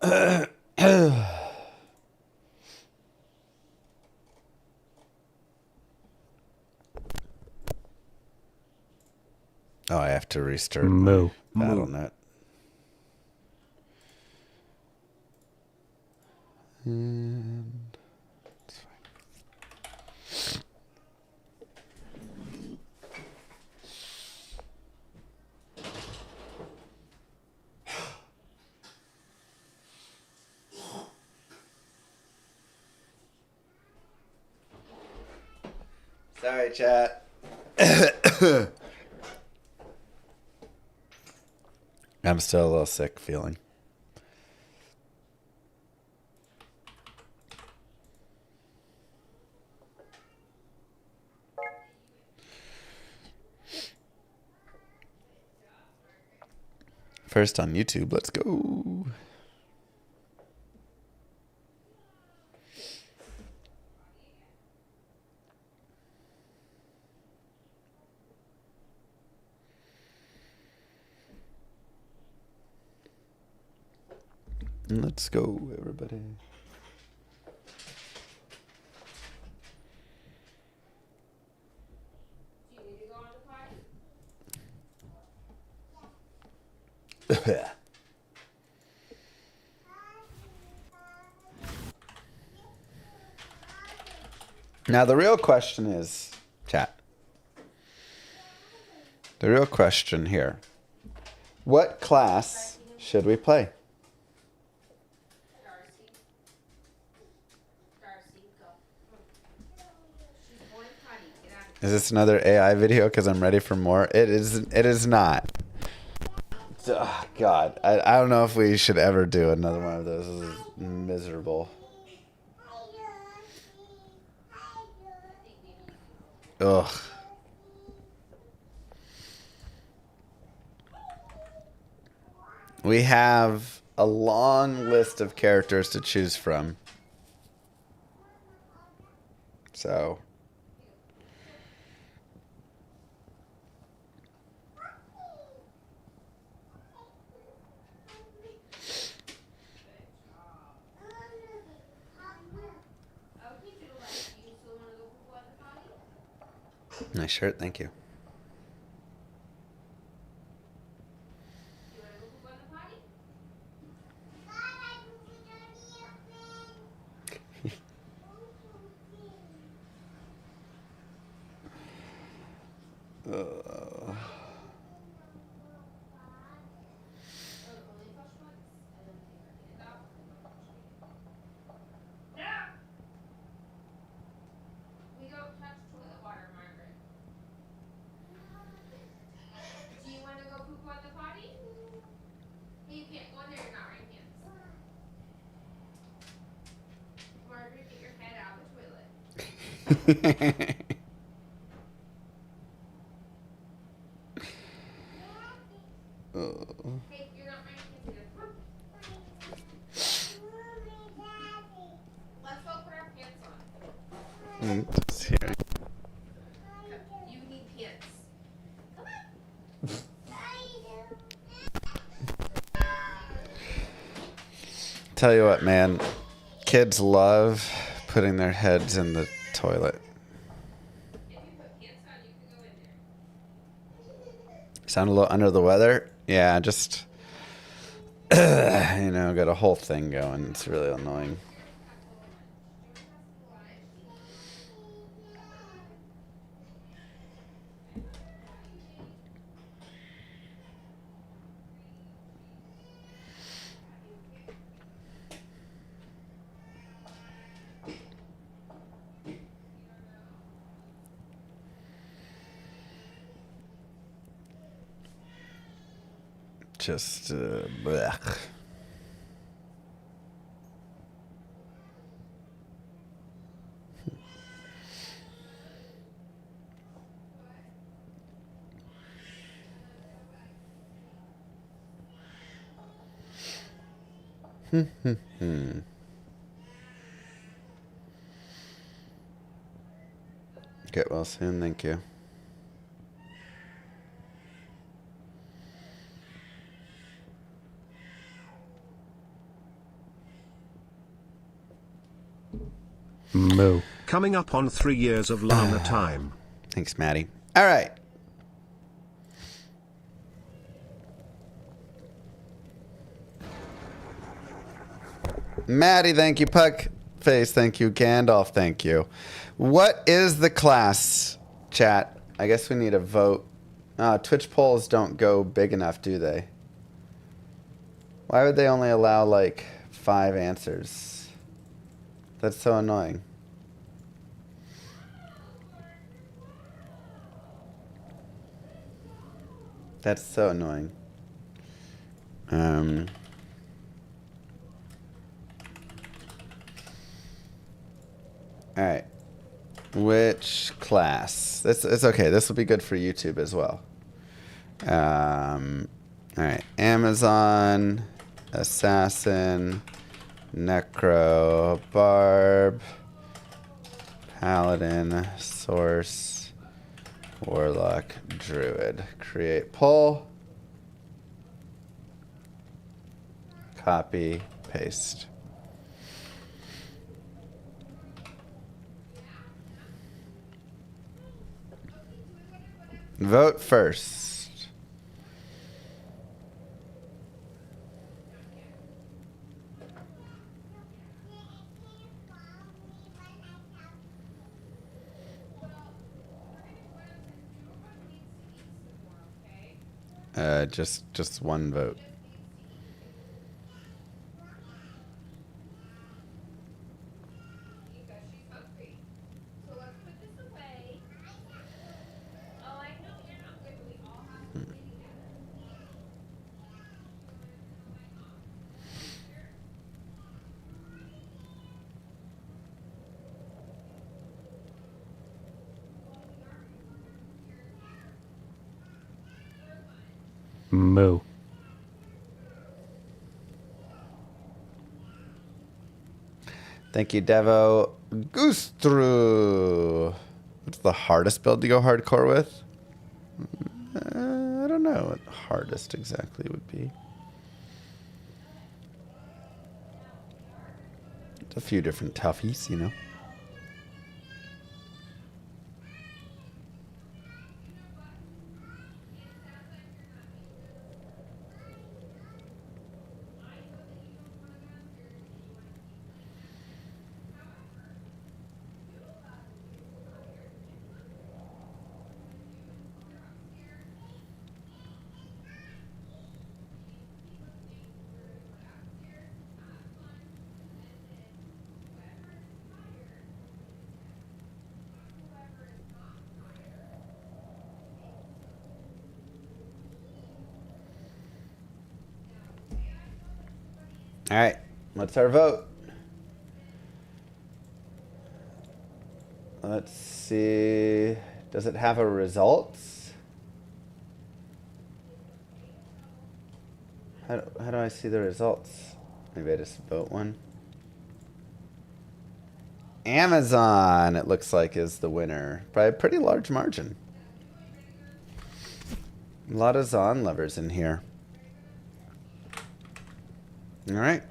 Oh, I have to restart Moo. my BattleNet. And it's fine. Sorry, chat. I'm still a little sick feeling. First on YouTube, let's go. Let's go, everybody. Now, the real question is, chat. The real question here. What class should we play? Is this another AI video because I'm ready for more? It is not. Oh, God. I don't know if we should ever do another one of those. This is miserable. Ugh. We have a long list of characters to choose from. So... Nice shirt, thank you. Just here. You need pants. Tell you what, man. Kids love putting their heads in the toilet. If you put pants on, you can go in there. Sound a little under the weather? Yeah, just, got a whole thing going. It's really annoying. Just, blech. Get well soon, thank you. Moo. Coming up on 3 years of Llama time. Thanks, Maddie. All right. Maddie, thank you. Puck Face, thank you. Gandalf, thank you. What is the class, chat? I guess we need a vote. Twitch polls don't go big enough, do they? Why would they only allow, like, 5 answers? That's so annoying. That's so annoying. All right. Which class? It's okay. This will be good for YouTube as well. All right. Amazon, Assassin, Necro, Barb, Paladin, Source, Warlock, Druid. Create poll. Copy, paste. Vote first. Just one vote. Because she's hungry. So let's put this away. Oh, I know you're not good, but we all have to play together. Moo. Thank you, Devo. Goostru. What's the hardest build to go hardcore with? I don't know what hardest exactly would be. A few different toughies, you know. All right, what's our vote? Let's see. Does it have a results? How do I see the results? Maybe I just vote one. Amazon, it looks like, is the winner by a pretty large margin. A lot of Zon lovers in here. All right.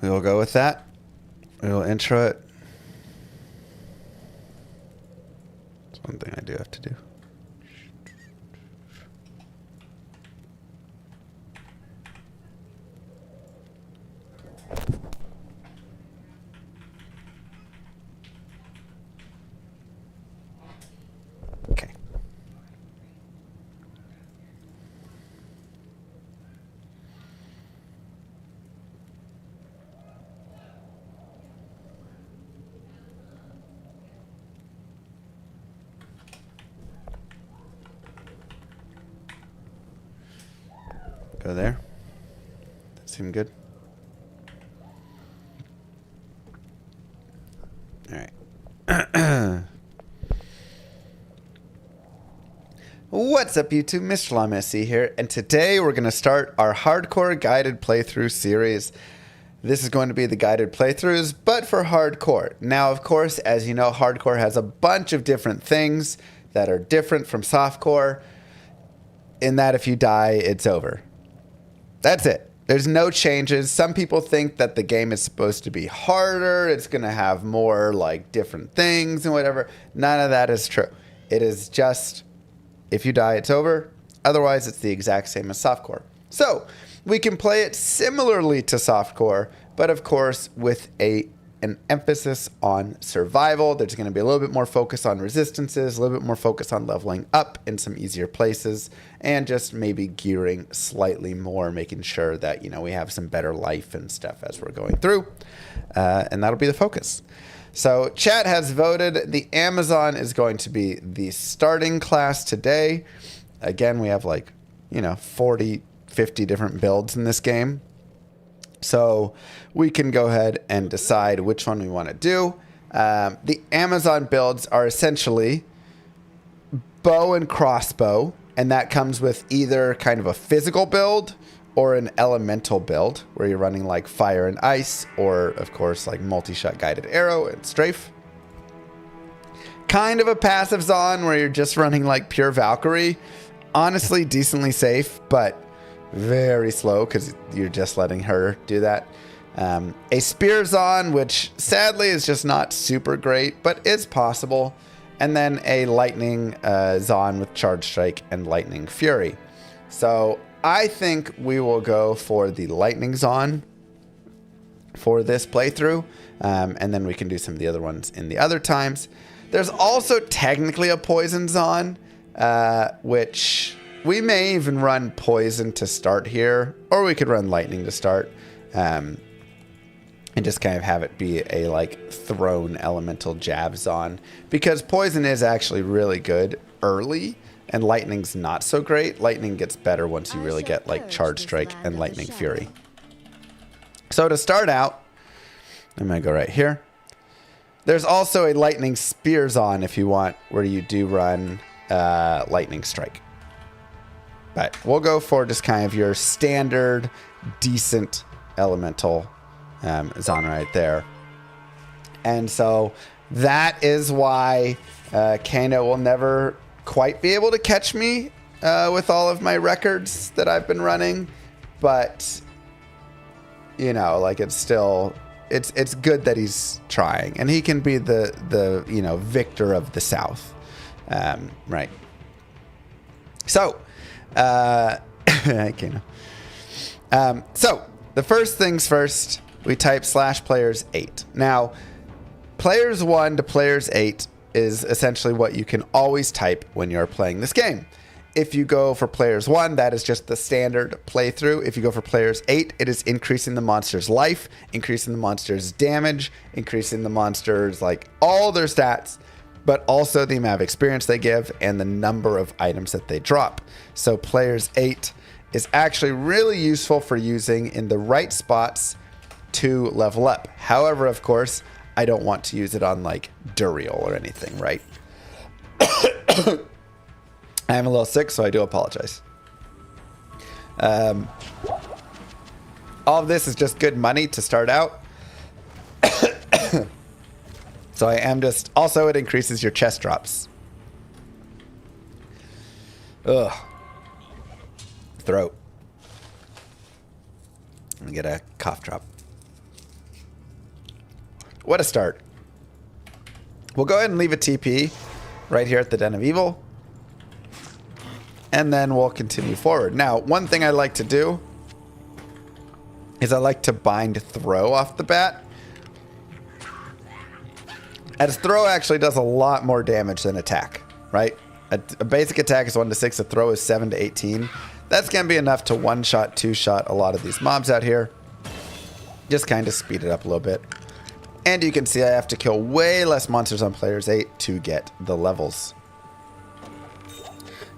We will go with that. We will intro it. That's one thing I do have to do. Okay. Go there. That seemed good. All right. What's up, YouTube? Mr. Llama SC here, and today we're going to start our hardcore guided playthrough series. This is going to be the guided playthroughs, but for hardcore. Now, of course, as you know, hardcore has a bunch of different things that are different from softcore, in that if you die, it's over. That's it. There's no changes. Some people think that the game is supposed to be harder. It's going to have more like different things and whatever. None of that is true. It is just, if you die, it's over. Otherwise, it's the exact same as softcore. So we can play it similarly to softcore, but of course with an emphasis on survival. There's going to be a little bit more focus on resistances, a little bit more focus on leveling up in some easier places, and just maybe gearing slightly more, making sure that, you know, we have some better life and stuff as we're going through. And that'll be the focus. So chat has voted the Amazon is going to be the starting class today. Again, we have like, 40, 50 different builds in this game. So we can go ahead and decide which one we want to do. The Amazon builds are essentially bow and crossbow, and that comes with either kind of a physical build or an elemental build where you're running like fire and ice, or of course like multi-shot guided arrow and strafe. Kind of a passive Zon where you're just running like pure Valkyrie. Honestly, decently safe, but very slow because you're just letting her do that. A spear Zon, which sadly is just not super great, but is possible. And then a lightning Zon with charge strike and lightning fury. So I think we will go for the lightning Zon for this playthrough. And then we can do some of the other ones in the other times. There's also technically a poison Zon, which we may even run poison to start here, or we could run lightning to start, and just kind of have it be a like thrown elemental jabs on, because poison is actually really good early and lightning's not so great. Lightning gets better once you really get like charge strike and lightning fury. So to start out, I'm gonna go right here. There's also a lightning spears on if you want, where you do run lightning strike. But we'll go for just kind of your standard, decent elemental Zon right there. And so that is why Kano will never quite be able to catch me with all of my records that I've been running. But, like it's still, it's good that he's trying. And he can be the victor of the South. Right. So... so the first things first, we type /players8. Now, players 1 to players 8 is essentially what you can always type when you're playing this game. If you go for players 1, that is just the standard playthrough. If you go for players 8, it is increasing the monster's life, increasing the monster's damage, increasing the monster's like all their stats, but also the amount of experience they give and the number of items that they drop. So players 8 is actually really useful for using in the right spots to level up. However, of course, I don't want to use it on like Duriel or anything, right? I am a little sick, so I do apologize. All of this is just good money to start out. So I am just... Also, it increases your chest drops. Ugh. Throat. I'm going to get a cough drop. What a start. We'll go ahead and leave a TP right here at the Den of Evil. And then we'll continue forward. Now, one thing I like to do is I like to bind throw off the bat. As throw actually does a lot more damage than attack, right? A basic attack is 1 to 6. A throw is 7 to 18. That's going to be enough to one-shot, two-shot a lot of these mobs out here. Just kind of speed it up a little bit. And you can see I have to kill way less monsters on players 8 to get the levels.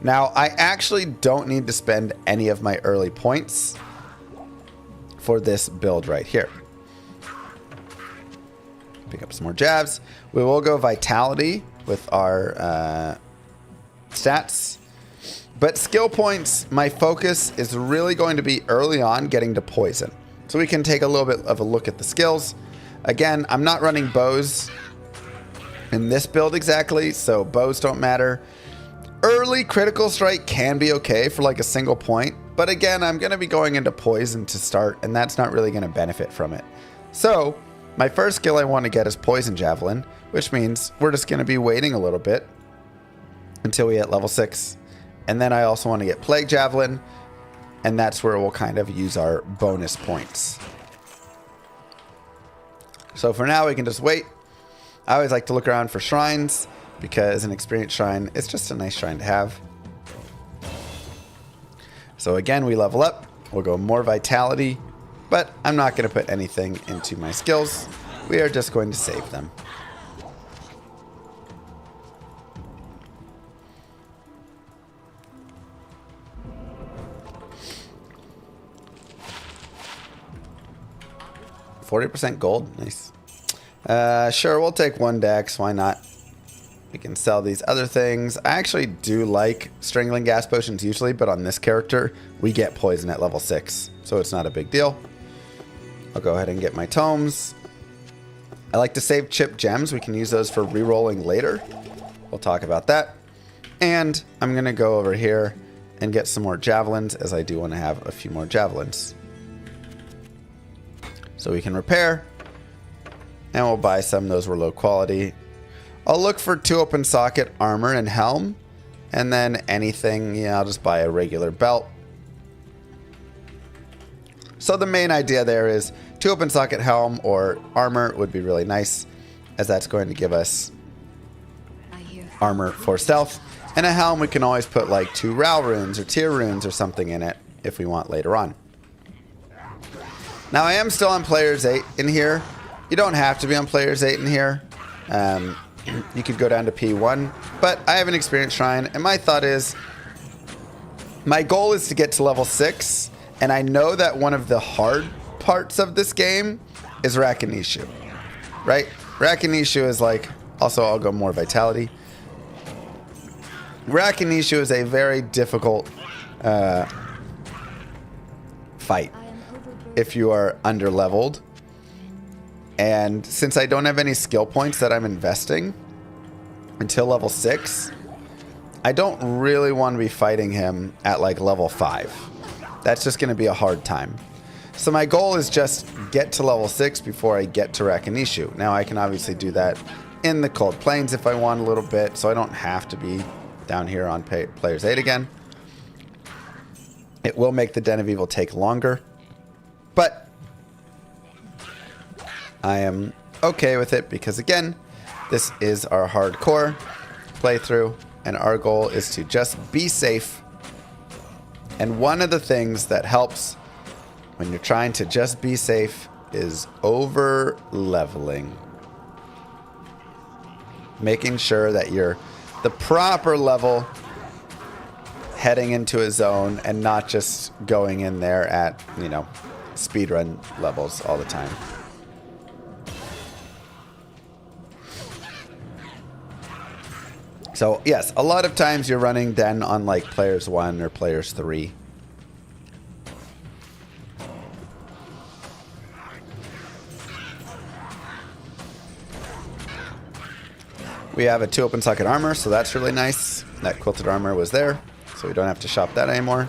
Now, I actually don't need to spend any of my early points for this build right here. Pick up some more jabs. We will go vitality with our stats. But skill points, my focus is really going to be early on getting to poison. So we can take a little bit of a look at the skills. Again, I'm not running bows in this build exactly, so bows don't matter. Early critical strike can be okay for like a single point, But again, I'm going to be going into poison to start, and that's not really going to benefit from it. So my first skill I want to get is Poison Javelin, which means we're just going to be waiting a little bit until we hit level 6. And then I also want to get Plague Javelin, and that's where we'll kind of use our bonus points. So for now, we can just wait. I always like to look around for shrines, because an experienced shrine is just a nice shrine to have. So again, we level up. We'll go more vitality, but I'm not going to put anything into my skills. We are just going to save them. $40% gold. Nice. Sure, we'll take 1 dex. Why not? We can sell these other things. I actually do like Strangling Gas Potions usually, but on this character, we get poison at level 6, so it's not a big deal. I'll go ahead and get my tomes. I like to save chip gems. We can use those for re-rolling later. We'll talk about that. And I'm going to go over here and get some more javelins, as I do want to have a few more javelins. So we can repair, and we'll buy some. Those were low quality. I'll look for 2 open socket armor and helm, and then anything, yeah, I'll just buy a regular belt. So the main idea there is 2 open socket helm or armor would be really nice, as that's going to give us armor for stealth. And a helm, we can always put like 2 Ral runes or tier runes or something in it if we want later on. Now I am still on Players 8 in here. You don't have to be on Players 8 in here. You could go down to P1, but I have an experienced shrine, and my thought is, my goal is to get to level 6, and I know that one of the hard parts of this game is Rakinishu, right? Rakinishu is like, also I'll go more vitality. Rakinishu is a very difficult fight if you are under-leveled. And since I don't have any skill points that I'm investing until level 6, I don't really want to be fighting him at like level 5. That's just going to be a hard time. So my goal is just get to level 6 before I get to Rakinishu. Now I can obviously do that in the Cold Plains if I want a little bit, so I don't have to be down here on Players 8 again. It will make the Den of Evil take longer, but I am okay with it because, again, this is our hardcore playthrough, and our goal is to just be safe. And one of the things that helps when you're trying to just be safe is over-leveling. Making sure that you're the proper level heading into a zone and not just going in there at, you know, speedrun levels all the time. So, yes, a lot of times you're running Den on like Players 1 or Players 3. We have a 2 open socket armor, so that's really nice. That quilted armor was there, so we don't have to shop that anymore.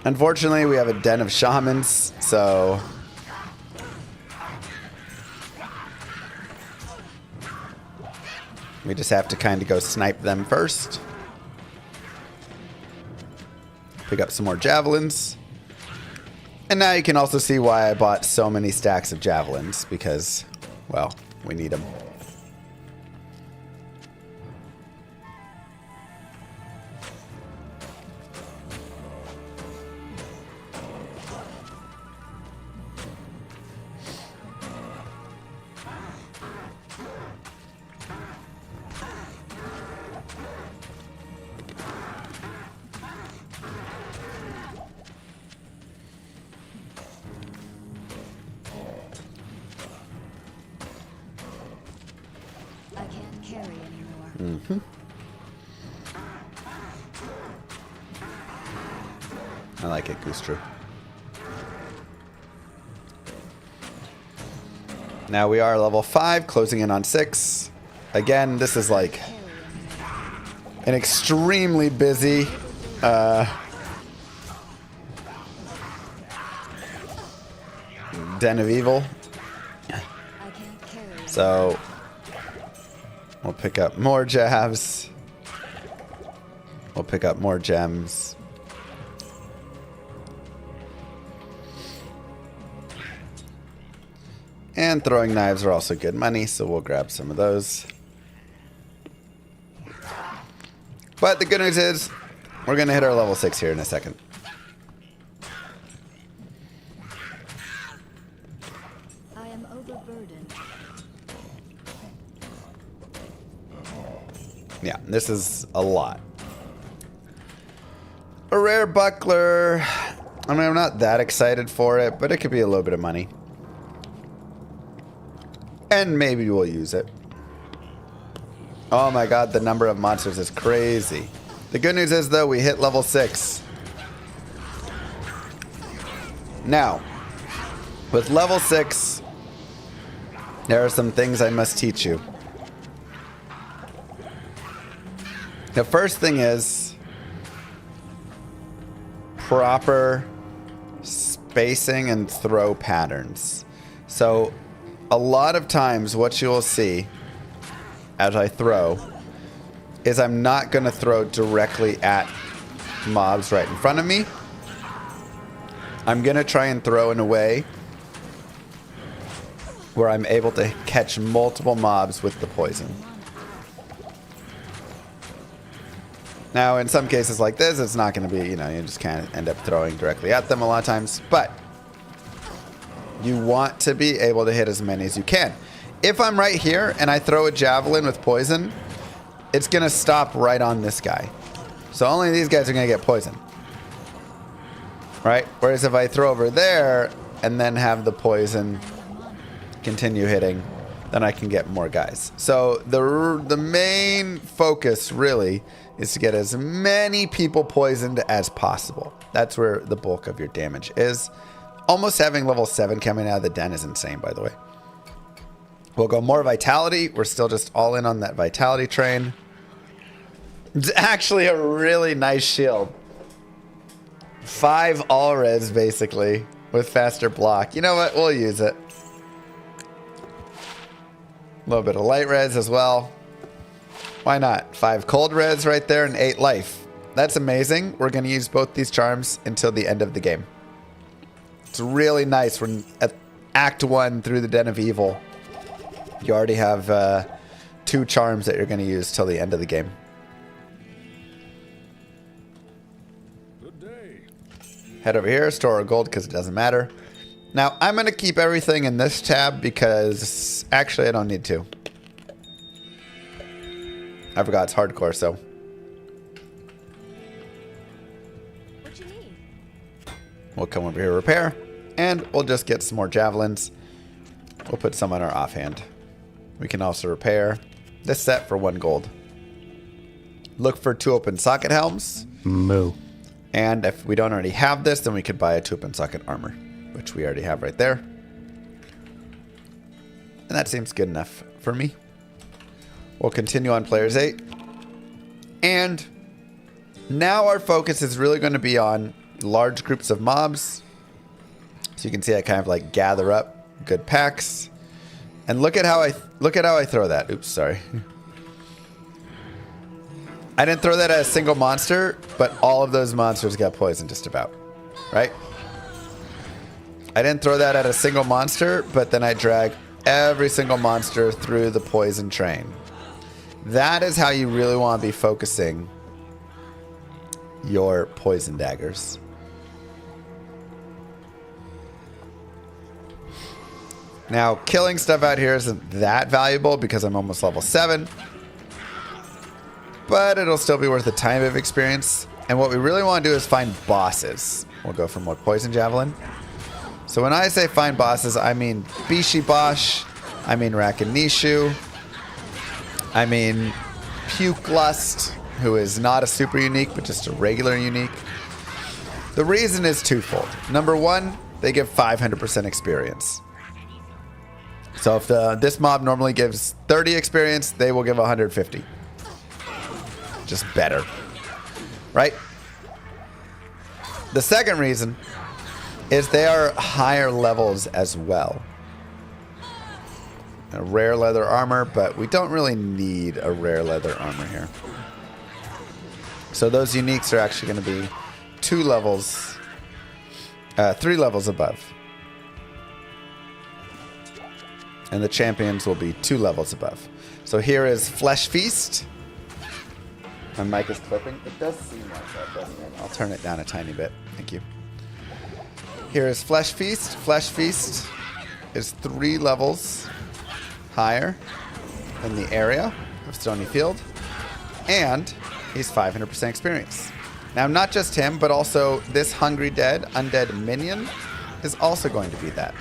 Unfortunately, we have a Den of shamans, so we just have to kind of go snipe them first. Pick up some more javelins. And now you can also see why I bought so many stacks of javelins, because, well, we need them. I can't carry anymore. Mm-hmm. I like it, Goostru. Now we are level 5, closing in on 6. Again, this is like an extremely busy Den of Evil. I can't carry. So we'll pick up more jabs. We'll pick up more gems. And throwing knives are also good money, so we'll grab some of those. But the good news is, we're going to hit our level 6 here in a second. I am overburdened. Yeah, this is a lot. A rare buckler. I mean, I'm not that excited for it, but it could be a little bit of money. And maybe we'll use it. Oh my god, the number of monsters is crazy. The good news is, though, we hit level 6. Now, with level 6, there are some things I must teach you. The first thing is proper spacing and throw patterns. So, a lot of times what you will see as I throw is I'm not going to throw directly at mobs right in front of me. I'm going to try and throw in a way where I'm able to catch multiple mobs with the poison. Now, in some cases like this, it's not going to be, you just kind of end up throwing directly at them a lot of times, but you want to be able to hit as many as you can. If I'm right here and I throw a javelin with poison, it's going to stop right on this guy. So only these guys are going to get poison. Right? Whereas if I throw over there and then have the poison continue hitting, then I can get more guys. So the main focus really is to get as many people poisoned as possible. That's where the bulk of your damage is. Almost having level 7 coming out of the den is insane, by the way. We'll go more vitality. We're still just all in on that vitality train. It's actually a really nice shield. 5 all res, basically, with faster block. You know what? We'll use it. A little bit of light res as well. Why not? 5 cold res right there and 8 life. That's amazing. We're going to use both these charms until the end of the game. It's really nice when at Act 1 through the Den of Evil, you already have 2 charms that you're going to use till the end of the game. Good day. Head over here, store our gold because it doesn't matter. Now, I'm going to keep everything in this tab because actually I don't need to. I forgot it's hardcore, so. What you need? We'll come over here, repair, and we'll just get some more javelins. We'll put some on our offhand. We can also repair this set for 1 gold. Look for 2 open socket helms. Moo. And if we don't already have this, then we could buy a 2 open socket armor, which we already have right there. And that seems good enough for me. We'll continue on players 8. And now our focus is really going to be on large groups of mobs. So you can see I kind of like gather up good packs. And look at how I throw that. Oops, sorry. I didn't throw that at a single monster, but all of those monsters got poisoned just about. Right? I didn't throw that at a single monster, but then I drag every single monster through the poison train. That is how you really want to be focusing your poison daggers. Now, killing stuff out here isn't that valuable because I'm almost level 7. But it'll still be worth the time of experience. And what we really want to do is find bosses. We'll go for more poison javelin. So when I say find bosses, I mean Bishi Bosh, I mean Rakanishu, I mean Puke Lust, who is not a super unique, but just a regular unique. The reason is twofold. Number 1, they give 500% experience. So if this mob normally gives 30 experience, they will give 150. Just better. Right? The second reason is they are higher levels as well. A rare leather armor, but we don't really need a rare leather armor here. So those uniques are actually going to be 3 levels above. And the champions will be 2 levels above. So here is Flesh Feast. My mic is clipping. It does seem like that, doesn't it? I'll turn it down a tiny bit. Thank you. Here is Flesh Feast. Flesh Feast is 3 levels higher than the area of Stony Field. And he's 500% experience. Now, not just him, but also this Hungry Dead Undead Minion is also going to be that.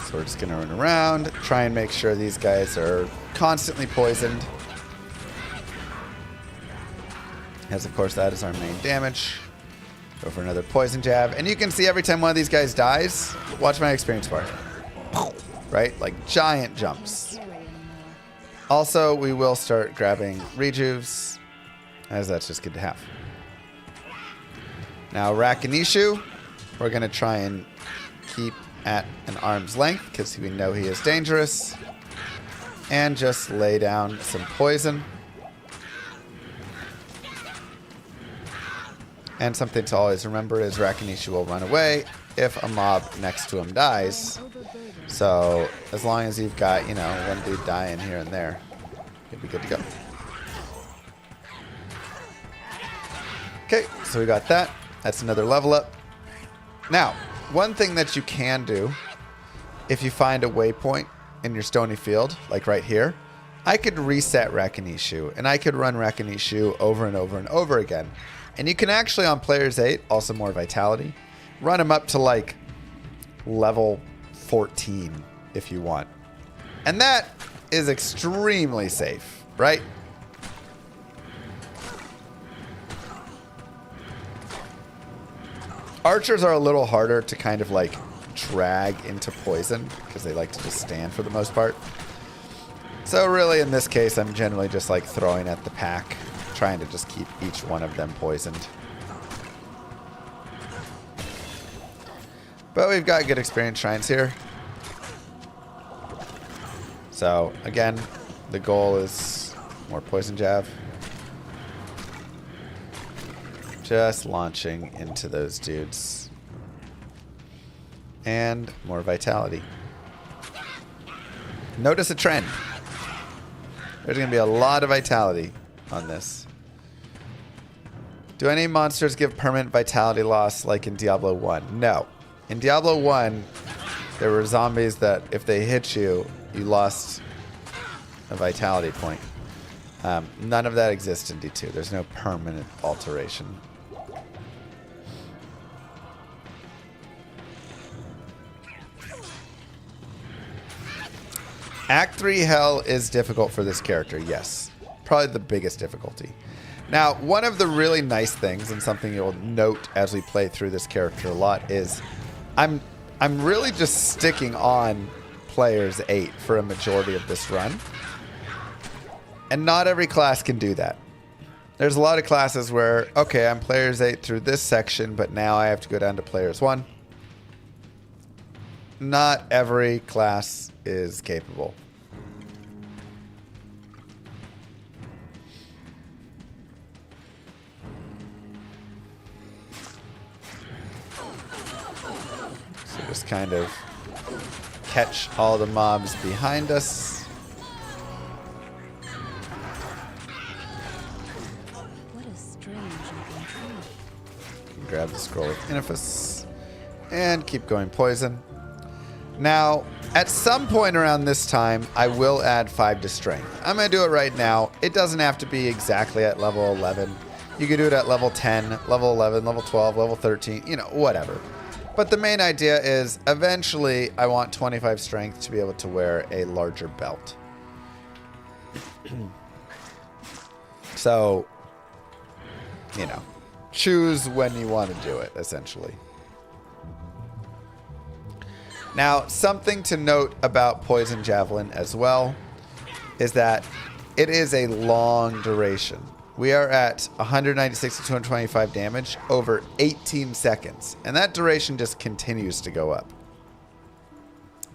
So we're just going to run around, try and make sure these guys are constantly poisoned. As, of course, that is our main damage. Go for another poison jab. And you can see every time one of these guys dies, watch my experience bar. Right? Like giant jumps. Also, we will start grabbing rejuves, as that's just good to have. Now, Rakanishu, we're going to try and keep at an arm's length because we know he is dangerous. And just lay down some poison. And something to always remember is Rakanishu will run away if a mob next to him dies. So as long as you've got, one dude dying here and there, you'll be good to go. Okay, so we got that. That's another level up. Now, one thing that you can do, if you find a waypoint in your Stony Field, like right here, I could reset Rakanishu, and I could run Rakanishu over and over and over again. And you can actually, on Players 8, also more Vitality, run him up to like level 14 if you want. And that is extremely safe, right? Archers are a little harder to kind of like drag into poison because they like to just stand for the most part. So really in this case, I'm generally just like throwing at the pack, trying to just keep each one of them poisoned. But we've got good experience shrines here. So again, the goal is more poison jab. Just launching into those dudes. And more vitality. Notice a trend. There's going to be a lot of vitality on this. Do any monsters give permanent vitality loss like in Diablo 1? No. In Diablo 1, there were zombies that if they hit you, you lost a vitality point. None of that exists in D2. There's no permanent alteration. Act 3 Hell is difficult for this character, yes. Probably the biggest difficulty. Now, one of the really nice things, and something you'll note as we play through this character a lot, is I'm really just sticking on Players 8 for a majority of this run. And not every class can do that. There's a lot of classes where, okay, I'm Players 8 through this section, but now I have to go down to Players 1. Not every class is capable. So just kind of catch all the mobs behind us. What a strange looking tree. Grab the scroll of Inifus and keep going poison. Now, at some point around this time, I will add 5 to strength. I'm going to do it right now. It doesn't have to be exactly at level 11. You can do it at level 10, level 11, level 12, level 13, whatever. But the main idea is eventually I want 25 strength to be able to wear a larger belt. So, choose when you want to do it, essentially. Now, something to note about Poison Javelin as well is that it is a long duration. We are at 196 to 225 damage over 18 seconds. And that duration just continues to go up.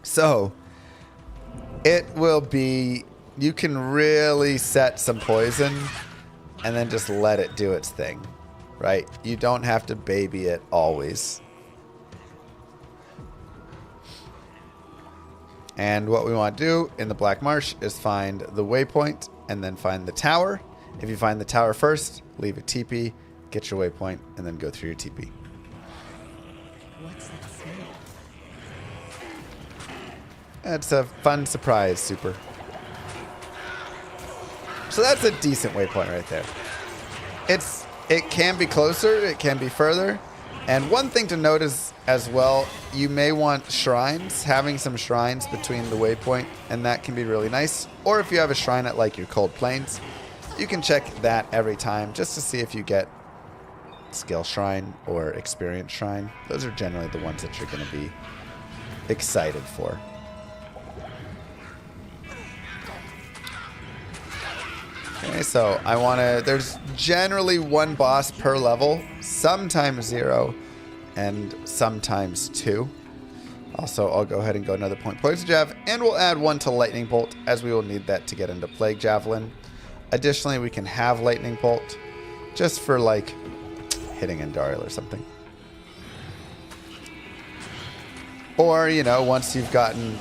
So, it will be... You can really set some poison and then just let it do its thing, right? You don't have to baby it always. And what we want to do in the Black Marsh is find the waypoint and then find the tower. If you find the tower first, leave a TP, get your waypoint, and then go through your TP. What's that smell? It's a fun surprise, super. So that's a decent waypoint right there. It can be closer, it can be further. And one thing to note is, as well, you may want shrines, having some shrines between the waypoint, and that can be really nice. Or if you have a shrine at like your Cold Plains, you can check that every time just to see if you get skill shrine or experience shrine. Those are generally the ones that you're going to be excited for. Okay, so I want to... There's generally one boss per level, sometimes 0, and sometimes 2. Also, I'll go ahead and go another point Poison Jav, and we'll add 1 to Lightning Bolt, as we will need that to get into Plague Javelin. Additionally, we can have Lightning Bolt, just for, like, hitting Andariel or something. Or, you know, once you've gotten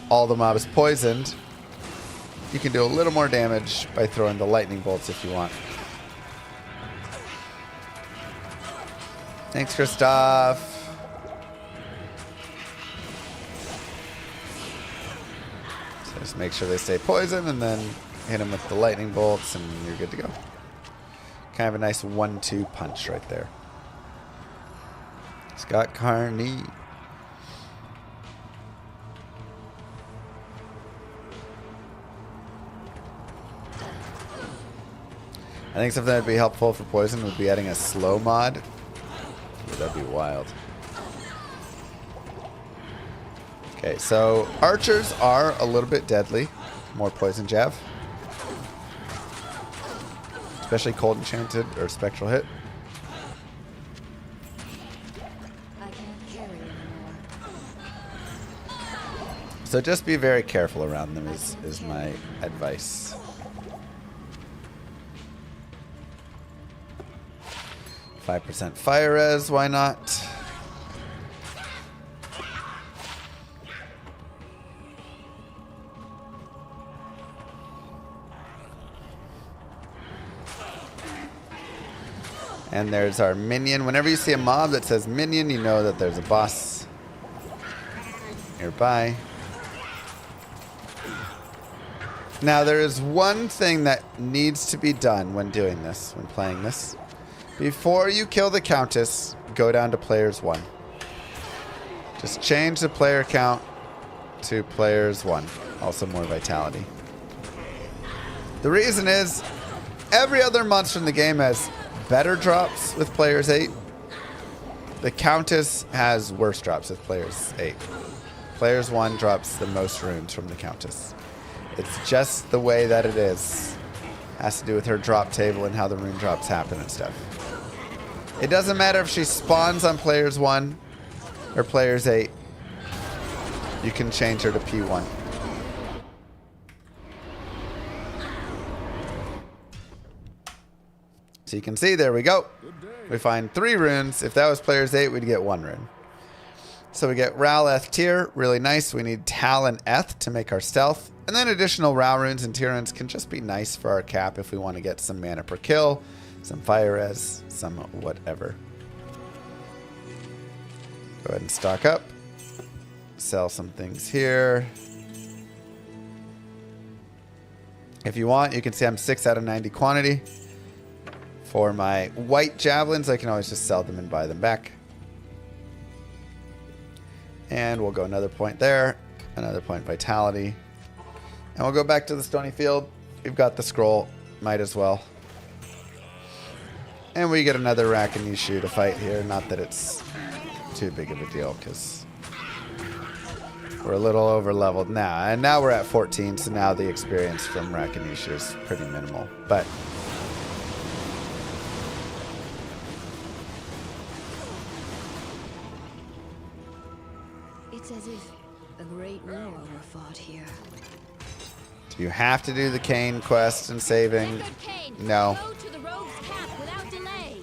all the mobs poisoned... You can do a little more damage by throwing the lightning bolts if you want. Thanks, Christoph. So just make sure they stay poisoned and then hit them with the lightning bolts and you're good to go. Kind of a nice 1-2 punch right there. Scott Carney. I think something that would be helpful for poison would be adding a slow mod. Ooh, that'd be wild. Okay, so archers are a little bit deadly. More poison jab. Especially cold enchanted or spectral hit. I can't carry anymore. So just be very careful around them is my advice. %5 fire res, why not? And there's our minion. Whenever you see a mob that says minion, you know that there's a boss nearby. Now there is one thing that needs to be done when doing this, when playing this. Before you kill the Countess, go down to players 1. Just change the player count to players 1. Also more vitality. The reason is, every other monster in the game has better drops with players 8. The Countess has worse drops with players 8. Players 1 drops the most runes from the Countess. It's just the way that it is. Has to do with her drop table and how the rune drops happen and stuff. It doesn't matter if she spawns on players 1 or players 8. You can change her to P1. So you can see, there we go. We find 3 runes. If that was players 8, we'd get 1 rune. So we get Ral Eth Tyr, really nice. We need Tal and Eth to make our stealth. And then additional Ral runes and Tyr runes can just be nice for our cap if we want to get some mana per kill, some fire res, some whatever. Go ahead and stock up. Sell some things here. If you want, you can see I'm 6 out of 90 quantity. For my white javelins, I can always just sell them and buy them back. And we'll go another point there. Another point vitality. And we'll go back to the stony field. We've got the scroll. Might as well. And we get another Rakanishu to fight here. Not that it's too big of a deal, because we're a little over leveled now. And now we're at 14, so now the experience from Rakanishu is pretty minimal. But were fought here. Do you have to do the Kane quest and saving? Vanguard Kane, No. go to the rogue's camp without delay.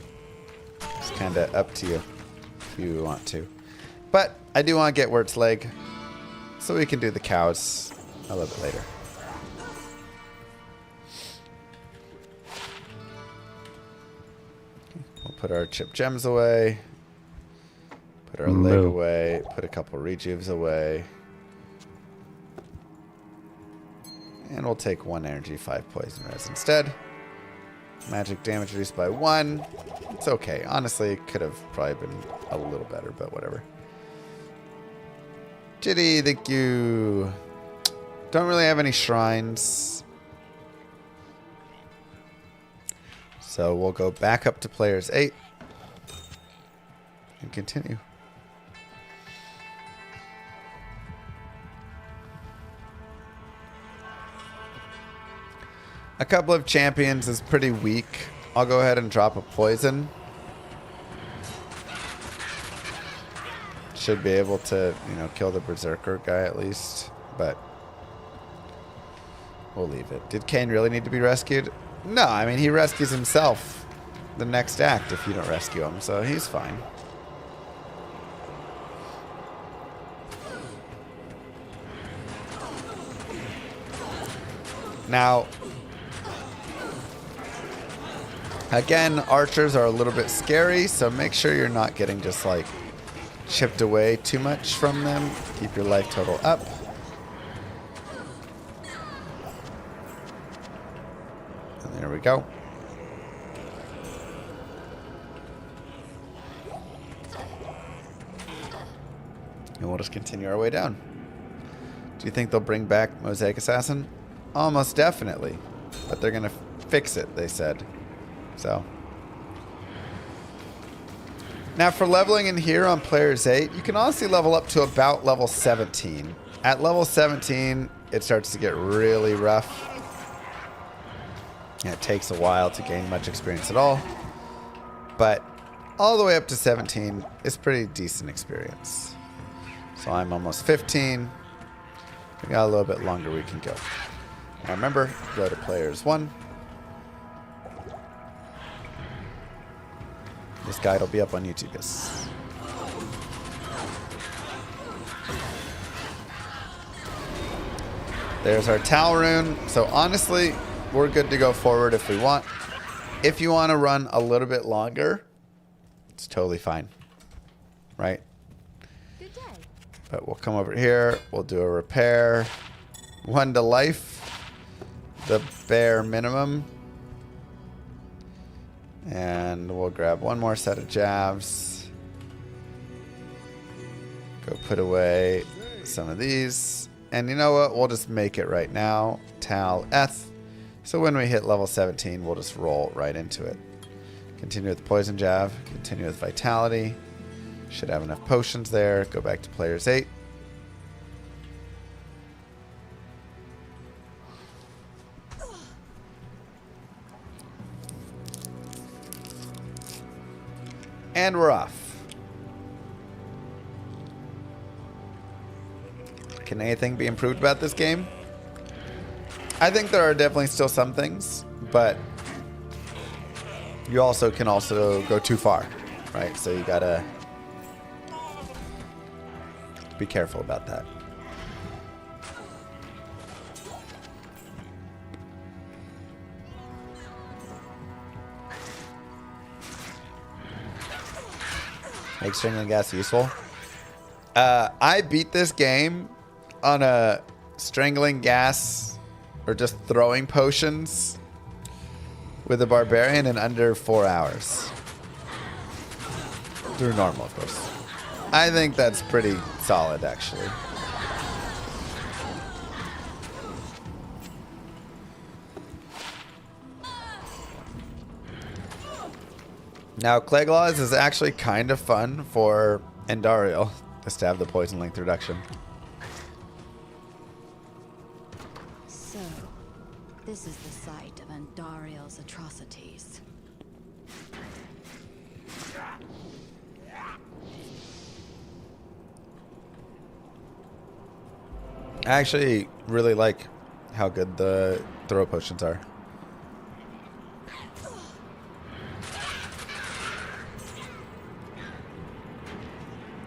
It's kind of up to you if you want to. But I do want to get Wirt's leg, so we can do the cows a little bit later. We'll put our chip gems away. Put our leg Moo. away. Put a couple rejuves away. And we'll take 1 energy, 5 poison res instead. Magic damage reduced by 1. It's okay. Honestly, it could have probably been a little better, but whatever. Jitty, thank you. Don't really have any shrines. So we'll go back up to players 8 and continue. A couple of champions is pretty weak. I'll go ahead and drop a poison. Should be able to, kill the berserker guy at least, but we'll leave it. Did Kane really need to be rescued? No, I mean, he rescues himself the next act if you don't rescue him, so he's fine. Now, again, archers are a little bit scary, so make sure you're not getting just like chipped away too much from them. Keep your life total up. And there we go. And we'll just continue our way down. Do you think they'll bring back Mosaic Assassin? Almost definitely. But they're going to fix it, they said. So. Now for leveling in here on players 8, you can honestly level up to about level 17. At level 17, it starts to get really rough. And it takes a while to gain much experience at all. But all the way up to 17 is pretty decent experience. So I'm almost 15. We got a little bit longer we can go. Now remember, go to players 1. This guide will be up on YouTube, yes. There's our Tal rune. So honestly, we're good to go forward if we want. If you want to run a little bit longer, it's totally fine. Right? Good day. But we'll come over here. We'll do a repair. 1 to life. The bare minimum. And we'll grab 1 more set of jabs. Go put away some of these. And you know what? We'll just make it right now. Tal Eth. So when we hit level 17, we'll just roll right into it. Continue with poison jab. Continue with vitality. Should have enough potions there. Go back to players 8. And we're off. Can anything be improved about this game? I think there are definitely still some things, but you also can go too far, right? So you gotta be careful about that. Make strangling gas useful. I beat this game on a strangling gas or just throwing potions with a barbarian in under 4 hours. Through normal, of course. I think that's pretty solid, actually. Now, Cleglaws is actually kind of fun for Endariel, just to have the poison length reduction. So, this is the site of Andariel's atrocities. I actually really like how good the throw potions are.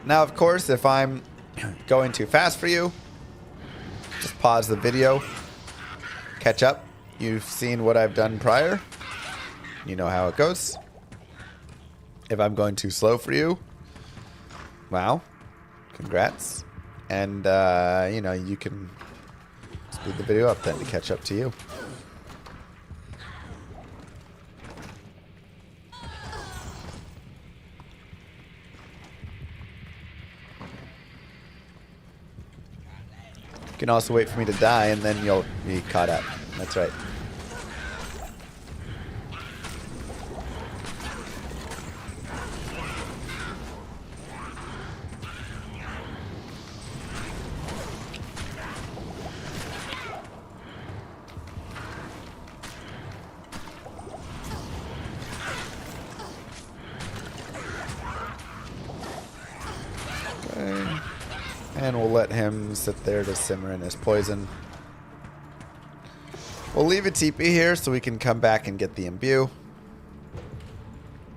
Now, of course, if I'm going too fast for you, just pause the video, catch up. You've seen what I've done prior. You know how it goes. If I'm going too slow for you, wow, congrats. And, you know, you can speed the video up then to catch up to you. You can also wait for me to die, and then you'll be caught up. That's right. Okay. And we'll let him sit there to simmer in his poison. We'll leave a teepee here so we can come back and get the imbue.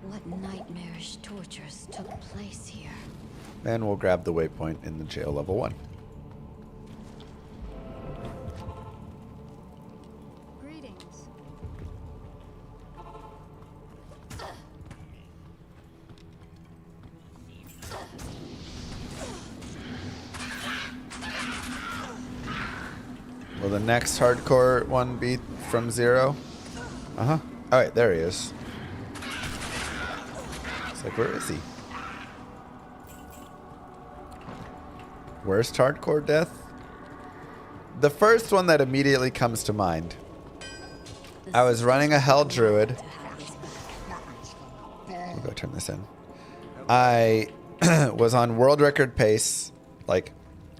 What nightmarish tortures took place here? And we'll grab the waypoint in the jail level 1. Greetings. Will the next hardcore one be from 0? Uh-huh. Alright, there he is. It's like, where is he? Worst hardcore death? The first one that immediately comes to mind. I was running a Hell Druid. We'll go turn this in. I was on world record pace, like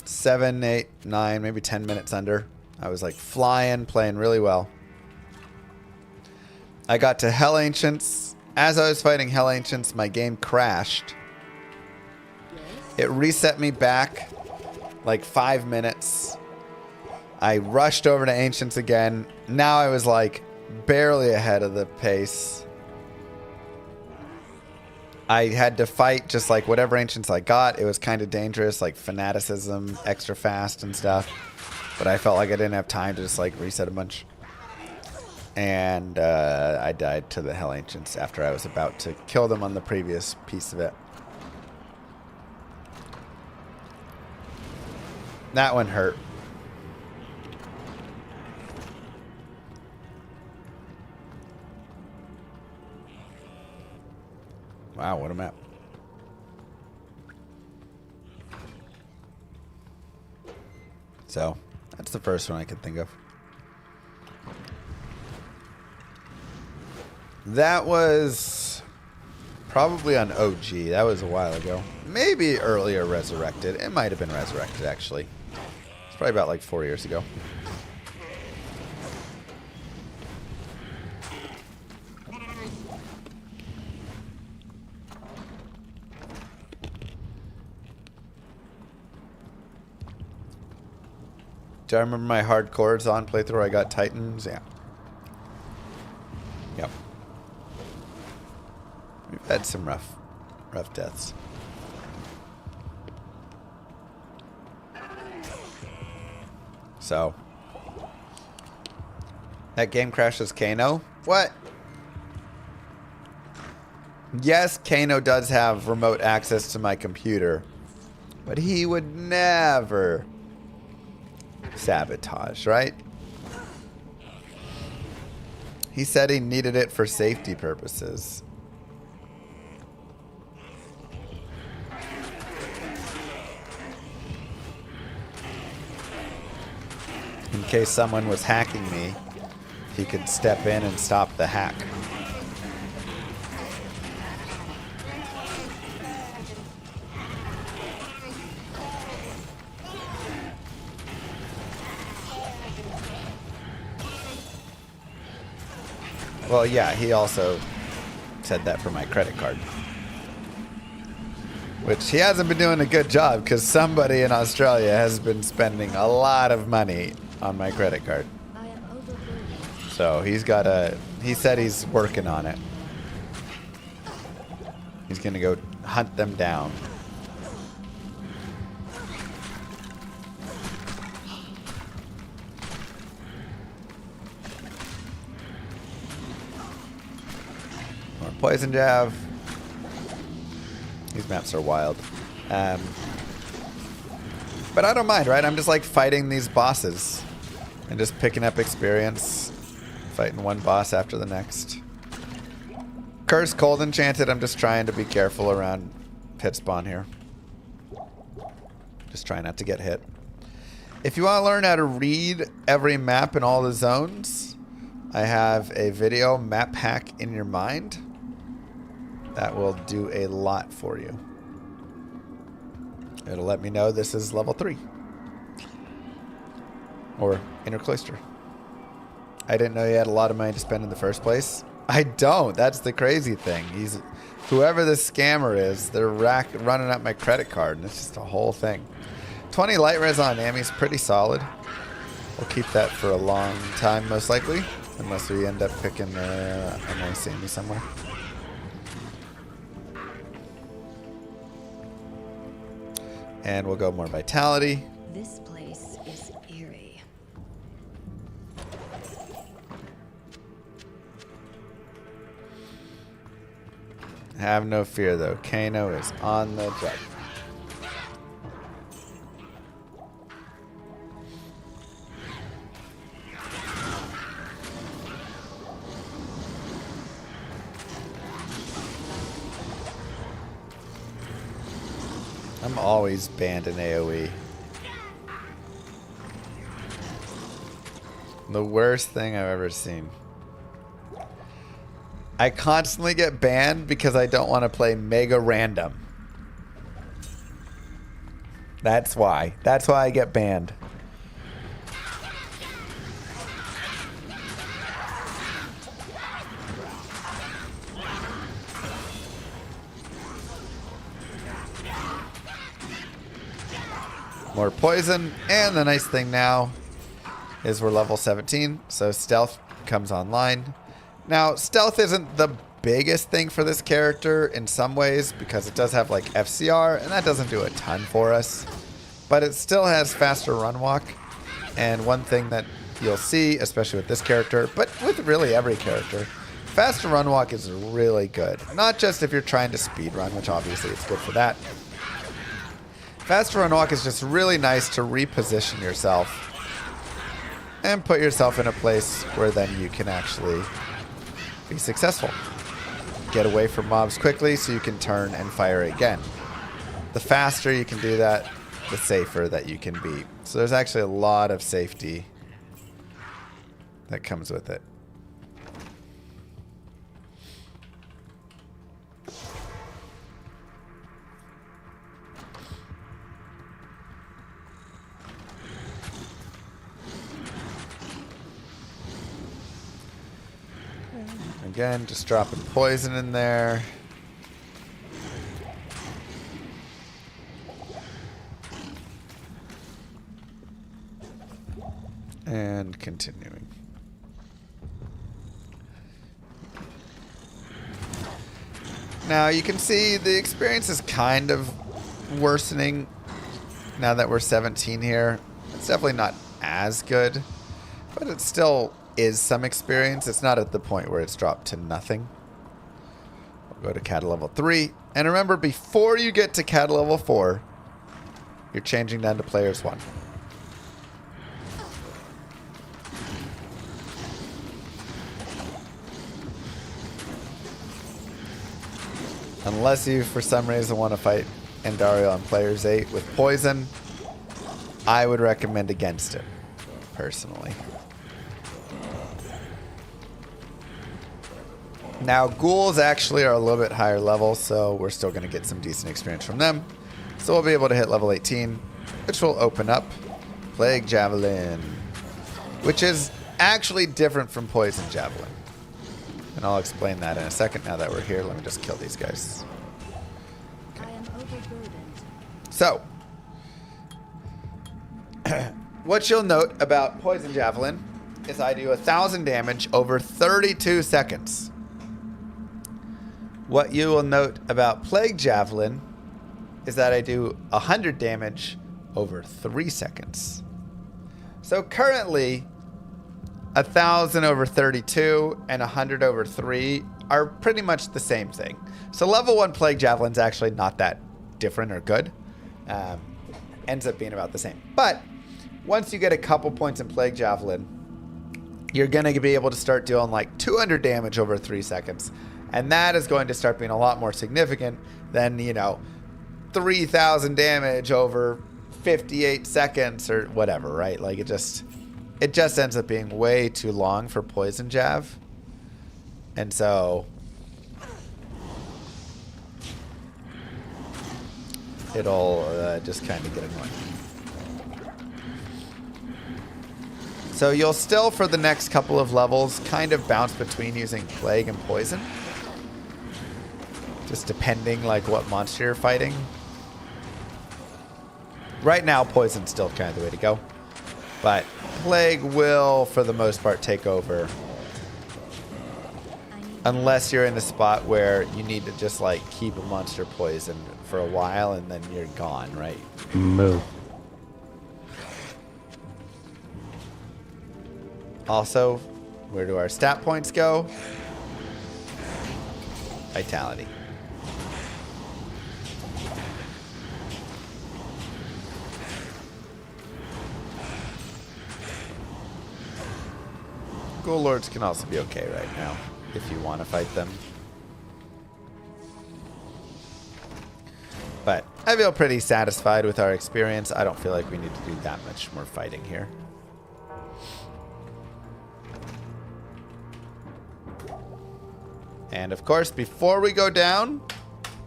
7, 8, 9, maybe 10 minutes under. I was like flying, playing really well. I got to Hell Ancients. As I was fighting Hell Ancients, my game crashed. It reset me back like 5 minutes. I rushed over to Ancients again. Now I was like barely ahead of the pace. I had to fight just like whatever Ancients I got. It was kind of dangerous, like fanaticism, extra fast and stuff. But I felt like I didn't have time to just like reset a bunch. And I died to the Hell Ancients after I was about to kill them on the previous piece of it. That one hurt. Wow, what a map. So, that's the first one I can think of. That was probably on OG. That was a while ago. Maybe earlier Resurrected. It might have been Resurrected, actually. It's probably about like 4 years ago. Do I remember my hardcores on playthrough where I got Titans? Yeah. Yep. We've had some rough deaths. So. That game crashes Kano? What? Yes, Kano does have remote access to my computer. But he would never sabotage, right? He said he needed it for safety purposes. In case someone was hacking me, he could step in and stop the hack. Well, yeah, he also said that for my credit card. Which he hasn't been doing a good job because somebody in Australia has been spending a lot of money on my credit card. I am overburdened. So he said he's working on it. He's gonna go hunt them down. More poison jab. These maps are wild. But I don't mind, right? I'm just like fighting these bosses and just picking up experience, fighting one boss after the next. Curse, cold, enchanted. I'm just trying to be careful around pit spawn here. Just trying not to get hit. If you want to learn how to read every map in all the zones, I have a video, Map Hack in Your Mind. That will do a lot for you. It'll let me know this is level 3. Or Inner Cloister. I didn't know you had a lot of money to spend in the first place. I don't. That's the crazy thing. Whoever this scammer is, they're running up my credit card, and it's just a whole thing. 20 light res on Amy is pretty solid. We'll keep that for a long time, most likely, unless we end up picking a nice Amy somewhere. And we'll go more vitality. This place is eerie. Have no fear, though. Kano is on the job. I'm always banned in AoE. The worst thing I've ever seen. I constantly get banned because I don't want to play mega random. That's why. That's why I get banned. More poison, and the nice thing now is we're level 17, so stealth comes online. Now, stealth isn't the biggest thing for this character in some ways because it does have like FCR, and that doesn't do a ton for us, but it still has faster run walk. And one thing that you'll see, especially with this character, but with really every character, faster run walk is really good. Not just if you're trying to speed run, which obviously it's good for that. Faster run walk is just really nice to reposition yourself and put yourself in a place where then you can actually be successful. Get away from mobs quickly so you can turn and fire again. The faster you can do that, the safer that you can be. So there's actually a lot of safety that comes with it. Again, just dropping poison in there. And continuing. Now you can see the experience is kind of worsening now that we're 17 here. It's definitely not as good, but it still is some experience. It's not at the point where it's dropped to nothing. We'll go to CAD level 3. And remember, before you get to CAD level 4, you're changing down to players 1. Unless you, for some reason, want to fight Endario on players 8 with poison, I would recommend against it, personally. Now, ghouls actually are a little bit higher level, so we're still going to get some decent experience from them. So we'll be able to hit level 18, which will open up Plague Javelin, which is actually different from Poison Javelin. And I'll explain that in a second. Now that we're here, let me just kill these guys. I am overburdened. So, what you'll note about Poison Javelin is I do 1,000 damage over 32 seconds. What you will note about Plague Javelin is that I do 100 damage over 3 seconds. So currently, 1,000 over 32 and 100 over 3 are pretty much the same thing. So level 1 Plague Javelin's actually not that different or good. Ends up being about the same. But once you get a couple points in Plague Javelin, you're going to be able to start doing like 200 damage over 3 seconds. And that is going to start being a lot more significant than, 3,000 damage over 58 seconds or whatever, right? Like it just ends up being way too long for Poison Jav. And so it'll just kind of get annoying. So you'll still, for the next couple of levels, kind of bounce between using Plague and Poison. Just depending like what monster you're fighting. Right now, Poison's still kind of the way to go. But Plague will, for the most part, take over. Unless you're in a spot where you need to just like keep a monster poisoned for a while and then you're gone, right? Moo. Also, where do our stat points go? Vitality. Ghoul Lords can also be okay right now if you want to fight them. But I feel pretty satisfied with our experience. I don't feel like we need to do that much more fighting here. And of course, before we go down,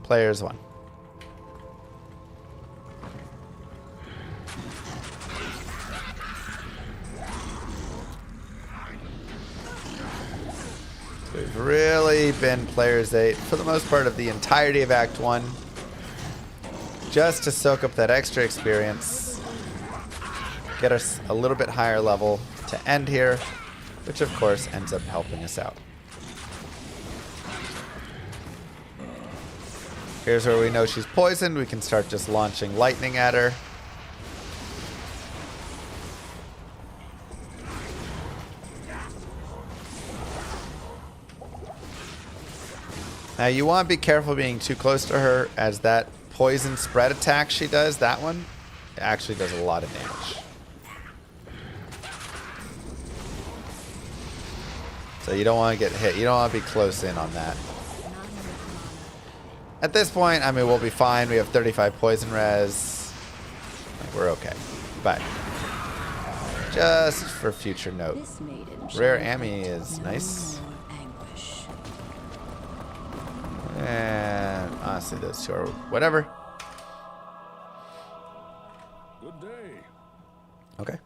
players 1. We've really been players 8 for the most part of the entirety of Act 1. Just to soak up that extra experience. Get us a little bit higher level to end here, which of course ends up helping us out. Here's where we know she's poisoned. We can start just launching lightning at her. Now you want to be careful being too close to her, as that poison spread attack she does, that one, actually does a lot of damage. So you don't want to get hit. You don't want to be close in on that. At this point, I mean, we'll be fine. We have 35 poison res. We're okay. But just for future note, rare Ami is nice. And honestly, those two are whatever. Good day. Okay.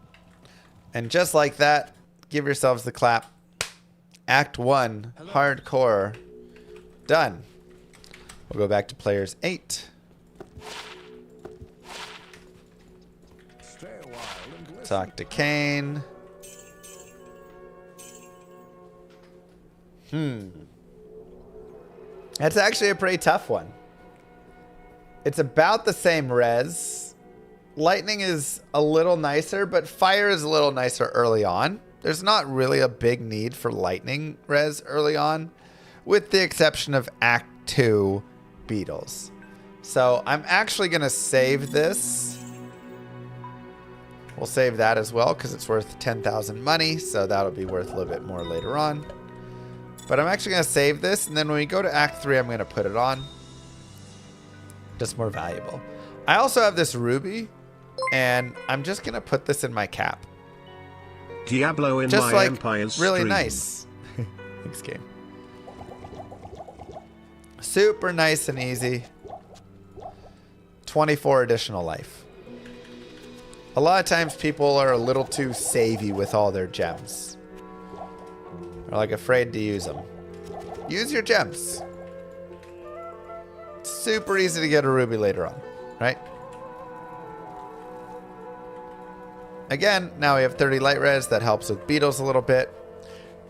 And just like that, give yourselves the clap. Act 1, hardcore, done. We'll go back to players 8. Stay a while and listen. Talk to Kane. That's actually a pretty tough one. It's about the same res. Lightning is a little nicer, but fire is a little nicer early on. There's not really a big need for lightning res early on, with the exception of Act 2 beetles. So I'm actually going to save this. We'll save that as well because it's worth 10,000 money, so that'll be worth a little bit more later on. But I'm actually going to save this, and then when we go to Act 3, I'm going to put it on. Just more valuable. I also have this ruby, and I'm just going to put this in my cap. Diablo in Just my like Empire's really stream. nice. Thanks, game. Super nice and easy. 24 additional life. A lot of times people are a little too savvy with all their gems. They're like afraid to use them. Use your gems. Super easy to get a ruby later on, right? again, now we have 30 light res. That helps with beetles a little bit.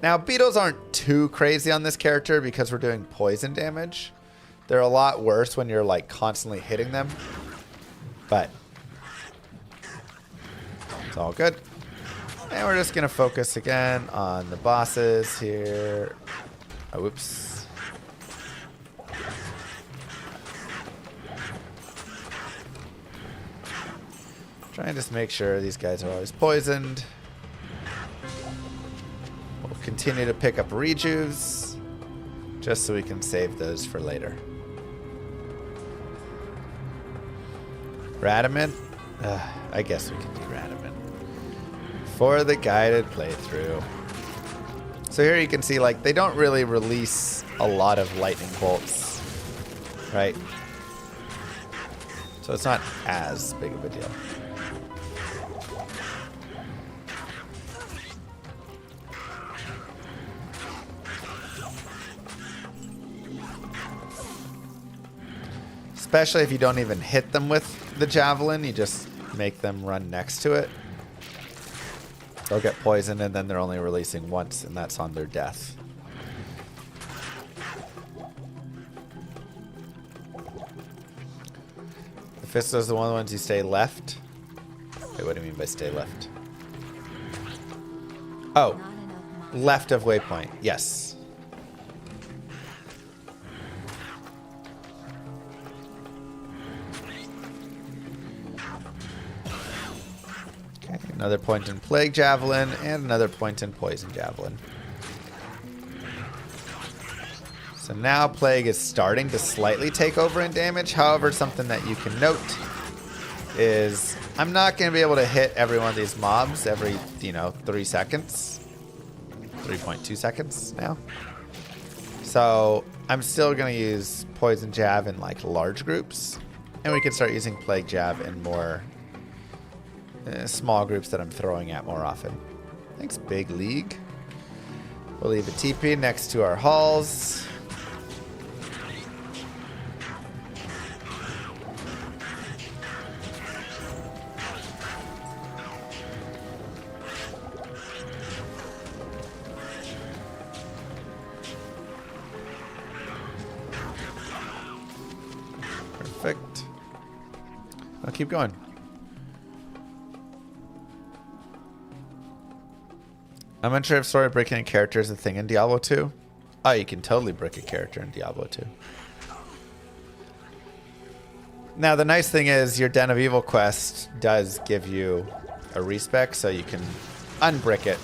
Now, beetles aren't too crazy on this character because we're doing poison damage. They're a lot worse when you're like constantly hitting them. But it's all good. And we're just going to focus again on the bosses here. Oh, whoops. Try and just make sure these guys are always poisoned. We'll continue to pick up rejuves just so we can save those for later. Radamant? I guess we can do Radamant for the guided playthrough. So here you can see, like, they don't really release a lot of lightning bolts, right? So it's not as big of a deal. Especially if you don't even hit them with the javelin, you just make them run next to it. They'll get poisoned and then they're only releasing once, and that's on their death. The Fistos are one of the ones you stay left. Wait, what do you mean by stay left? Oh, left of waypoint. Yes. Okay, another point in Plague Javelin and another point in Poison Javelin. So now Plague is starting to slightly take over in damage. However, something that you can note is I'm not going to be able to hit every one of these mobs every, 3 seconds. 3.2 seconds now. So I'm still going to use Poison Jab in like large groups. And we can start using Plague Jab in more small groups that I'm throwing at more often. Thanks, Big League. We'll leave a TP next to our halls. Perfect. I'll keep going. I'm unsure if story breaking a character is a thing in Diablo 2. Oh, you can totally break a character in Diablo 2. Now, the nice thing is your Den of Evil quest does give you a respec, so you can unbrick it,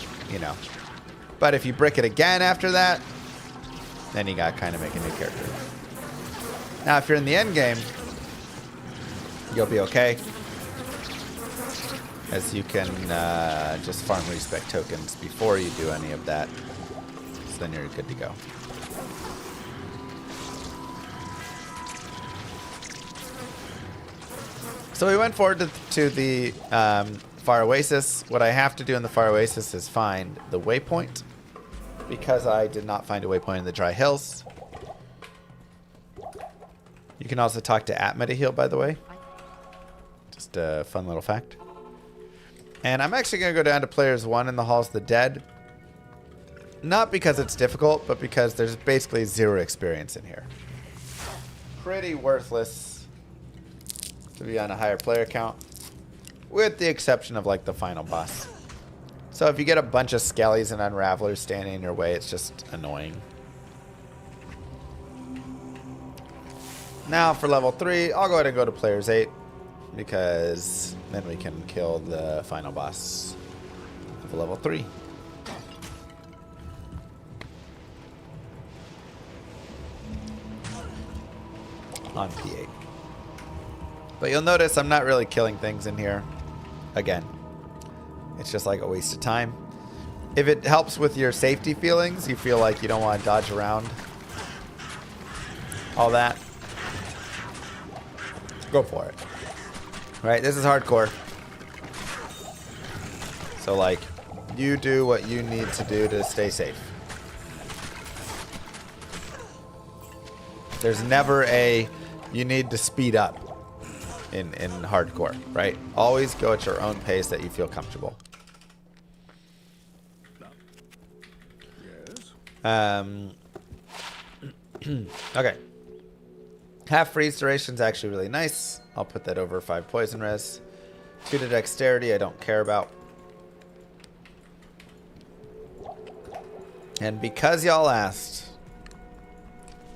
But if you brick it again after that, then you got to kind of make a new character. Now, if you're in the end game, you'll be okay, as you can just farm respec tokens before you do any of that. So then you're good to go. So we went forward to the Fire Oasis. What I have to do in the Fire Oasis is find the waypoint, because I did not find a waypoint in the Dry Hills. You can also talk to Atma to heal, by the way. Just a fun little fact. And I'm actually going to go down to Players 1 in the Halls of the Dead. Not because it's difficult, but because there's basically 0 experience in here. Pretty worthless to be on a higher player count, with the exception of like the final boss. So if you get a bunch of skellies and unravelers standing in your way, it's just annoying. Now for level 3, I'll go ahead and go to Players 8, because then we can kill the final boss of level 3. On P8. But you'll notice I'm not really killing things in here. Again, it's just like a waste of time. If it helps with your safety feelings, you feel like you don't want to dodge around all that, go for it. Right, this is hardcore. So like, you do what you need to do to stay safe. There's never a, you need to speed up. in hardcore, right? Always go at your own pace that you feel comfortable. Okay. Half freeze duration is actually really nice. I'll put that over 5 poison res. 2 to dexterity, I don't care about. And because y'all asked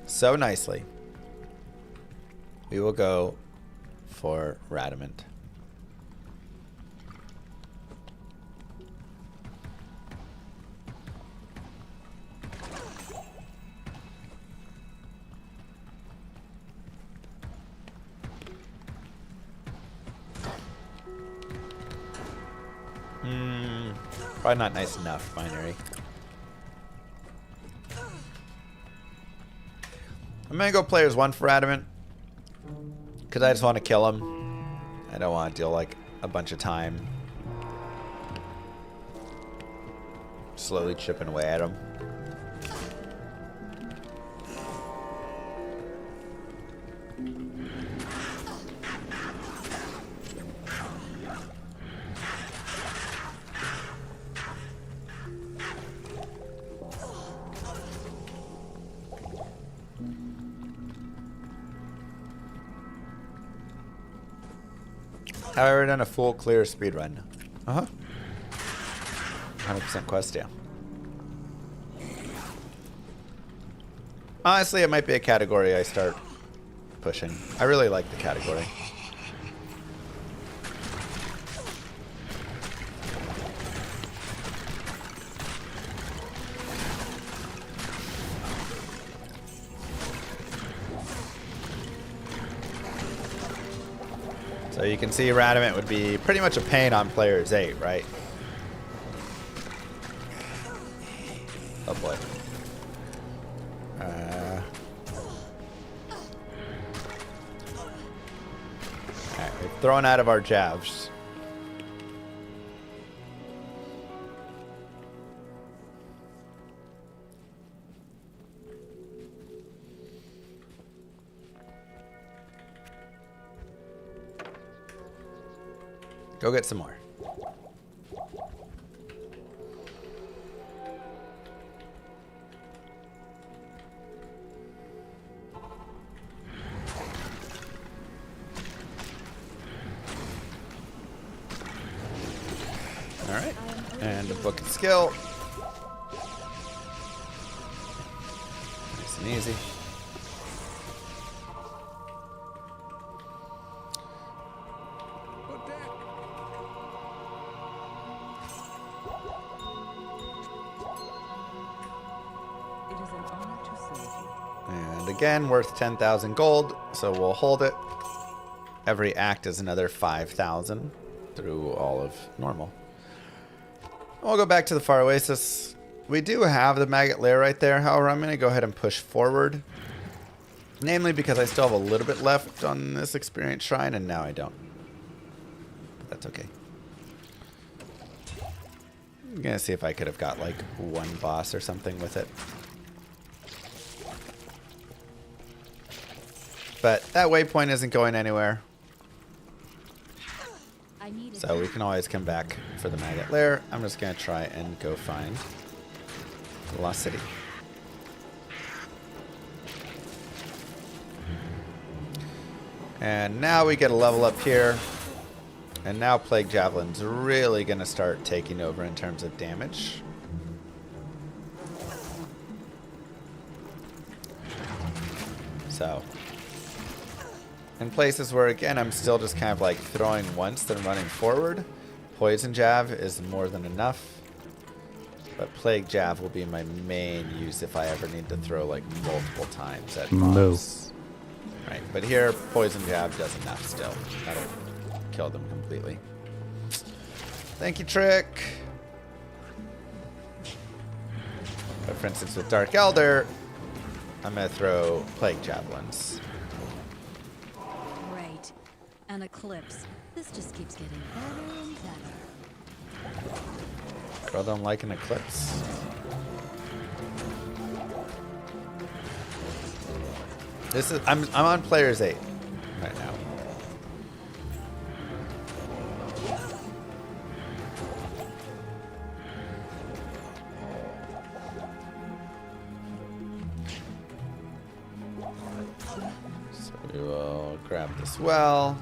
so nicely, we will go for Radamant. Probably not nice enough, binary. I'm gonna go players 1 for Adamant. Because I just want to kill him. I don't want to deal like a bunch of time slowly chipping away at him. Have I ever done a full clear speed run? 100% quest, yeah. Honestly, it might be a category I start pushing. I really like the category. So you can see Radamant would be pretty much a pain on players 8, right? Oh boy. Alright, we've thrown out of our jabs. Go get some more. All right, and a book of skill. Nice and easy. And again, worth 10,000 gold, so we'll hold it. Every act is another 5,000 through all of normal. We'll go back to the Far Oasis. We do have the Maggot Lair right there, however, I'm going to go ahead and push forward. Namely because I still have a little bit left on this Experience Shrine, and now I don't. But that's okay. I'm going to see if I could have got like one boss or something with it. But that waypoint isn't going anywhere. So we can always come back for the Maggot Lair. I'm just going to try and go find the Lost City. And now we get a level up here. And now Plague Javelin's really going to start taking over in terms of damage. So, in places where, again, I'm still just kind of like throwing once, then running forward, Poison Jab is more than enough. But Plague Jab will be my main use if I ever need to throw like multiple times at mobs. Right, but here, Poison Jab does enough still. That'll kill them completely. Thank you, Trick. But for instance, with Dark Elder, I'm going to throw Plague Javelins. Great. An eclipse. This just keeps getting better and better. Girl don't like an eclipse. This is I'm on players 8 right now. Grab this well.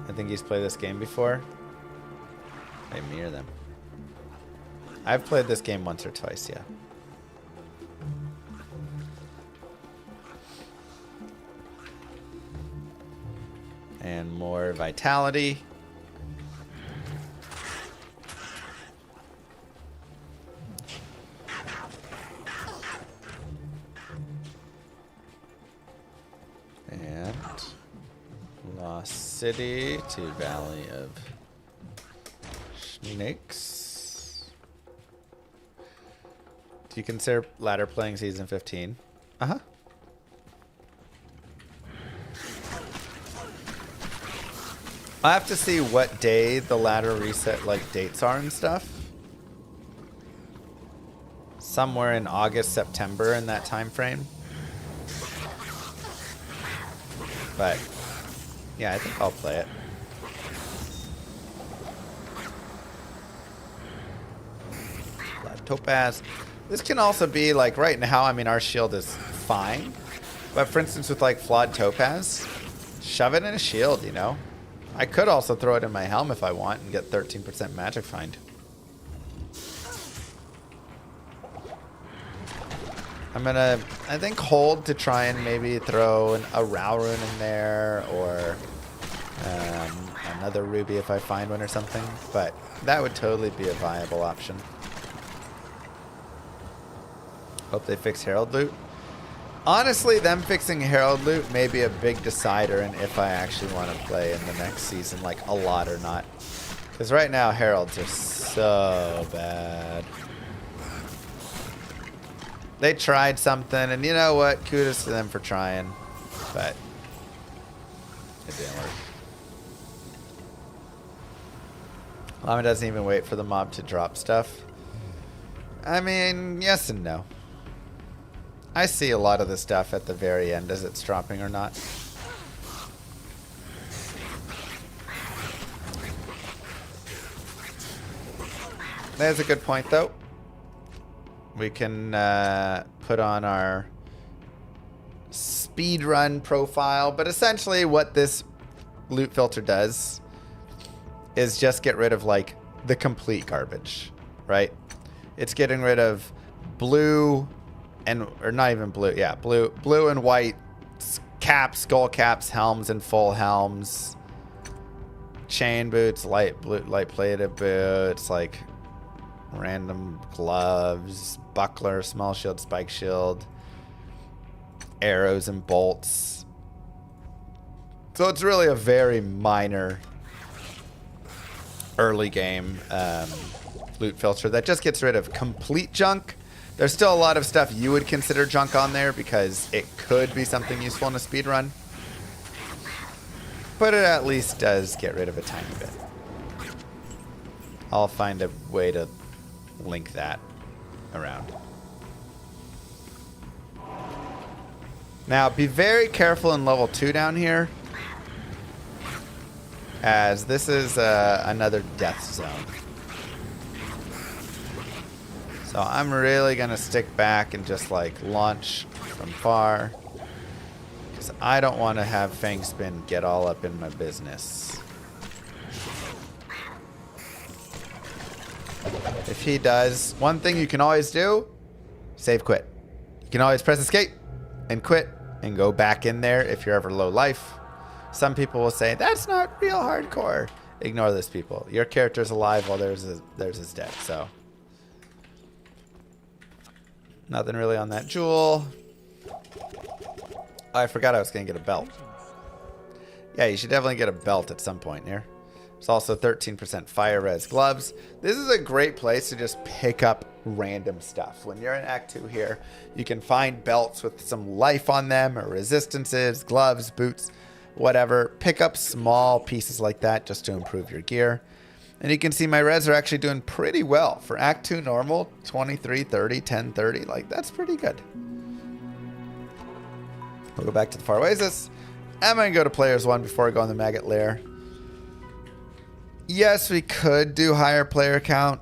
I think he's played this game before. Hey, me or them? I've played this game once or twice, yeah. And more vitality. And Lost City to Valley of Snakes. Do you consider ladder playing season 15? Uh-huh. I have to see what day the ladder reset like dates are and stuff. Somewhere in August, September in that time frame. But yeah, I think I'll play it. Blood Topaz. This can also be like right now, I mean our shield is fine. But for instance with like Flawed Topaz, shove it in a shield, you know? I could also throw it in my helm if I want and get 13% magic find. I'm gonna, I think, hold to try and maybe throw a Rao rune in there or another ruby if I find one or something. But that would totally be a viable option. Hope they fix Herald loot. Honestly, them fixing Herald loot may be a big decider in if I actually want to play in the next season, like a lot or not. Because right now, Heralds are so bad. They tried something, and you know what? Kudos to them for trying. But it didn't work. Llama doesn't even wait for the mob to drop stuff. I mean, yes and no. I see a lot of the stuff at the very end as it's dropping or not. There's a good point, though. We can put on our speedrun profile, but essentially what this loot filter does is just get rid of like the complete garbage, right? It's getting rid of blue and or not even blue, yeah, blue and white caps, skull caps, helms and full helms, chain boots, light plated boots, like random gloves, buckler, small shield, spike shield, arrows and bolts. So it's really a very minor early game loot filter that just gets rid of complete junk. There's still a lot of stuff you would consider junk on there because it could be something useful in a speed run. But it at least does get rid of a tiny bit. I'll find a way to link that around. Now be very careful in level 2 down here, as this is another death zone. So I'm really gonna stick back and just like launch from far, because I don't want to have Fang Spin get all up in my business. If he does, one thing you can always do, save quit. You can always press escape and quit and go back in there if you're ever low life. Some people will say, that's not real hardcore. Ignore those people. Your character's alive while theirs is dead, so. Nothing really on that jewel. Oh, I forgot I was going to get a belt. Yeah, you should definitely get a belt at some point here. There's also 13% fire res gloves. This is a great place to just pick up random stuff. When you're in Act 2 here, you can find belts with some life on them or resistances, gloves, boots, whatever. Pick up small pieces like that just to improve your gear. And you can see my res are actually doing pretty well. For Act 2 normal, 23, 30, 10, 30. Like, that's pretty good. We'll go back to the Far Oasis. I'm going to go to Players 1 before I go on the Maggot Lair. Yes, we could do higher player count,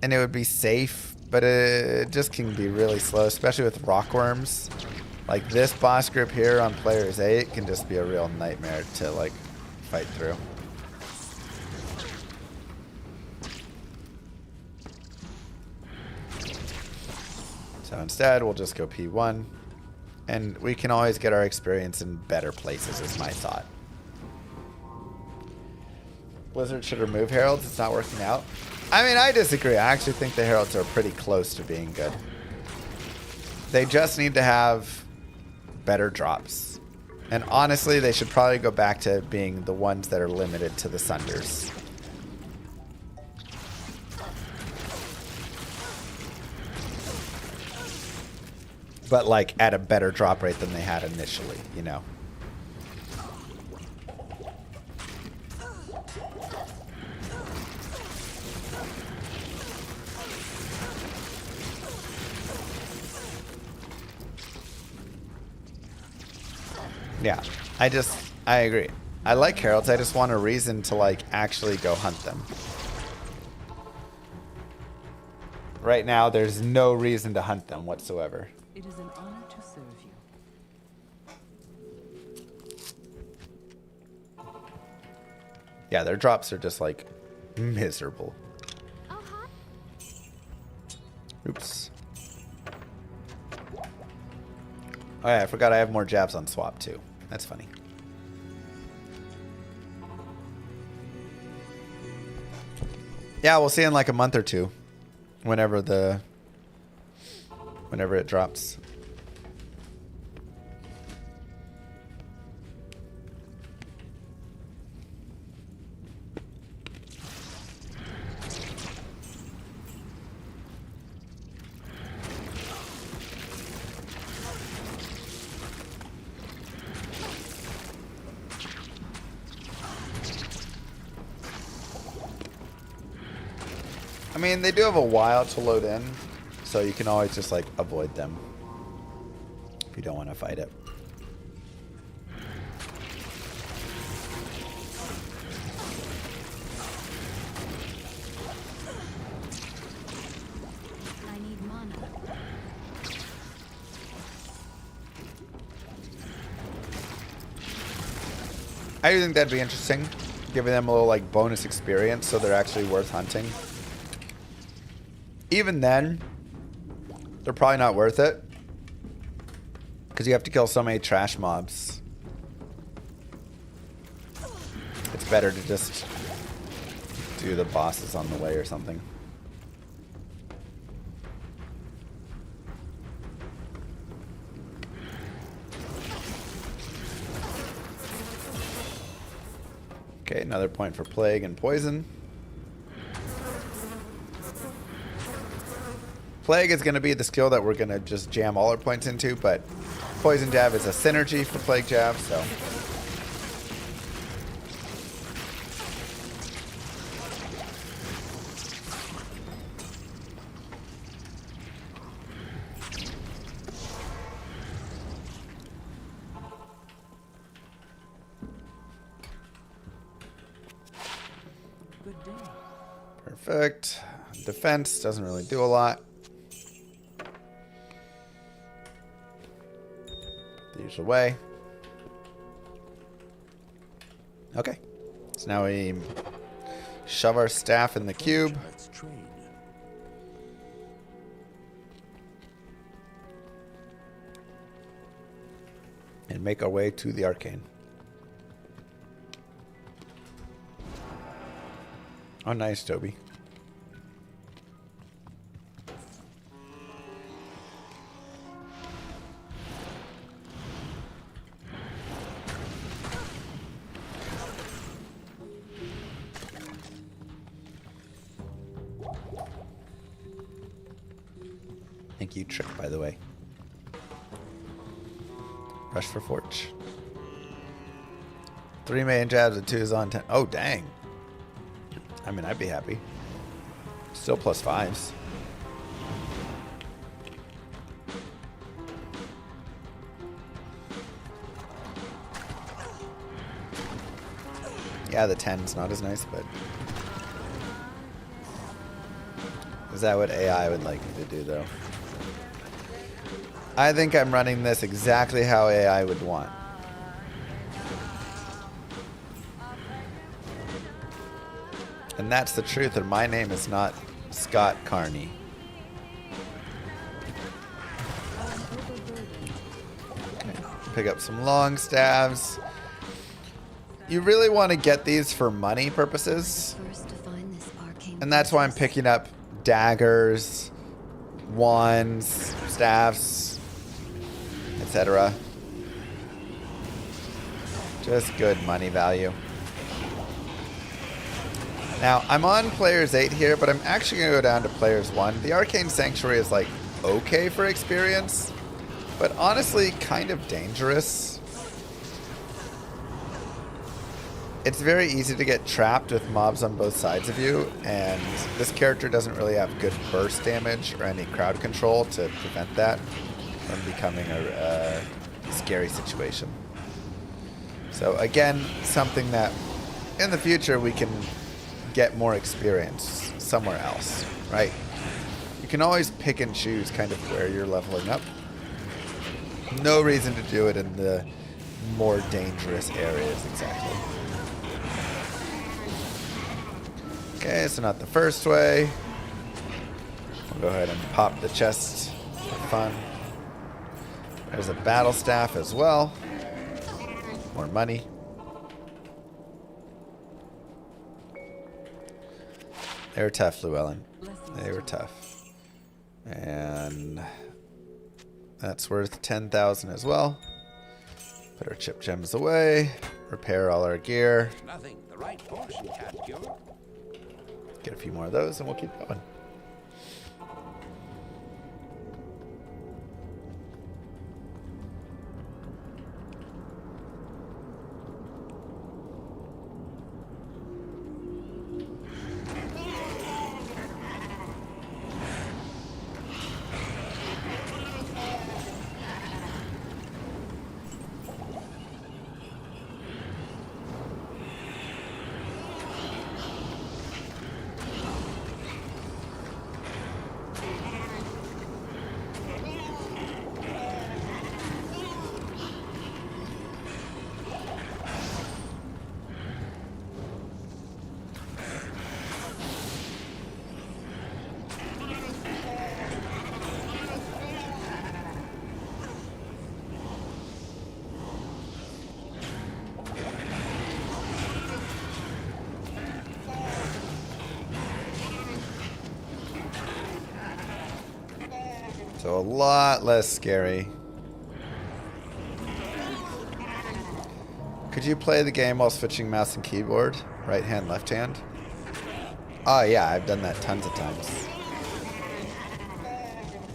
and it would be safe, but it just can be really slow, especially with rockworms. Like this boss group here on players 8 can just be a real nightmare to like fight through. So instead, we'll just go P1. And we can always get our experience in better places, is my thought. Blizzard should remove heralds. It's not working out. I mean, I disagree. I actually think the heralds are pretty close to being good. They just need to have better drops. And honestly, they should probably go back to being the ones that are limited to the Sunders. But like at a better drop rate than they had initially, you know. Yeah, I agree. I like heralds, I just want a reason to like actually go hunt them. Right now, there's no reason to hunt them whatsoever. It is an honor to serve you. Yeah, their drops are just like miserable. Oh, hi. Oops. Oh yeah, I forgot I have more jabs on swap too. That's funny. Yeah, we'll see in like a month or two. Whenever it drops. I mean, they do have a while to load in, so you can always just like avoid them if you don't want to fight it. I need mana. I do think that'd be interesting, giving them a little like bonus experience so they're actually worth hunting. Even then, they're probably not worth it because you have to kill so many trash mobs. It's better to just do the bosses on the way or something. Okay, another point for plague and poison. Plague is going to be the skill that we're going to just jam all our points into, but Poison Jab is a synergy for Plague Jab, so. Good day. Perfect. Defense doesn't really do a lot. The usual way. Okay. So now we shove our staff in the cube. Let's trade. And make our way to the arcane. Oh, nice, Toby. Thank you, Trick, by the way. Rush for Forge. 3 main jabs and 2 is on 10. Oh, dang. I mean, I'd be happy. Still plus 5s. Yeah, the 10's not as nice, but Is that what AI would like me to do, though? I think I'm running this exactly how AI would want. And that's the truth, and my name is not Scott Carney. Okay, pick up some long staves. You really want to get these for money purposes. First to find this arcane And that's why I'm princess. picking up daggers, wands, staffs, etc. Just good money value. Now, I'm on players 8 here, but I'm actually going to go down to players 1. The Arcane Sanctuary is like okay for experience, but honestly kind of dangerous. It's very easy to get trapped with mobs on both sides of you, and this character doesn't really have good burst damage or any crowd control to prevent that from becoming a scary situation. So again, something that in the future we can get more experience somewhere else, right? You can always pick and choose kind of where you're leveling up. No reason to do it in the more dangerous areas exactly. Okay, so not the first way. We'll go ahead and pop the chest for fun. There's a battle staff as well. More money. They were tough, Llewellyn. They were tough. And that's worth 10,000 as well. Put our chip gems away. Repair all our gear. Nothing the right portion can't cure. Get a few more of those and we'll keep going. So a lot less scary. Could you play the game while switching mouse and keyboard? Right hand, left hand? Oh yeah, I've done that tons of times.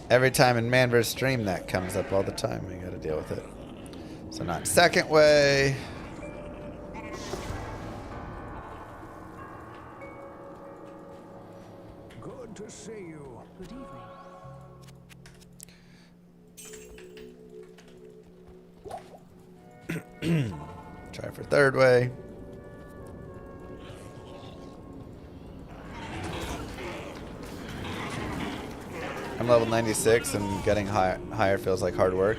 Every time in Man vs. Stream that comes up all the time. We gotta deal with it. So not second way. Good to see you. Good evening. Try for third way. I'm level 96 and getting higher feels like hard work.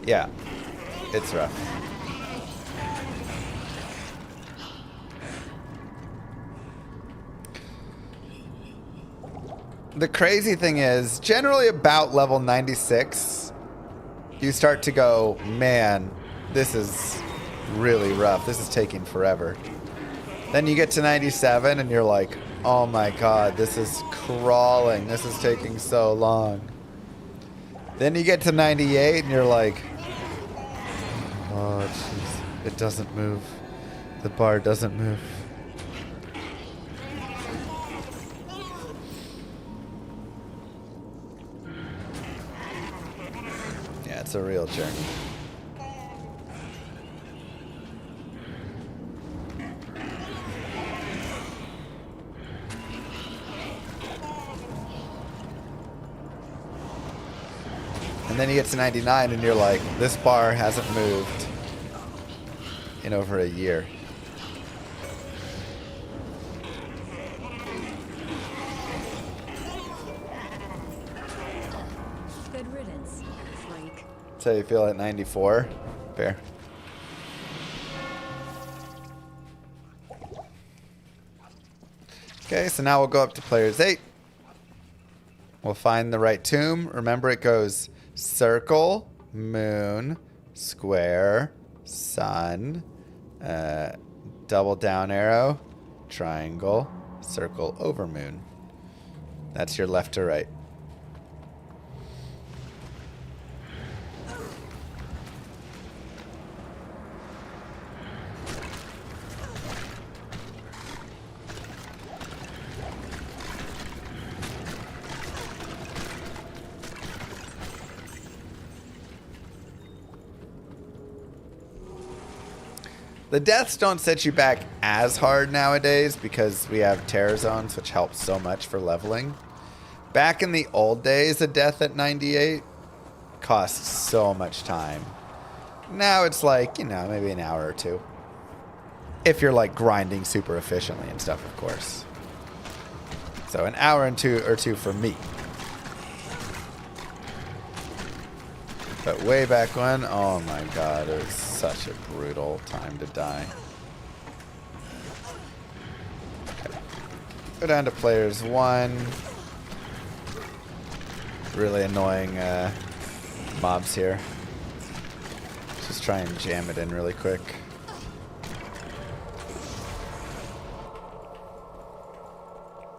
Yeah, it's rough. The crazy thing is, generally about level 96, you start to go, man, this is really rough. This is taking forever. Then you get to 97 and you're like, oh my god, this is crawling. This is taking so long. Then you get to 98 and you're like, oh jeez, it doesn't move. The bar doesn't move. Yeah, it's a real journey. And then you get to 99 and you're like, this bar hasn't moved in over a year. That's how you feel at 94. Fair. Okay, so now we'll go up to players 8. We'll find the right tomb. Remember, it goes circle, moon, square, sun, double down arrow, triangle, circle, over moon. That's your left to right. The deaths don't set you back as hard nowadays because we have terror zones, which helps so much for leveling. Back in the old days, a death at 98 cost so much time. Now it's like, you know, maybe an hour or two. If you're like grinding super efficiently and stuff, of course. So an hour and two for me. But way back when, oh my god, it was such a brutal time to die. Okay. Go down to players 1. Really annoying mobs here. Just try and jam it in really quick.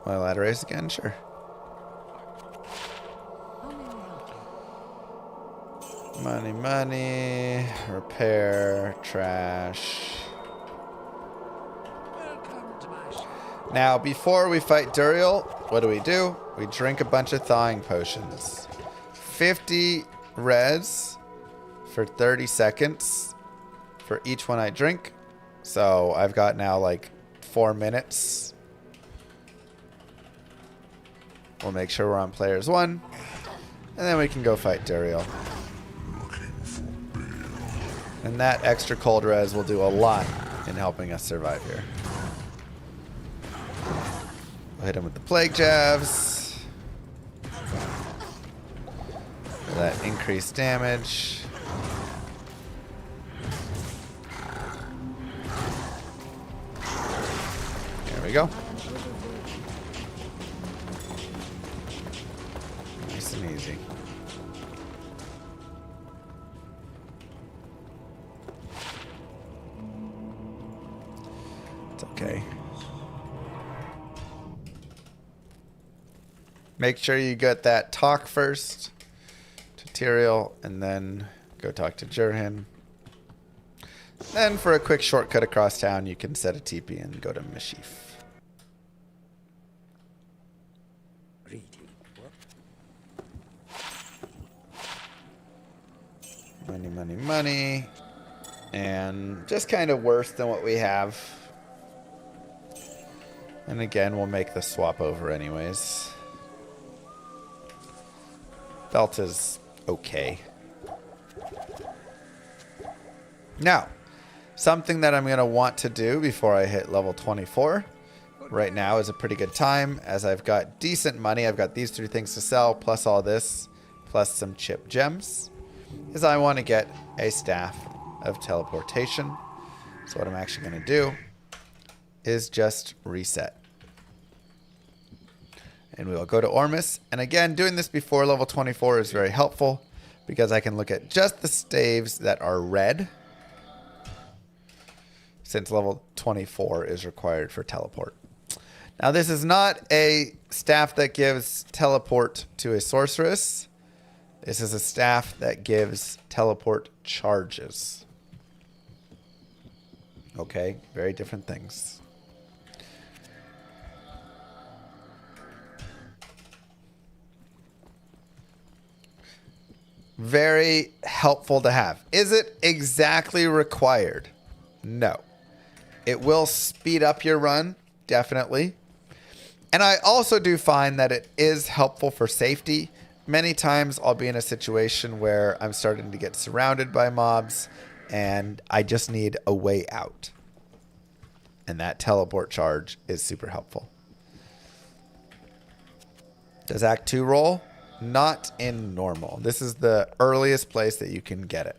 Want to ladder race again? Sure. Money, money, repair, trash. Now, before we fight Duriel, what do? We drink a bunch of thawing potions. 50 res for 30 seconds for each one I drink. So I've got now like 4 minutes. We'll make sure we're on players 1. And then we can go fight Duriel. And that extra cold res will do a lot in helping us survive here. We'll hit him with the plague jabs. For that increased damage. There we go. Nice and easy. Okay. Make sure you get that talk first to Tyrael, and then go talk to Jurhin. Then for a quick shortcut across town, you can set a TP and go to Mishif. Money, money, money. And just kind of worse than what we have. And again, we'll make the swap over anyways. Belt is okay. Now, something that I'm going to want to do before I hit level 24 right now is a pretty good time, as I've got decent money. I've got these 3 things to sell, plus all this, plus some chip gems, is I want to get a staff of teleportation. So what I'm actually going to do is just reset. And we will go to Ormus. And again, doing this before level 24 is very helpful because I can look at just the staves that are red, since level 24 is required for teleport. Now, this is not a staff that gives teleport to a sorceress. This is a staff that gives teleport charges. Okay, very different things. Very helpful to have. Is it exactly required? No. It will speed up your run, definitely. And I also do find that it is helpful for safety. Many times I'll be in a situation where I'm starting to get surrounded by mobs and I just need a way out. And that teleport charge is super helpful. Does Act 2 roll? not in normal. This is the earliest place that you can get it.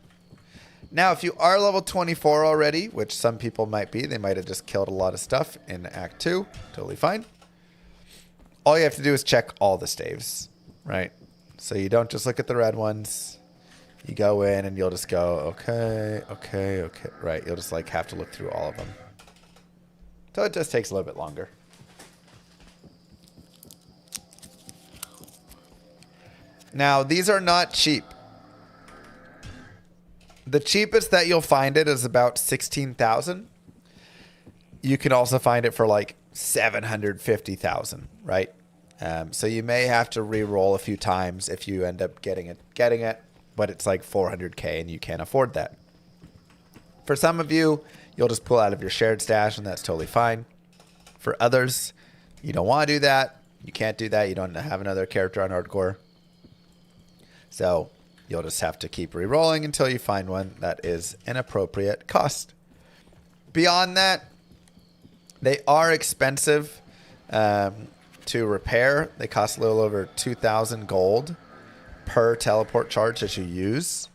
Now, if you are level 24 already, which some people might be, they might have just killed a lot of stuff in Act 2. Totally fine. All you have to do is check all the staves, right? So you don't just look at the red ones. You go in and you'll just go, okay. Right, you'll just like have to look through all of them. So it just takes a little bit longer. Now, these are not cheap. The cheapest that you'll find it is about 16,000. You can also find it for like 750,000, right? So you may have to re-roll a few times if you end up getting it, but it's like 400k and you can't afford that. For some of you, you'll just pull out of your shared stash and that's totally fine. For others, you don't want to do that. You can't do that. You don't have another character on hardcore. So you'll just have to keep re-rolling until you find one that is an appropriate cost. Beyond that, they are expensive to repair. They cost a little over 2,000 gold per teleport charge that you use.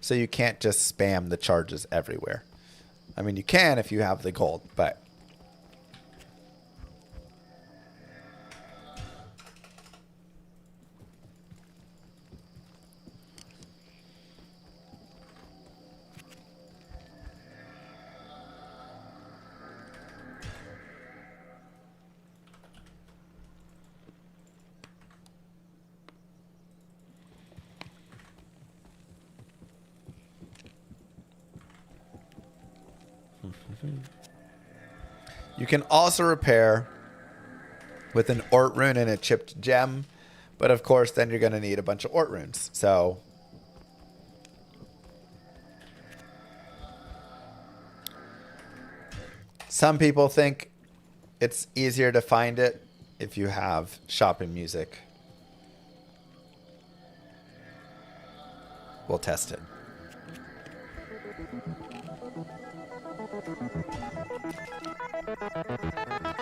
So you can't just spam the charges everywhere. I mean, you can if you have the gold, but... You can also repair with an Ort rune and a chipped gem, but of course then you're going to need a bunch of Ort runes. So some people think it's easier to find it if you have shopping music. We'll test it.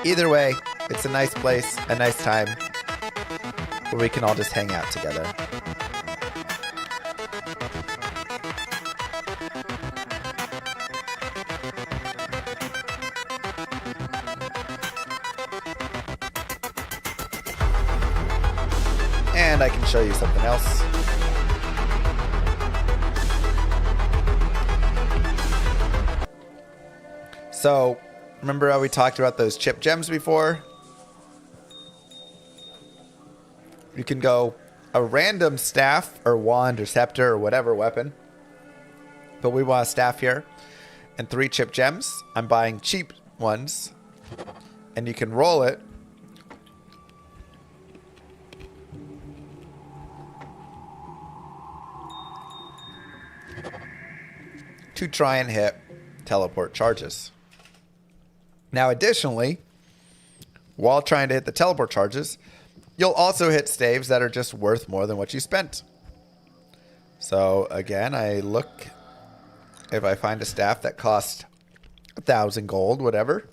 Either way, it's a nice place, a nice time, where we can all just hang out together. And I can show you something else. So, remember how we talked about those chip gems before? You can go a random staff or wand or scepter or whatever weapon. But we want a staff here. And 3 chip gems. I'm buying cheap ones. And you can roll it. To try and hit teleport charges. Now, additionally, while trying to hit the teleport charges, you'll also hit staves that are just worth more than what you spent. So, again, I look if I find a staff that costs 1,000 gold, whatever,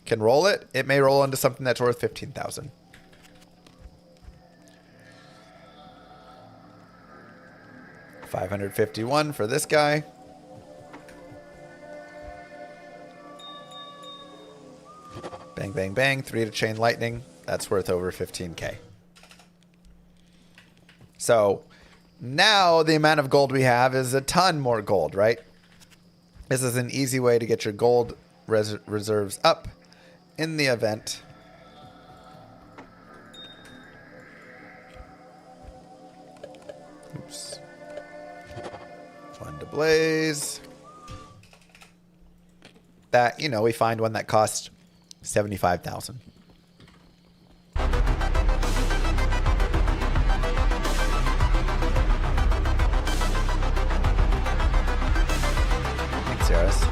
can roll it. It may roll into something that's worth 15,000. $551 for this guy. Bang, bang, bang. 3 to chain lightning. That's worth over 15k. So now the amount of gold we have is a ton more gold, right? This is an easy way to get your gold reserves up in the event. Oops. One to blaze. That, you know, we find one that costs 75,000. Thanks, Yaris.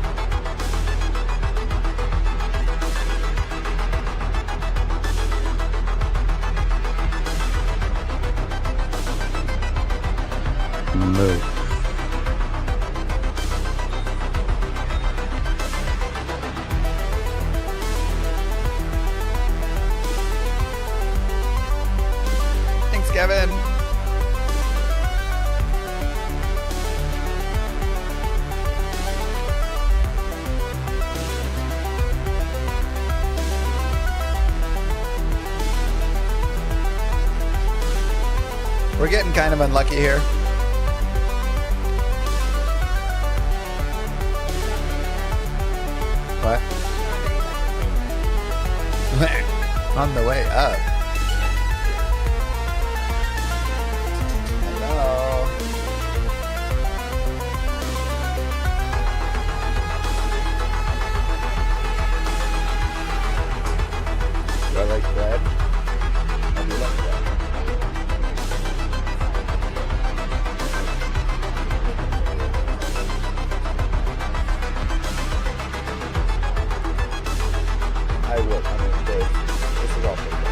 Moo. Thanks, Kevin. We're getting kind of unlucky here. What? On the way up. Hello. Do I like bread? I do like bread. I would. I mean, this is all for them.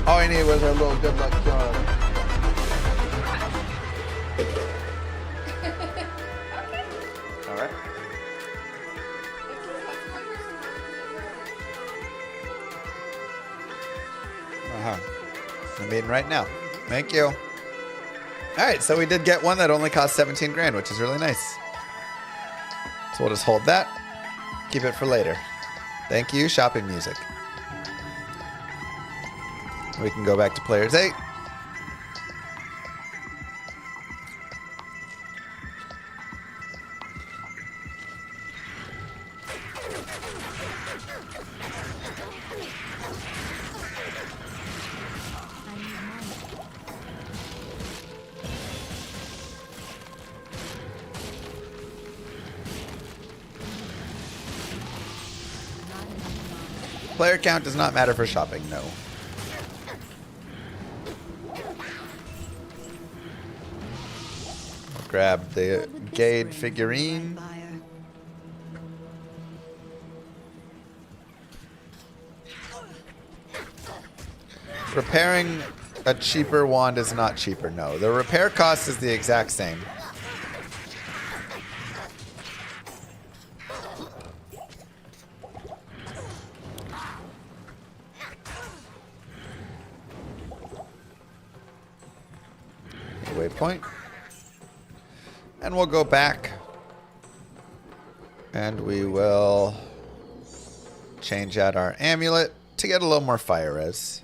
All I need was a little good luck charm. All right. I'm eating right now. Thank you. All right, so we did get one that only cost 17 grand, which is really nice. So we'll just hold that. Keep it for later. Thank you, shopping music. We can go back to players 8. Player count does not matter for shopping, no. I'll grab the Gade figurine. Repairing a cheaper wand is not cheaper, no. The repair cost is the exact same. Waypoint. And we'll go back and we will change out our amulet to get a little more fire res.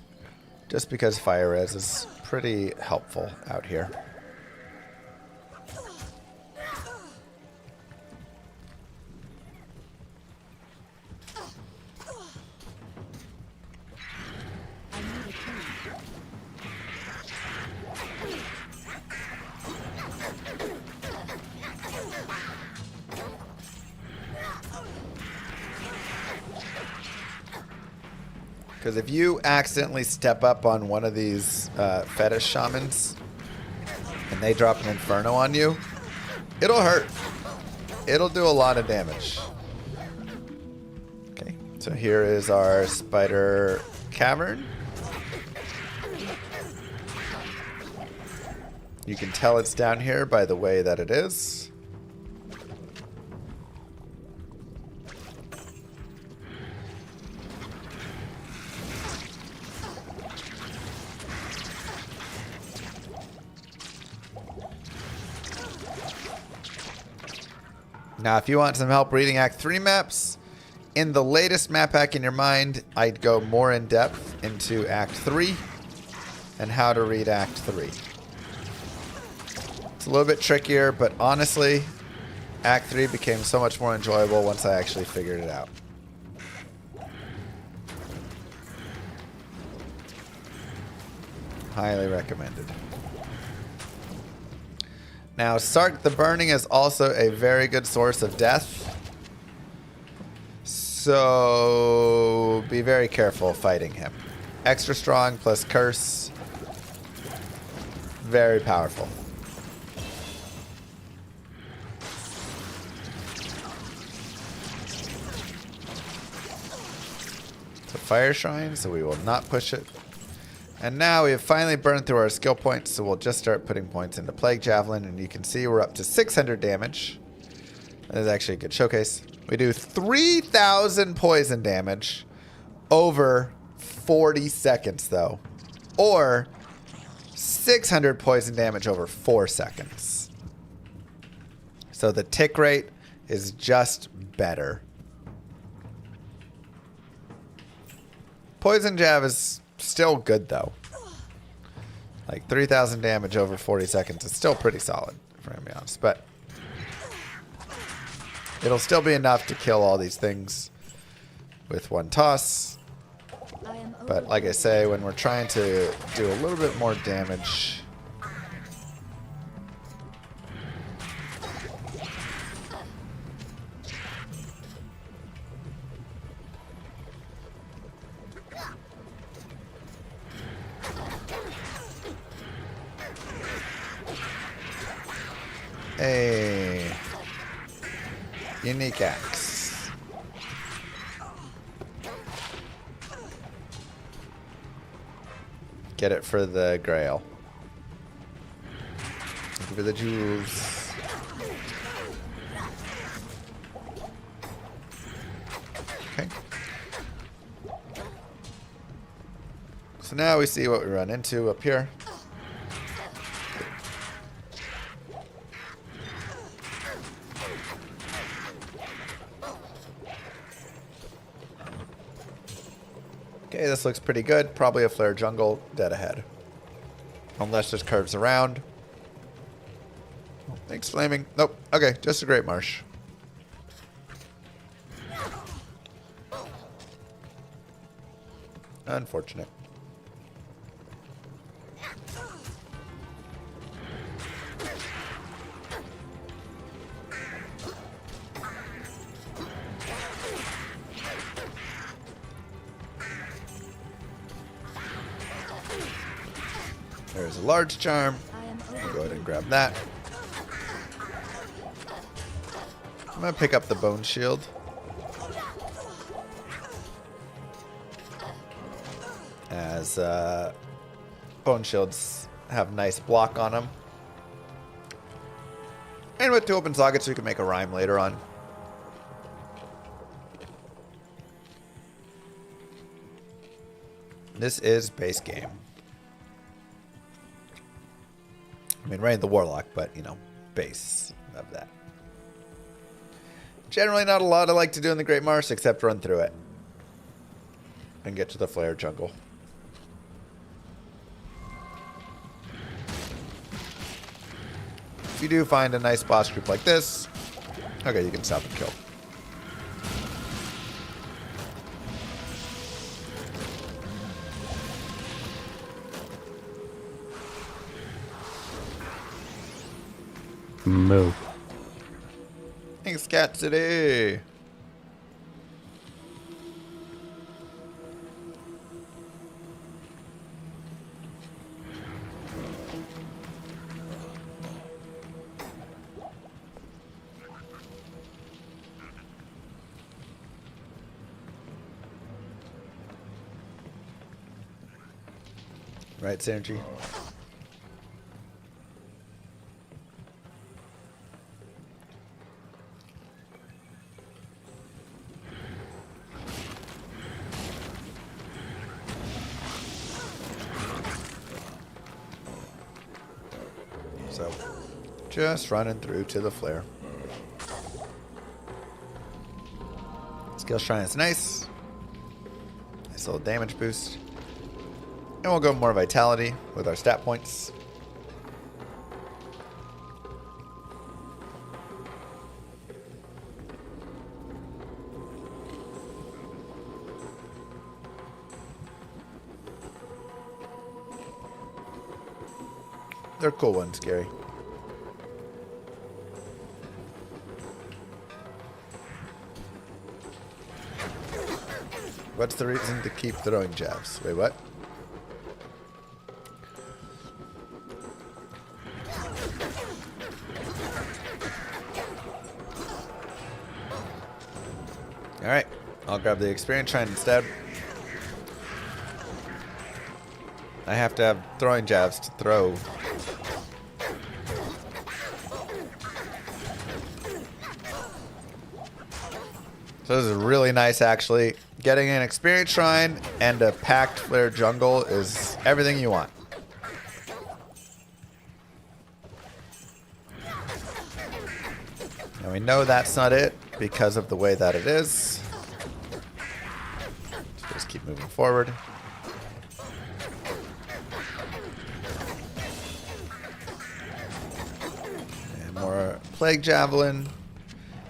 Just because fire res is pretty helpful out here. Because if you accidentally step up on one of these fetish shamans and they drop an inferno on you, it'll hurt. It'll do a lot of damage. Okay, so here is our spider cavern. You can tell it's down here by the way that it is. Now, if you want some help reading Act 3 maps, in the latest map hack in your mind, I'd go more in depth into Act 3 and how to read Act 3. It's a little bit trickier, but honestly, Act 3 became so much more enjoyable once I actually figured it out. Highly recommended. Now, Sark the Burning is also a very good source of death. So be very careful fighting him. Extra strong plus curse. Very powerful. It's a fire shrine, so we will not push it. And now we have finally burned through our skill points, so we'll just start putting points into Plague Javelin, and you can see we're up to 600 damage. That is actually a good showcase. We do 3,000 poison damage over 40 seconds, though. Or 600 poison damage over 4 seconds. So the tick rate is just better Poison jab is still good though. Like 3,000 damage over 40 seconds is still pretty solid, if I'm gonna be honest. But it'll still be enough to kill all these things with one toss. But like I say, when we're trying to do a little bit more damage, a unique axe. Get it for the grail. For the jewels. Okay. So now we see what we run into up here. Okay, this looks pretty good. Probably a flare jungle dead ahead. Unless there's curves around. Thanks, Flaming. Nope. Okay, just a Great Marsh. Unfortunate. There's a large charm. I'll go ahead and grab that. I'm going to pick up the bone shield. As bone shields have nice block on them. And with 2 open sockets, we can make a rhyme later on. This is base game. I mean, Rain the Warlock, but, you know, base of that. Generally not a lot I like to do in the Great Marsh, except run through it. And get to the Flare Jungle. If you do find a nice boss group like this, okay, you can stop and kill. Move. Thanks, Cat City. Right, Synergy. So, just running through to the flare. Skill Shrine is nice. Nice little damage boost. And we'll go more Vitality with our stat points. They're cool ones, Gary. What's the reason to keep throwing jabs? Wait, what? Alright, I'll grab the Experience Shrine instead. I have to have throwing jabs to throw. So this is really nice, actually. Getting an Experience Shrine and a packed Flare Jungle is everything you want. And we know that's not it because of the way that it is. So just keep moving forward. And more Plague Javelin.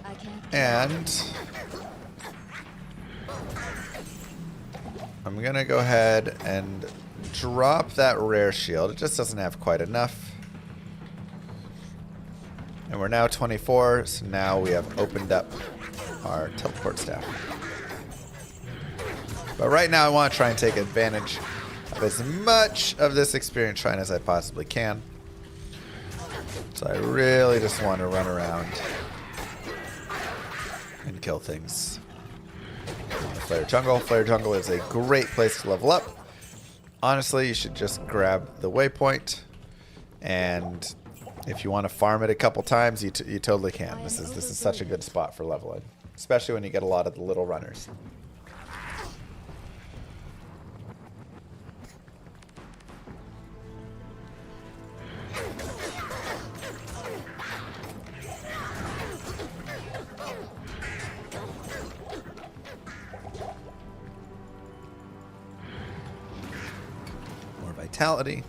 I can't. And I'm gonna go ahead and drop that rare shield. It just doesn't have quite enough. And we're now 24, so now we have opened up our teleport staff. But right now I want to try and take advantage of as much of this experience shrine as I possibly can. So I really just want to run around and kill things. Flare Jungle. Flare Jungle is a great place to level up. Honestly, you should just grab the waypoint, and if you want to farm it a couple times, you totally can. This is such a good spot for leveling, especially when you get a lot of the little runners. More vitality.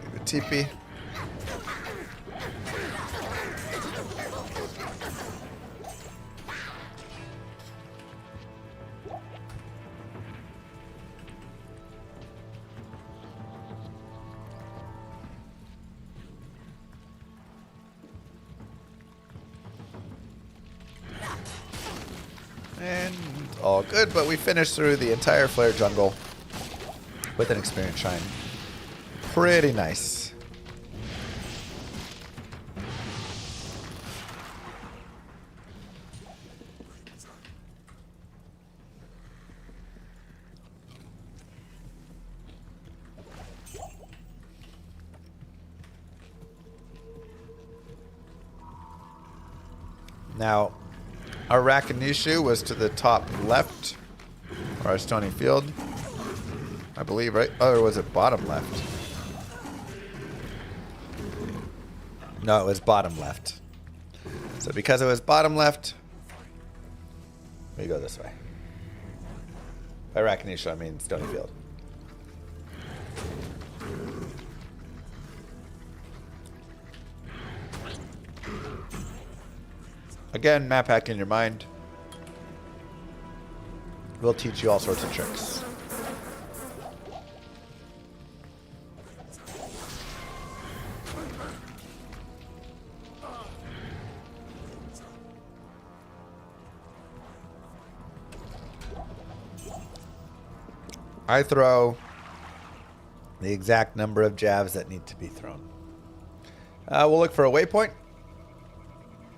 Leave a TP. And all good, but we finished through the entire Flare Jungle with an experience shrine. Pretty nice. Now, our Rakanishu was to the top left, or our Stony Field, I believe, right? Oh, or was it bottom left? No, it was bottom left. So because it was bottom left, we go this way. By Rakanishu, I mean Stony Field. Again, map hack in your mind. We'll teach you all sorts of tricks. I throw the exact number of jabs that need to be thrown. We'll look for a waypoint.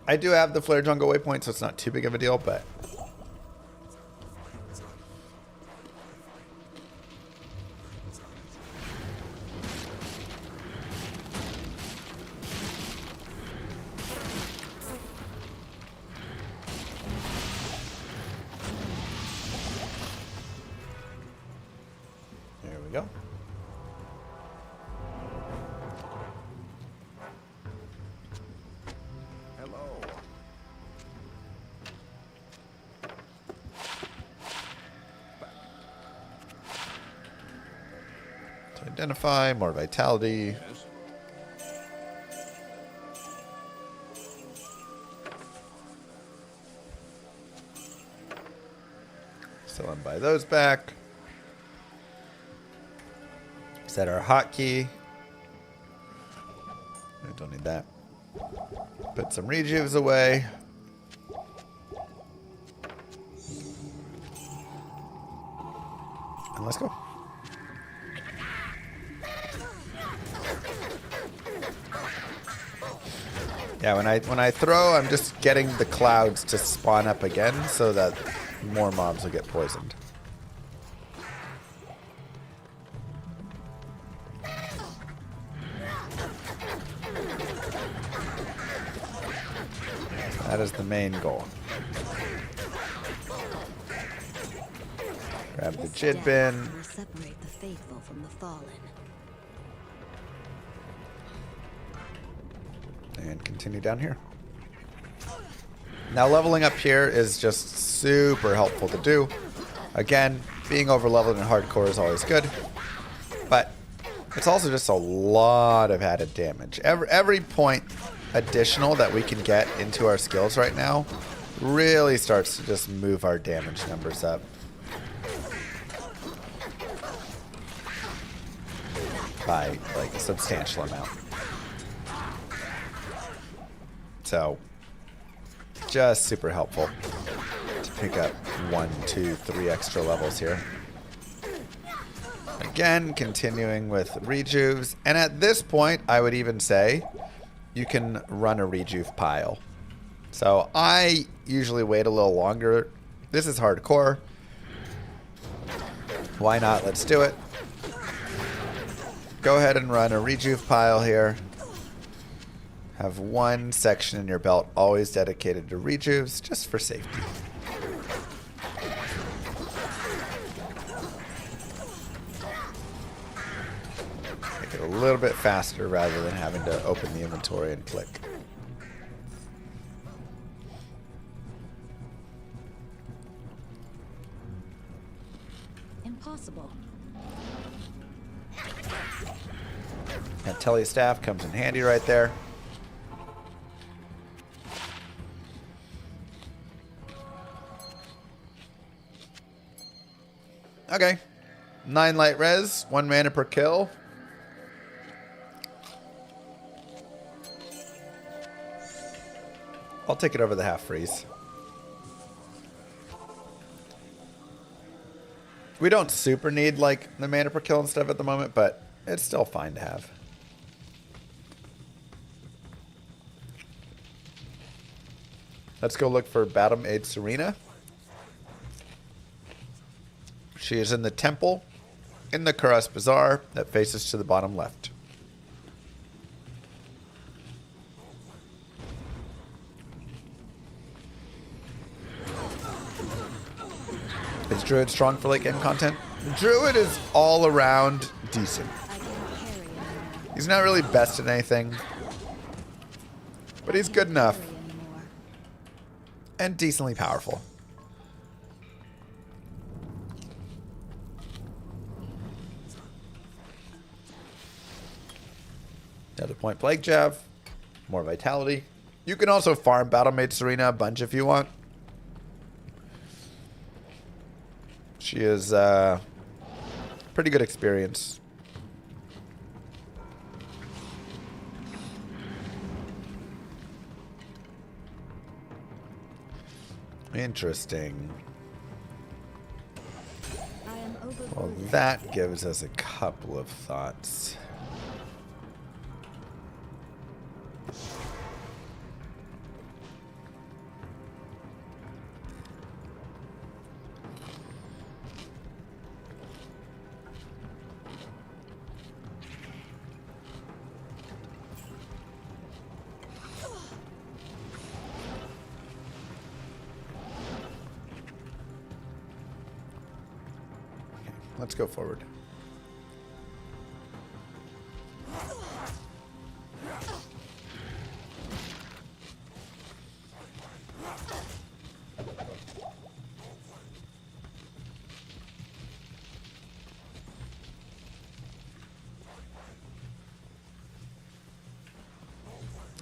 I do have the Flare Jungle waypoint, so it's not too big of a deal, but there we go. Hello. To identify, more vitality. Still buy those back. Set our hotkey. I don't need that. Put some rejuves away. And let's go. Yeah, when I throw, I'm just getting the clouds to spawn up again so that more mobs will get poisoned. That is the main goal. Grab the This Jid death bin. will separate the faithful from the fallen. And continue down here. Now leveling up here is just super helpful to do. Again, being over leveled in hardcore is always good. But it's also just a lot of added damage. Every point additional that we can get into our skills right now really starts to just move our damage numbers up. By like a substantial amount. So just super helpful to pick up 1, 2, 3 extra levels here. Again, continuing with rejuves. And at this point, I would even say you can run a rejuve pile. So I usually wait a little longer. This is hardcore. Why not? Let's do it. Go ahead and run a rejuve pile here. Have one section in your belt always dedicated to rejuves, just for safety. Make it a little bit faster rather than having to open the inventory and click. Impossible. That telestaff comes in handy right there. Okay. 9 light res, 1 mana per kill. I'll take it over the half freeze. We don't super need like the mana per kill and stuff at the moment, but it's still fine to have. Let's go look for Battle Maid Serena. She is in the temple in the Kuras Bazaar that faces to the bottom left. Is Druid strong for late game content? Druid is all around decent. He's not really best at anything, but he's good enough and decently powerful. Another point Plague Jav, more vitality. You can also farm Battle Maid Serena a bunch if you want. She is pretty good experience. Interesting. Well, that gives us a couple of thoughts. Let's go forward.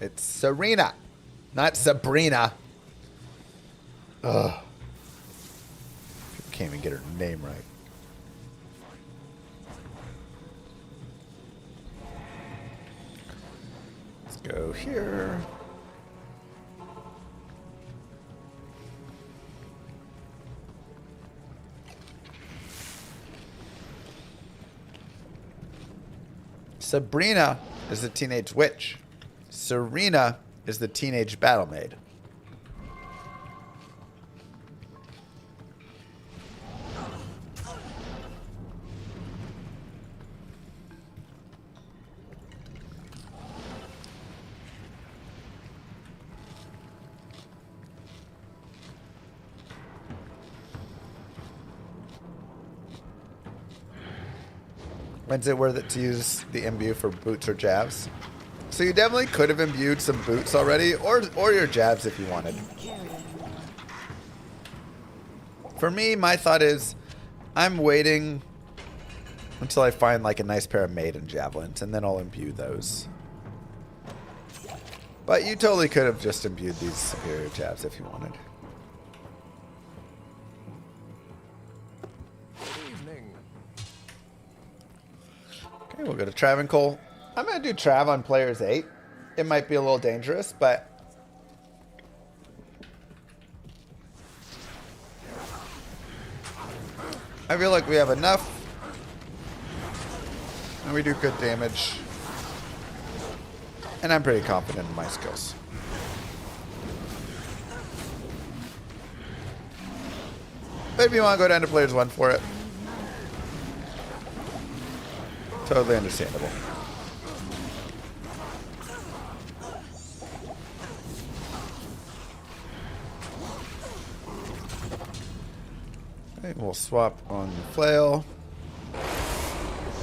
It's Serena, not Sabrina. Ugh. Can't even get her name right. Go here. Sabrina is the teenage witch. Serena is the teenage battle maid. When's it worth it to use the imbue for boots or jabs? So you definitely could have imbued some boots already, or your jabs if you wanted. Carry anymore. For me, my thought is, I'm waiting until I find like a nice pair of maiden javelins, and then I'll imbue those. But you totally could have just imbued these superior jabs if you wanted. Good evening. Okay, we'll go to Travancore. I'm going to do Trav on players 8. It might be a little dangerous, but I feel like we have enough. And we do good damage. And I'm pretty confident in my skills. But if you want to go down to players 1 for it, totally understandable. Okay, we'll swap on the flail.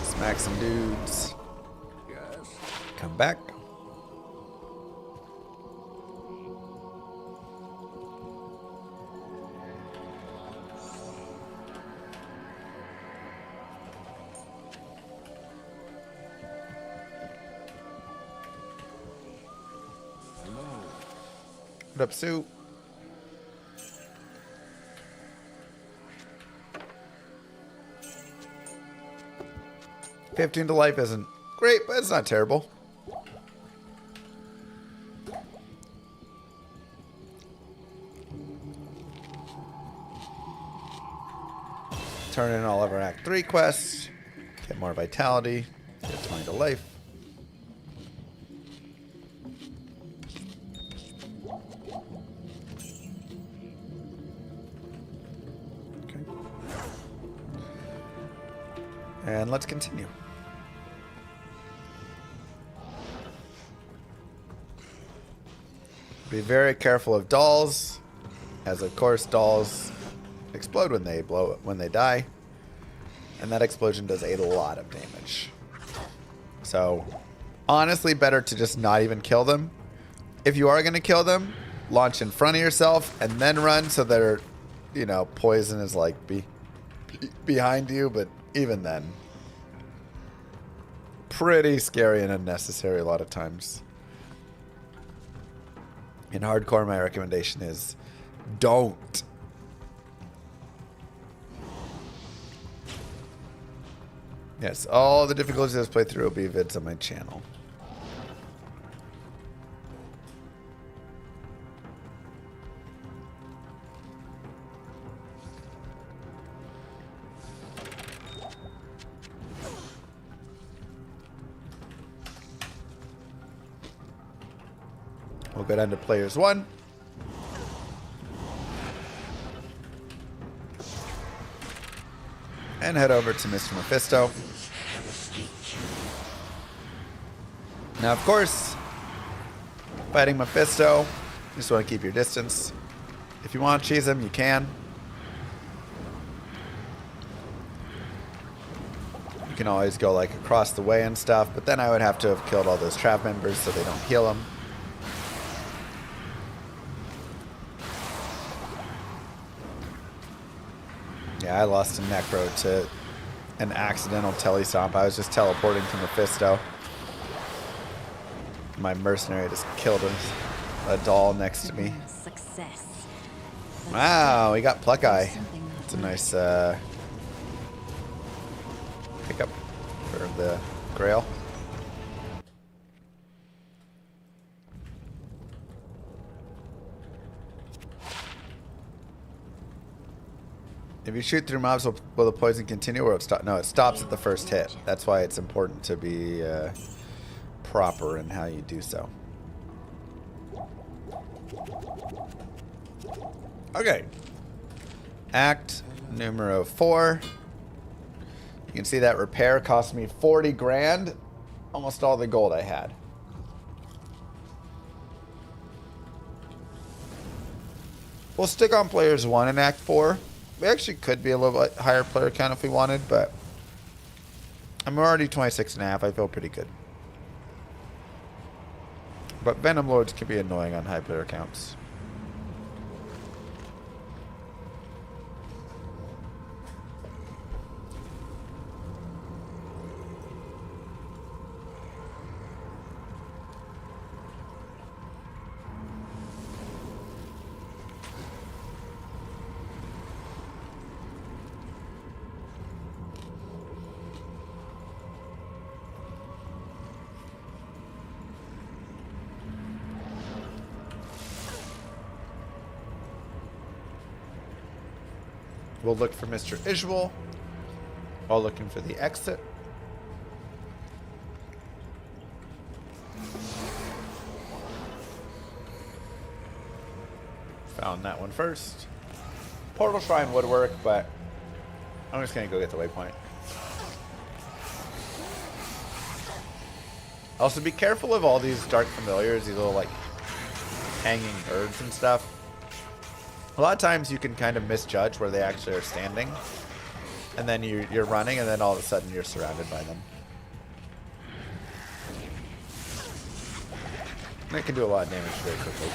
Smack some dudes. Yes. Come back. What up, Sue? $15 to life isn't great, but it's not terrible. Turn in all of our Act 3 quests. Get more vitality. Get 20 to life. Okay. And let's continue. Be very careful of dolls, as of course dolls explode when they die, and that explosion does a lot of damage. So honestly, better to just not even kill them. If you are going to kill them, launch in front of yourself and then run, so they're, you know, poison is like behind you, but even then, pretty scary and unnecessary a lot of times. In hardcore, my recommendation is don't. Yes, all the difficulties of this playthrough will be vids on my channel. We'll go down to players 1. And head over to Mr. Mephisto. Now, of course, fighting Mephisto, you just want to keep your distance. If you want to cheese him, you can. You can always go like across the way and stuff, but then I would have to have killed all those trap members so they don't heal him. Yeah, I lost a Necro to an accidental telestomp. I was just teleporting to Mephisto. My mercenary just killed a doll next to me. Success. Wow, we got Pluck Eye. It's a nice pickup for the Grail. If you shoot through mobs, will the poison continue or will it stop? No, it stops at the first hit. That's why it's important to be proper in how you do so. Okay. Act numero 4. You can see that repair cost me 40 grand. Almost all the gold I had. We'll stick on players 1 in Act 4. We actually could be a little bit higher player count if we wanted, but I'm already 26.5. I feel pretty good. But Venom Lords can be annoying on high player counts. We'll look for Mr. Isual while looking for the exit. Found that one first. Portal Shrine would work, but I'm just going to go get the waypoint. Also, be careful of all these dark familiars, these little, like, hanging birds and stuff. A lot of times you can kind of misjudge where they actually are standing. And then you're running, and then all of a sudden you're surrounded by them. And it can do a lot of damage very quickly.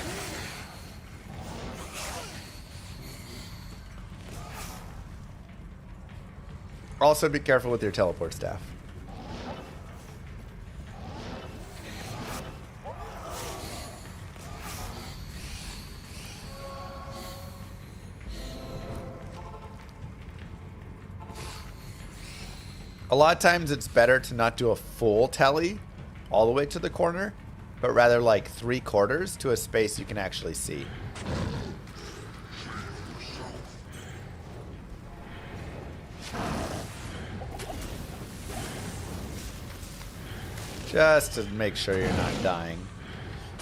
Also, be careful with your teleport staff. A lot of times it's better to not do a full telly all the way to the corner, but rather like 3/4 to a space you can actually see. Just to make sure you're not dying.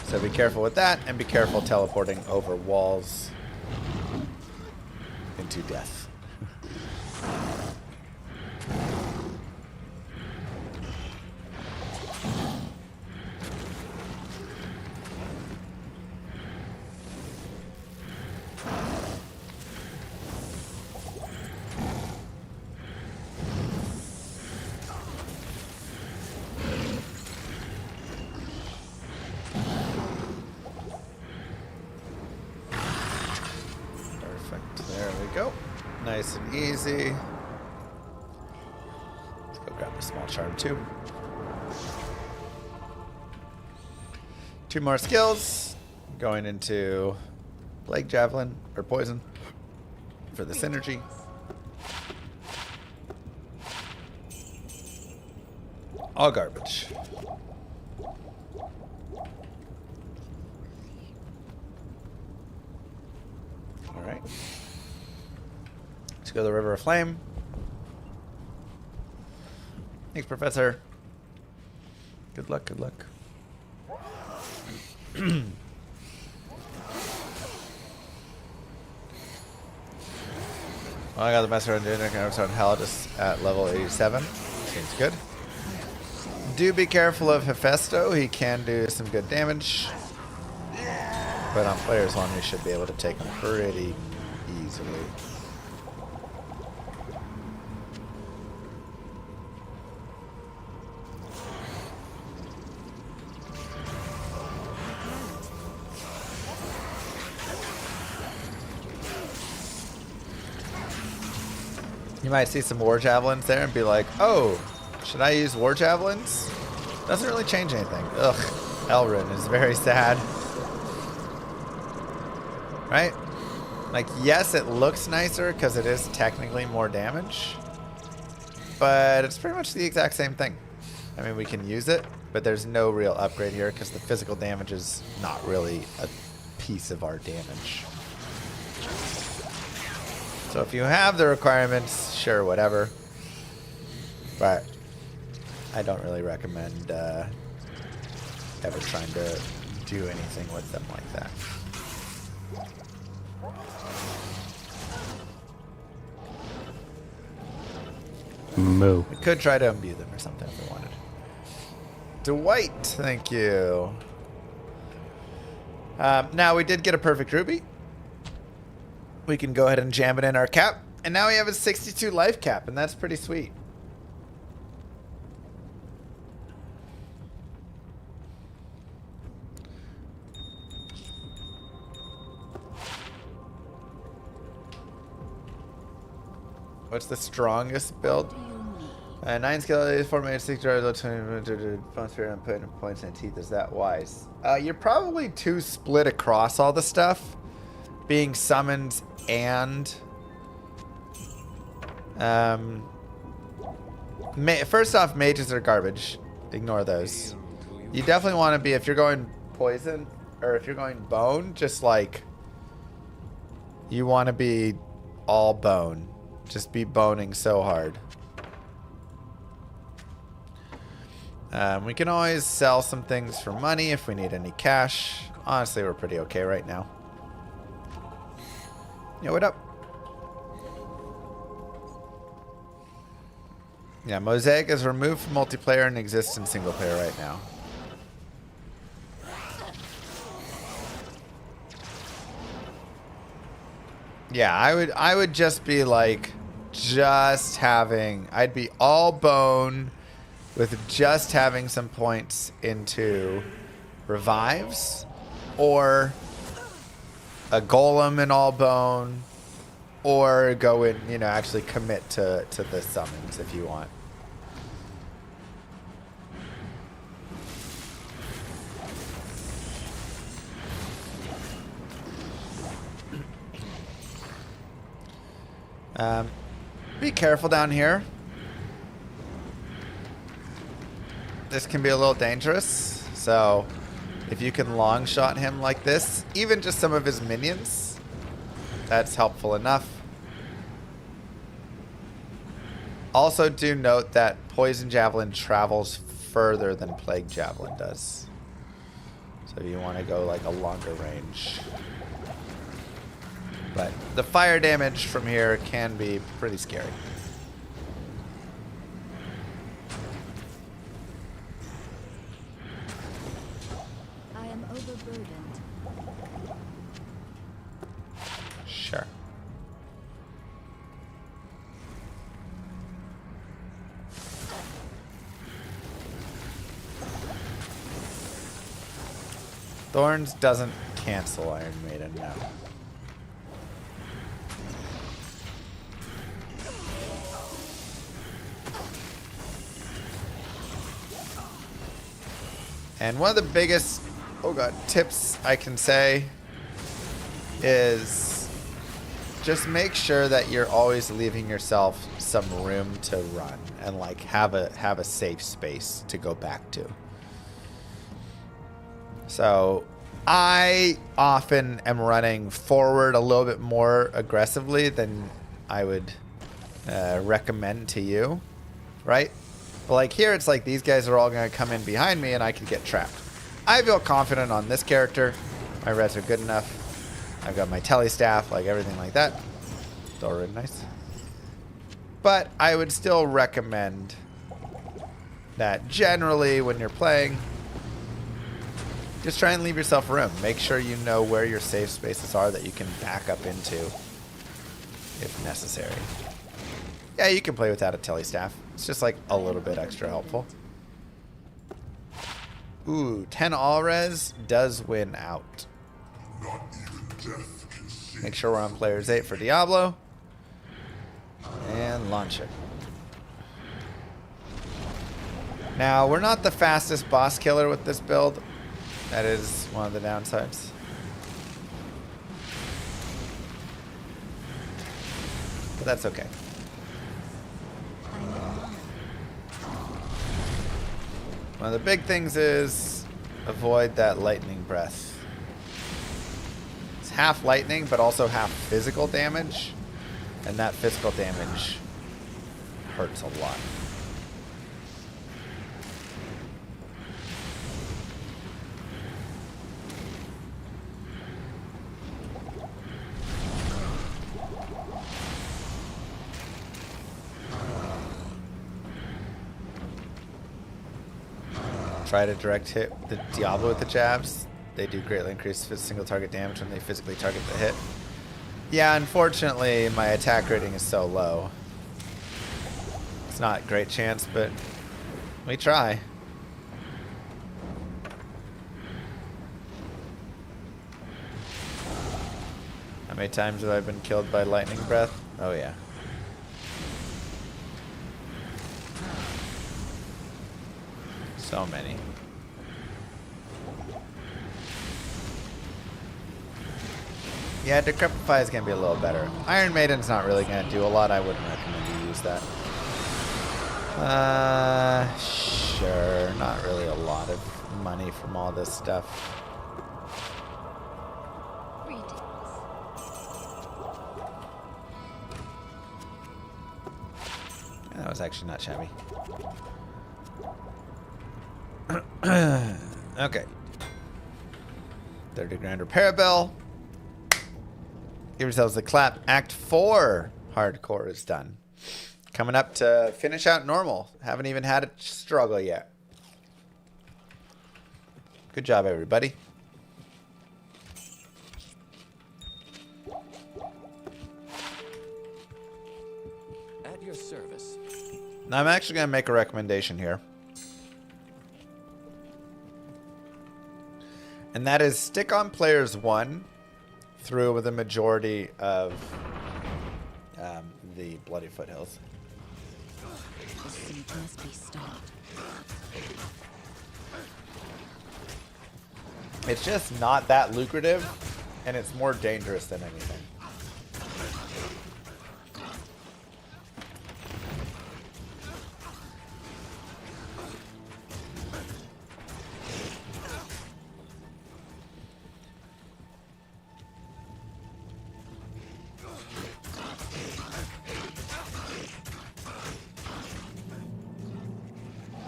So be careful with that, and be careful teleporting over walls into death. There we go. Nice and easy. Let's go grab the small charm too. 2 more skills. Going into Plague Javelin or Poison for the synergy. All garbage. Alright. Let's go to the River of Flame. Thanks, Professor. Good luck, good luck. Well, I got the Master Engineer. I can overstart Halidus at level 87. Seems good. Do be careful of Hephaestus. He can do some good damage. But on players one, we should be able to take him pretty easily. You might see some war javelins there and be like, oh, should I use war javelins? Doesn't really change anything. Ugh, Elrin is very sad. Right? Like, yes, it looks nicer because it is technically more damage, but it's pretty much the exact same thing. I mean, we can use it, but there's no real upgrade here because the physical damage is not really a piece of our damage. So if you have the requirements, sure, whatever. But I don't really recommend ever trying to do anything with them like that. Moo. We could try to imbue them or something if we wanted. Dwight, thank you. Now we did get a perfect ruby. We can go ahead and jam it in our cap. And now we have a 62 life cap, and that's pretty sweet. What's the strongest build? Do you need? 9 skill, 4 mage, 6 drive, low 20, bone spirit, and putting points in teeth. Is that wise? You're probably too split across all the stuff. Being summoned and... first off, mages are garbage. Ignore those. You definitely want to be, if you're going poison, or if you're going bone, just like... You want to be all bone. Just be boning so hard. We can always sell some things for money if we need any cash. Honestly, we're pretty okay right now. Yo, what up? Yeah, Mosaic is removed from multiplayer and exists in single player right now. Yeah, I would just be like I'd be all bone with just having some points into revives or a golem in all bone or go in, you know, actually commit to the summons if you want. Be careful down here. This can be a little dangerous. So if you can long shot him like this, even just some of his minions, that's helpful enough. Also do note that Poison Javelin travels further than Plague Javelin does. So you want to go like a longer range. But the fire damage from here can be pretty scary. I am overburdened. Sure. Thorns doesn't cancel Iron Maiden now. And one of the biggest, tips I can say is just make sure that you're always leaving yourself some room to run and like have a safe space to go back to. So I often am running forward a little bit more aggressively than I would recommend to you, right? But like here, it's like these guys are all going to come in behind me and I could get trapped. I feel confident on this character. My res are good enough. I've got my tele staff, like everything like that. It's all really nice. But I would still recommend that generally when you're playing, just try and leave yourself room. Make sure you know where your safe spaces are that you can back up into if necessary. Yeah, you can play without a tele staff. It's just like a little bit extra helpful. Ooh, 10 all res does win out. Make sure we're on players 8 for Diablo. And launch it. Now, we're not the fastest boss killer with this build. That is one of the downsides. But that's okay. One of the big things is avoid that lightning breath. It's half lightning, but also half physical damage. And that physical damage hurts a lot. Try to direct hit the Diablo with the jabs. They do greatly increase single target damage when they physically target the hit. Yeah, unfortunately, my attack rating is so low. It's not a great chance, but we try. How many times have I been killed by lightning breath? Oh, yeah. So many. Yeah, Decrepify is going to be a little better. Iron Maiden's not really going to do a lot. I wouldn't recommend you use that. Sure. Not really a lot of money from all this stuff. That was actually not shabby. Okay. 30 grand repair bill. Give yourselves a clap. Act 4 hardcore is done. Coming up to finish out normal. Haven't even had a struggle yet. Good job, everybody. At your service. Now I'm actually going to make a recommendation here. And that is stick on players 1 through with a majority of the Bloody Foothills. The siege must be stopped. It's just not that lucrative, and it's more dangerous than anything.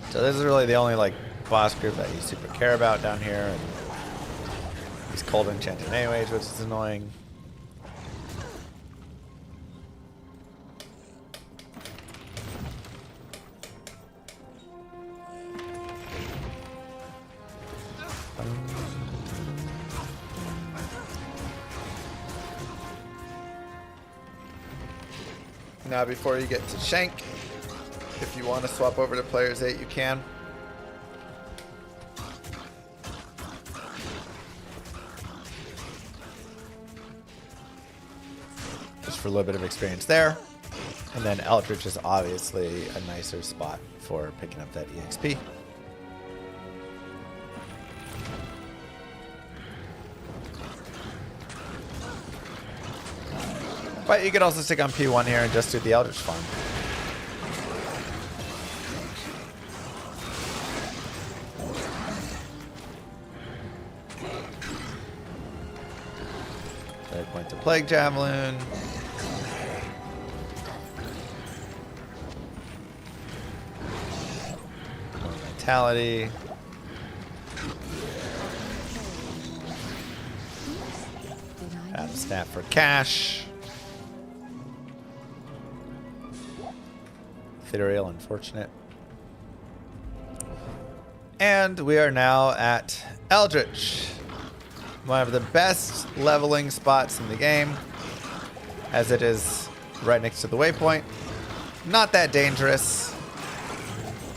So this is really the only like boss group that you super care about down here, and he's cold enchanted anyways, which is annoying. Now before you get to Shank, if you want to swap over to players 8, you can. Just for a little bit of experience there. And then Eldritch is obviously a nicer spot for picking up that EXP. But you could also stick on P1 here and just do the Eldritch farm. Point to Plague Javelin. Vitality. Add a staff for cash. Ethereal, unfortunate. And we are now at Eldritch. One of the best leveling spots in the game, as it is right next to the waypoint. Not that dangerous,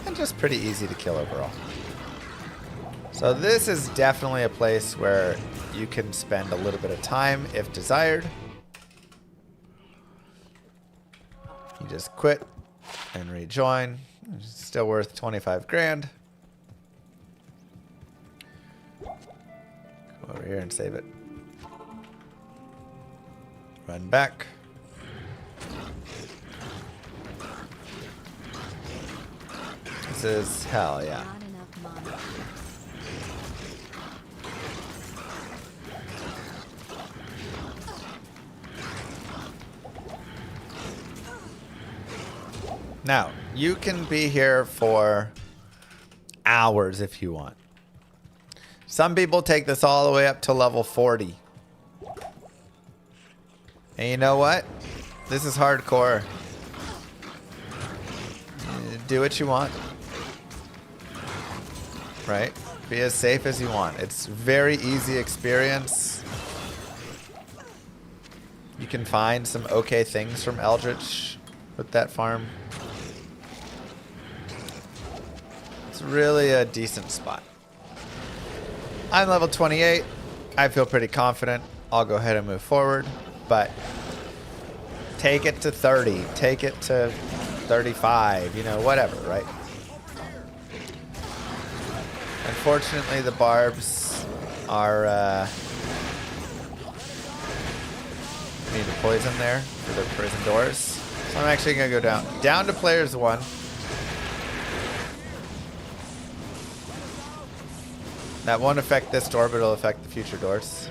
and just pretty easy to kill overall. So this is definitely a place where you can spend a little bit of time if desired. You just quit and rejoin. It's still worth 25 grand. Over here and save it. Run back. This is hell, yeah. Not enough mana. Now, you can be here for hours if you want. Some people take this all the way up to level 40. And you know what? This is hardcore. Do what you want. Right? Be as safe as you want. It's very easy experience. You can find some okay things from Eldritch with that farm. It's really a decent spot. I'm level 28. I feel pretty confident. I'll go ahead and move forward, but take it to 30. Take it to 35, you know, whatever, right? Unfortunately, the barbs are... need to poison there for the prison doors. So I'm actually going to go down. Down to players 1. That won't affect this door, but it'll affect the future doors.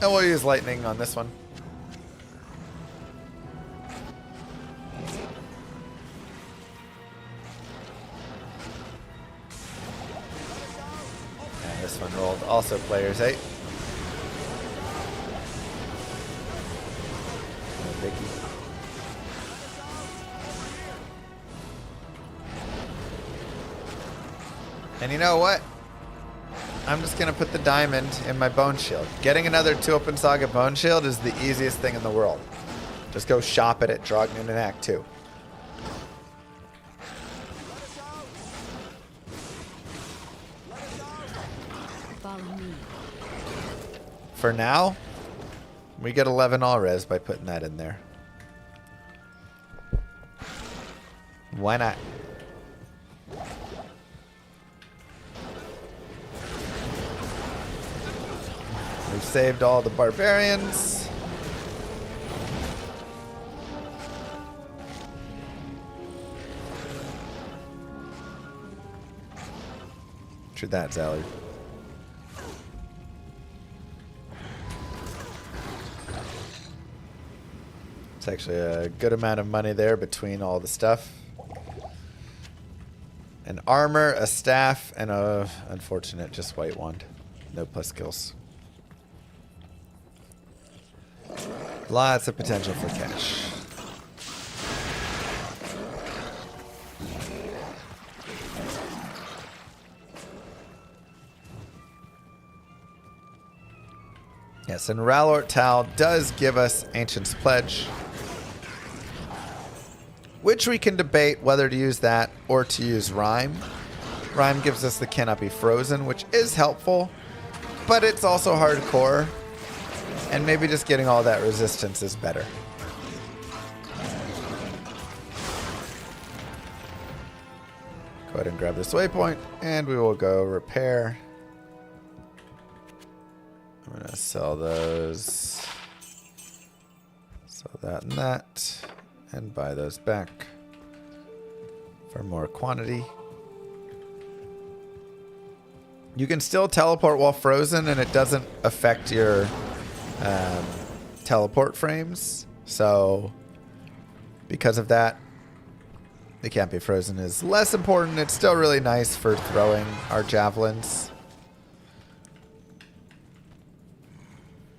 And we'll use lightning on this one. And this one rolled also players 8. No biggie. And you know what? I'm just going to put the diamond in my bone shield. Getting another 2 Open Saga bone shield is the easiest thing in the world. Just go shop it at Drognin in Act 2. Follow me. For now, we get 11 all res by putting that in there. Why not? We've saved all the barbarians. True that, Zallard. It's actually a good amount of money there between all the stuff. An armor, a staff, and a unfortunate just white wand. No plus skills. Lots of potential for cash. Yes, and Ralort Tal does give us Ancient's Pledge, which we can debate whether to use that or to use Rhyme. Rhyme gives us the Cannot Be Frozen, which is helpful, but it's also hardcore. And maybe just getting all that resistance is better. Go ahead and grab this waypoint, and we will go repair. I'm going to sell those. Sell that and that. And buy those back for more quantity. You can still teleport while frozen, and it doesn't affect your... teleport frames, so because of that, the Can't Be Frozen is less important. It's still really nice for throwing our javelins.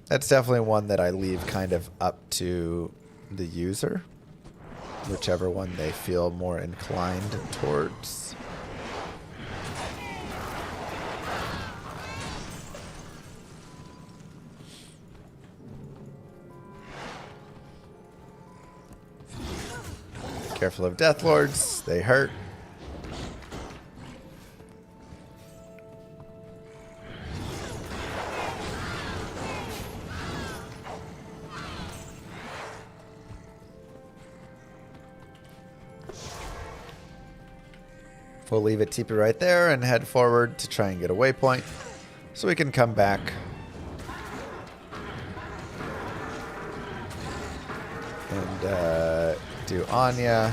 That's definitely one that I leave kind of up to the user, whichever one they feel more inclined towards. Careful of Death Lords, they hurt. We'll leave it TP right there and head forward to try and get a waypoint so we can come back. And do Anya.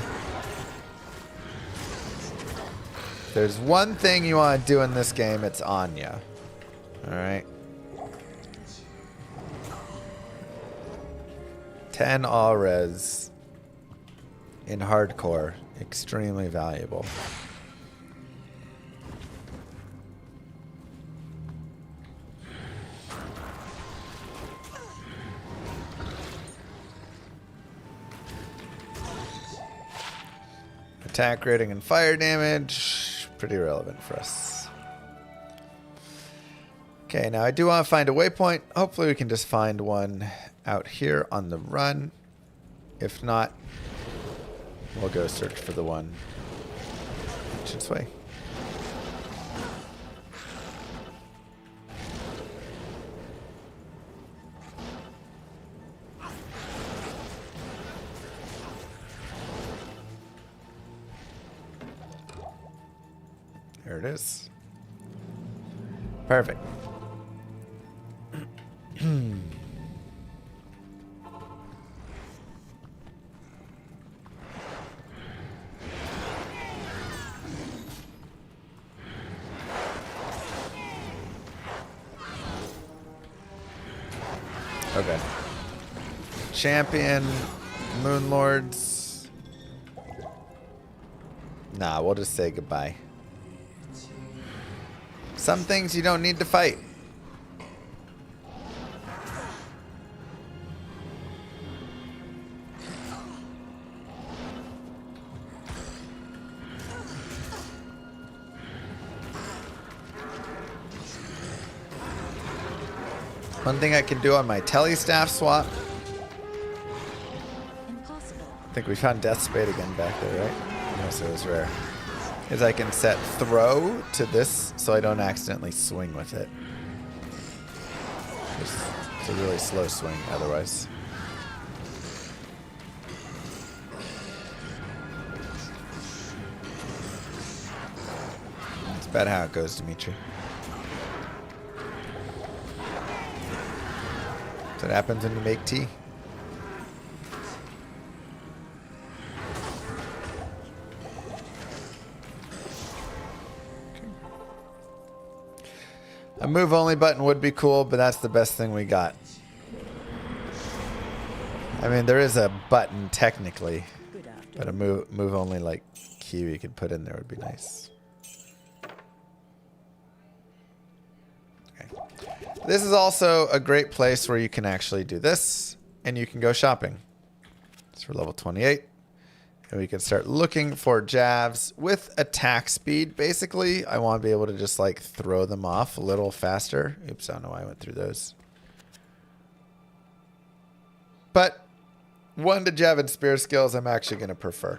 There's one thing you want to do in this game, it's Anya. Alright. 10 all res in hardcore. Extremely valuable. Attack rating and fire damage, pretty relevant for us. Okay, now I do want to find a waypoint. Hopefully we can just find one out here on the run. If not, we'll go search for the one Ancient's Way. Here it is. Perfect. Okay. Champion, Moonlords. Nah, we'll just say goodbye. Some things you don't need to fight. One thing I can do on my telestaff swap. Impossible. I think we found Death Spade again back there, right? Yes, it was rare. Is I can set throw to this so I don't accidentally swing with it. It's a really slow swing otherwise. It's bad how it goes, Dimitri. That's what happens when you make tea. A move only button would be cool, but that's the best thing we got. I mean, there is a button technically, but a move only like key you could put in there would be nice. Okay. This is also a great place where you can actually do this, and you can go shopping. It's for level 28. And we can start looking for jabs with attack speed. Basically, I want to be able to just like throw them off a little faster. Oops, I don't know why I went through those. But 1 to jab and spear skills I'm actually going to prefer.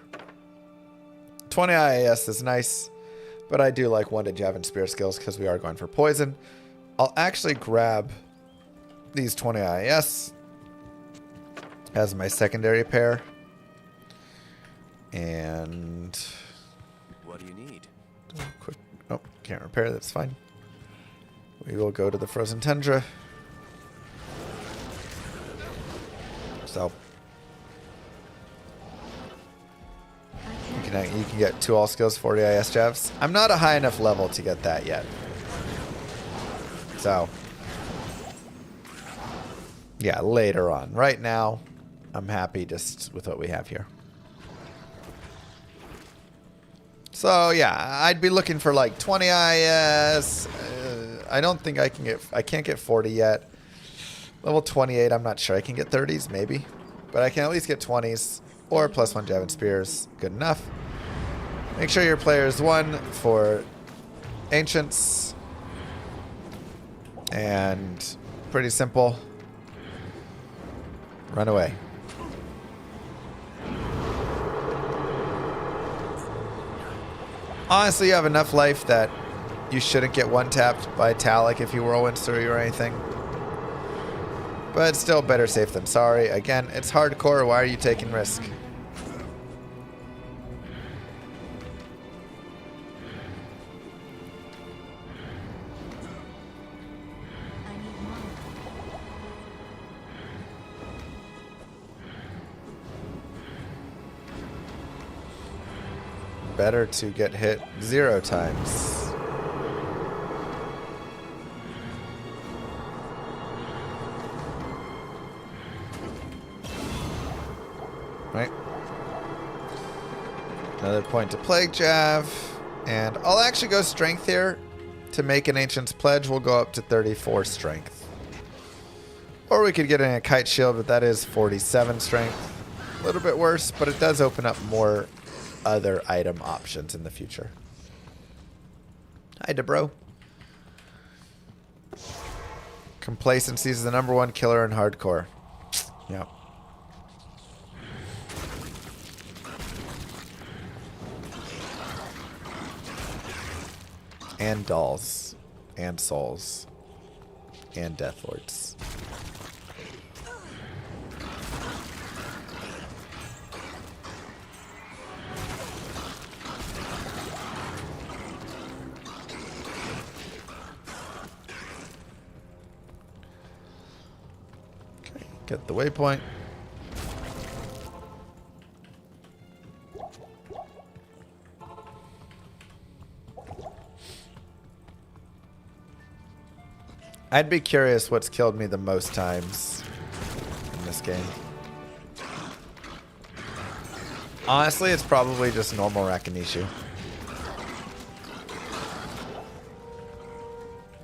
20 IAS is nice, but I do like 1 to jab and spear skills because we are going for poison. I'll actually grab these 20 IAS as my secondary pair. And What do you need? quick, oh, can't repair. That's fine. We will go to the frozen tundra. So you can get 2 all skills, 40 IS jabs. I'm not a high enough level to get that yet. So yeah, later on. Right now, I'm happy just with what we have here. So yeah, I'd be looking for like 20 IS. I don't think I can't get 40 yet. Level 28, I'm not sure. I can get 30s maybe, but I can at least get 20s or +1 jab and spears. Good enough. Make sure your player is 1 for ancients, and pretty simple. Run away. Honestly, you have enough life that you shouldn't get one-tapped by Talic if you whirlwind through or anything. But still better safe than sorry. Again, it's hardcore. Why are you taking risk? I need mana. Better to get hit 0 times. Right. Another point to Plague Jav. And I'll actually go strength here. To make an Ancient's Pledge, we'll go up to 34 strength. Or we could get in a Kite Shield, but that is 47 strength. A little bit worse, but it does open up more other item options in the future. Hi, Debro. Complacency is the #1 killer in hardcore. Yep. And dolls. And souls. And Deathlords. Get the waypoint. I'd be curious what's killed me the most times in this game. Honestly, it's probably just normal Rakinishu.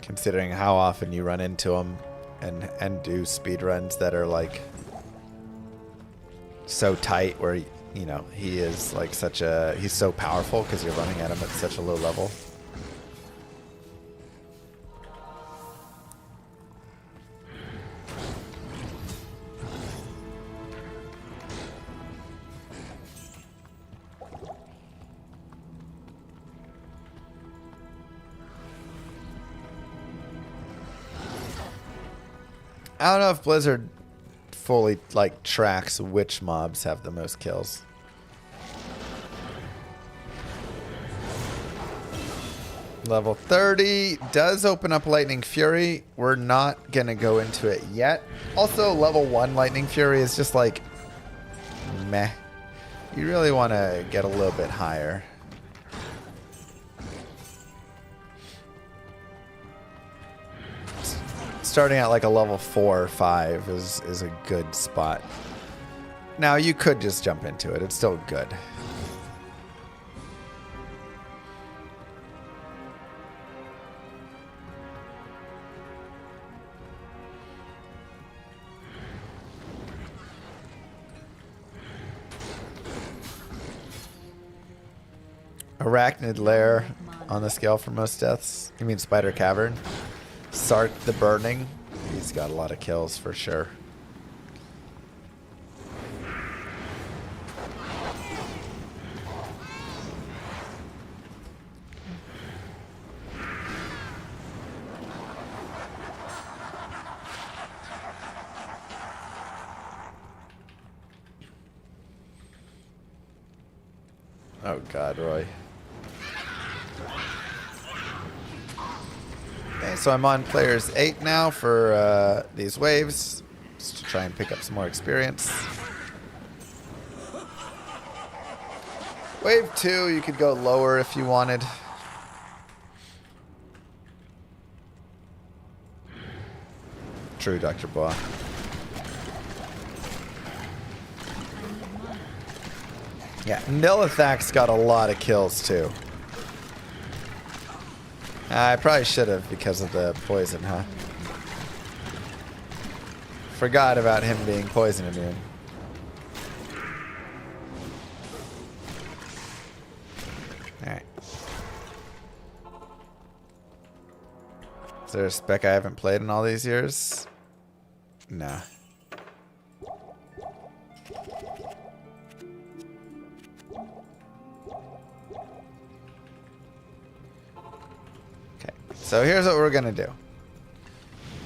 Considering how often you run into him and do speed runs that are like so tight where, you know, he is like he's so powerful because you're running at him at such a low level. I don't know if Blizzard fully like tracks which mobs have the most kills. Level 30 does open up Lightning Fury. We're not going to go into it yet. Also, level 1 Lightning Fury is just like meh. You really want to get a little bit higher. Starting at like a level 4 or 5 is a good spot. Now you could just jump into it. It's still good. Arachnid Lair on the scale for most deaths. You mean Spider Cavern? Sark the Burning. He's got a lot of kills for sure. Oh God, Roy. Okay, so I'm on players 8 now for these waves, just to try and pick up some more experience. Wave 2, you could go lower if you wanted. True, Dr. Bois. Yeah, Nilithak's got a lot of kills too. I probably should have because of the poison, huh? Forgot about him being poison immune. Alright. Is there a spec I haven't played in all these years? Nah. So here's what we're going to do.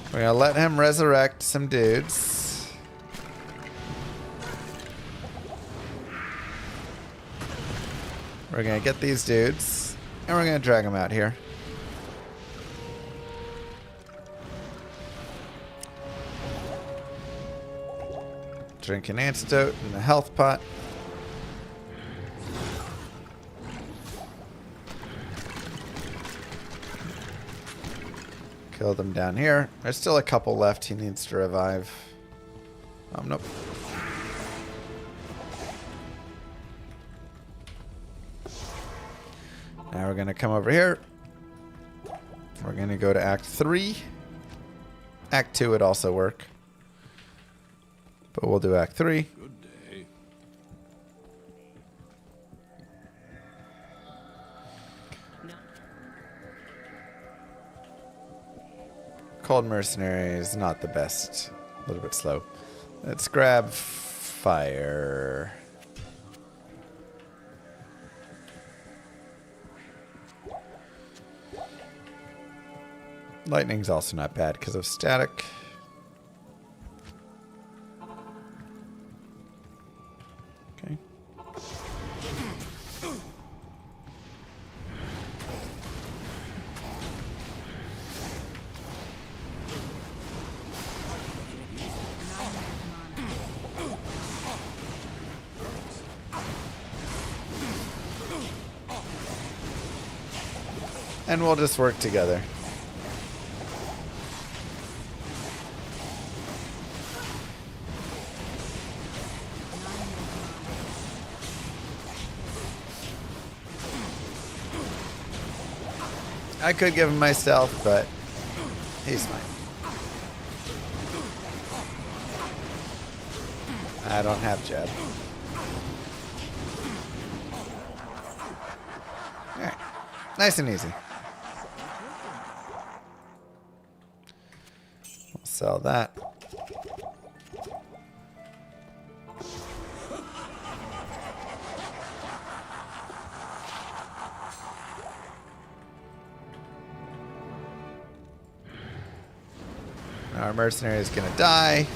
We're going to let him resurrect some dudes. We're going to get these dudes. And we're going to drag them out here. Drink an antidote in the health pot. Kill them down here. There's still a couple left he needs to revive. Nope. Now we're going to come over here. We're going to go to Act 3. Act 2 would also work. But we'll do Act 3. Good day. Cold Mercenary is not the best. A little bit slow. Let's grab fire. Lightning's also not bad because of static. Okay. And we'll just work together. I could give him myself, but he's fine. I don't have jab. Alright. Nice and easy. We'll sell that. Our mercenary is gonna die.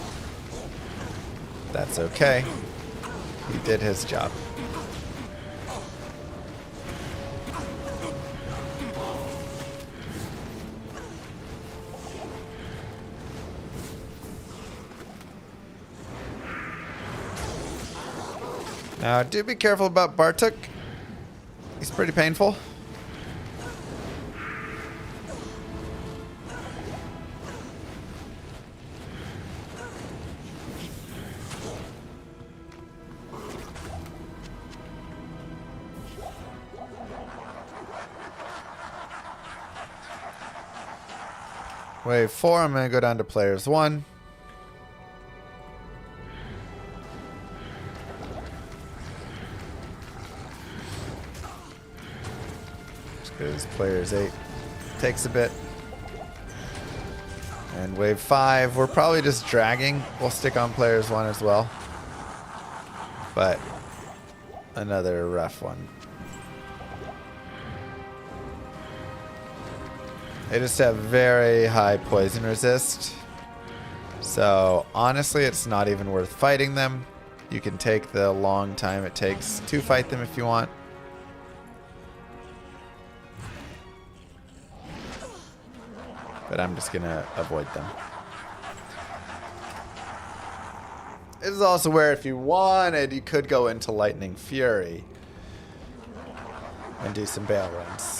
That's okay. He did his job. Now, do be careful about Bartuk. He's pretty painful. Wave 4, I'm going to go down to players 1. Just because players 8 takes a bit. And wave 5, we're probably just dragging. We'll stick on players 1 as well. But another rough one. They just have very high poison resist. So honestly, it's not even worth fighting them. You can take the long time it takes to fight them if you want. But I'm just gonna avoid them. This is also where if you wanted, you could go into Lightning Fury and do some bail runs.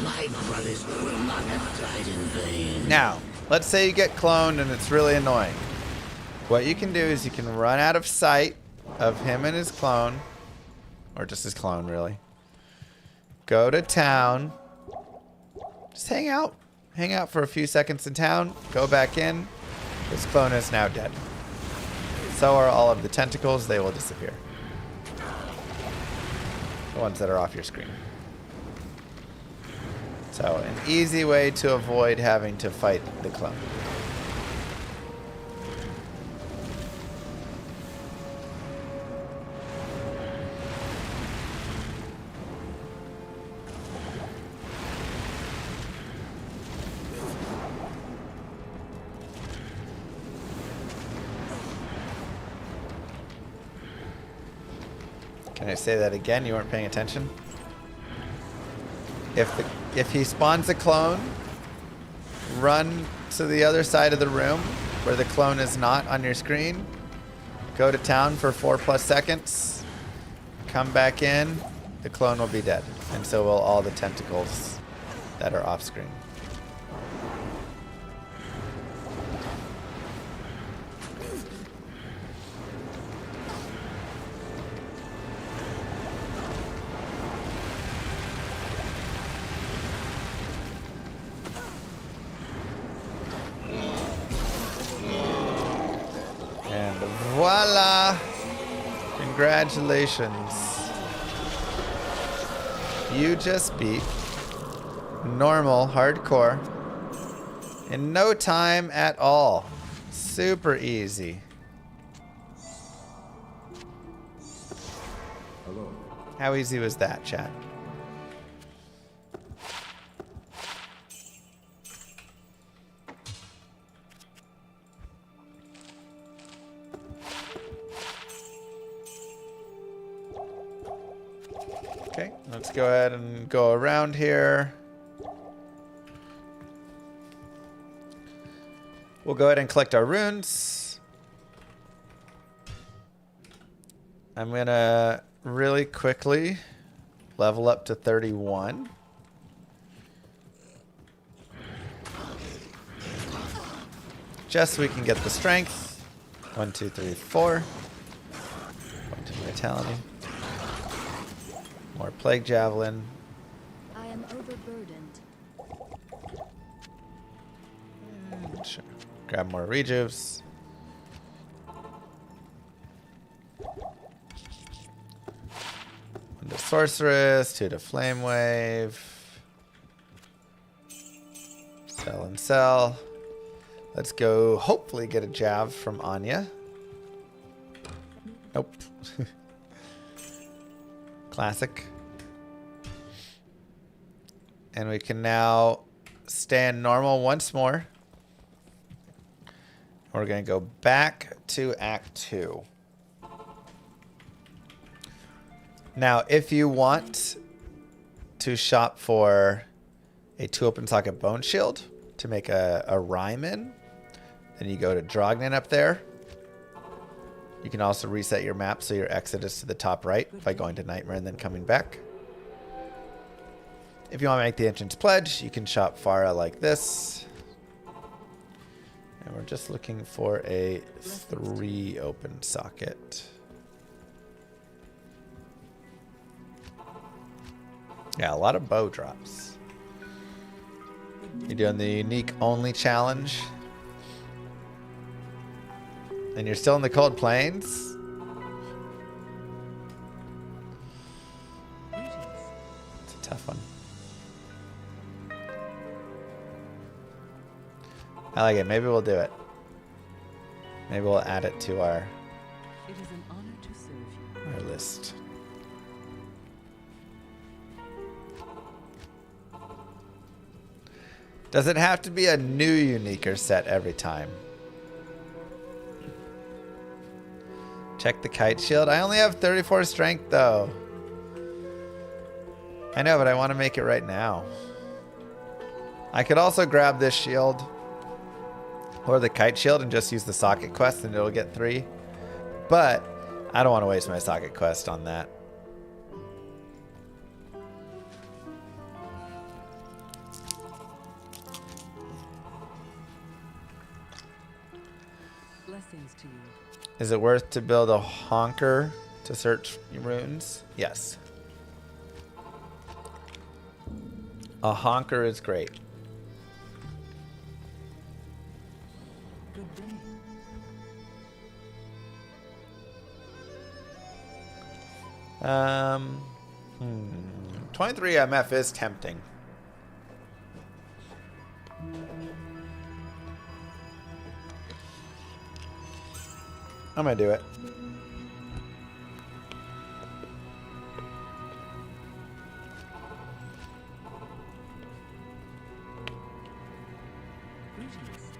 My brothers will not have died in vain. Now, let's say you get cloned and it's really annoying. What you can do is you can run out of sight of him and his clone, or just his clone really. Go to town. Just hang out. Hang out for a few seconds in town. Go back in. His clone is now dead. So are all of the tentacles. They will disappear. The ones that are off your screen. So, an easy way to avoid having to fight the clone. Can I say that again? You weren't paying attention? If he spawns a clone, run to the other side of the room where the clone is not on your screen. Go to town for 4+ seconds. Come back in. The clone will be dead. And so will all the tentacles that are off screen. Voila! Congratulations. You just beat normal hardcore in no time at all. Super easy. Hello. How easy was that, chat? Okay, let's go ahead and go around here. We'll go ahead and collect our runes. I'm going to really quickly level up to 31. Just so we can get the strength. 1, 2, 3, 4. 1, 2 vitality. More plague javelin. I am overburdened. Sure. Grab more rejuves. One to sorceress, 2 to flame wave. Sell and sell. Let's go hopefully get a jav from Anya. Nope. Classic. And we can now stand normal once more. We're going to go back to Act 2. Now, if you want to shop for a 2 open socket bone shield to make a Ryman, then you go to Drognin up there. You can also reset your map so your exit is to the top right by going to Nightmare and then coming back. If you want to make the entrance pledge, you can shop Farah like this. And we're just looking for a 3 open socket. Yeah, a lot of bow drops. You're doing the unique only challenge. And you're still in the cold plains? It's a tough one. I like it. Maybe we'll do it. Maybe we'll add it to our It is an honor to serve you. our list. Does it have to be a new uniquer set every time? Check the kite shield. I only have 34 strength though. I know, but I want to make it right now. I could also grab this shield or the kite shield and just use the socket quest and it'll get 3. But I don't want to waste my socket quest on that. Blessings to you. Is it worth to build a honker to search runes? Yes. A honker is great. Good day. 23 MF is tempting. I'm gonna do it. Greetings.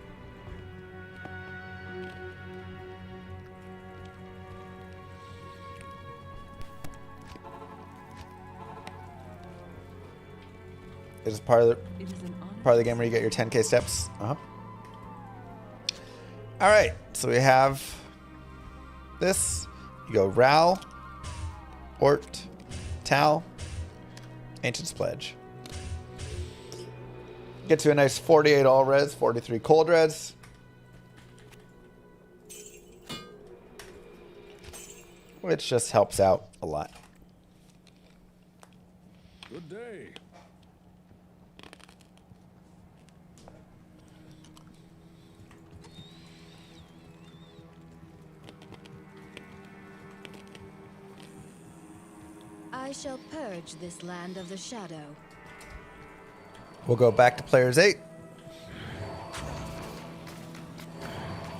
Is it part of the It is an honor. part of the game where you get your 10k steps? Uh-huh. All right, so we have this. You go Ral, Ort, Tal, Ancient's Pledge. Get to a nice 48 all res, 43 cold res. Which just helps out a lot. Good day. I shall purge this land of the shadow. We'll go back to players 8.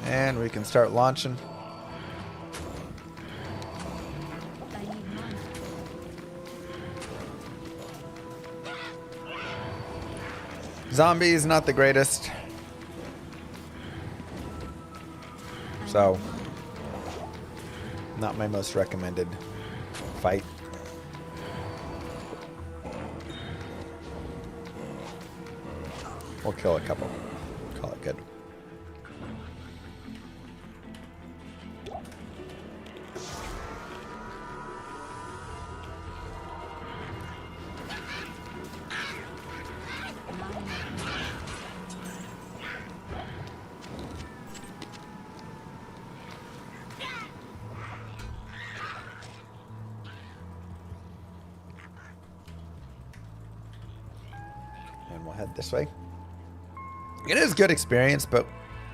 And we can start launching. I need mana. Zombies, not the greatest. So, not my most recommended fight. We'll kill a couple. Call it good. And we'll head this way. It is good experience, but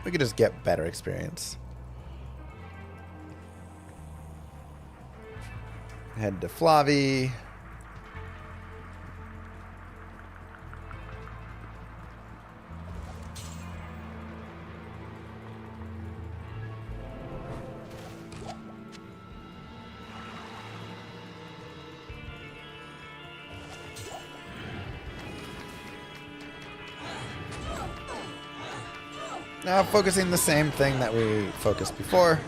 we could just get better experience. Head to Flavi. Now focusing the same thing that we focused before.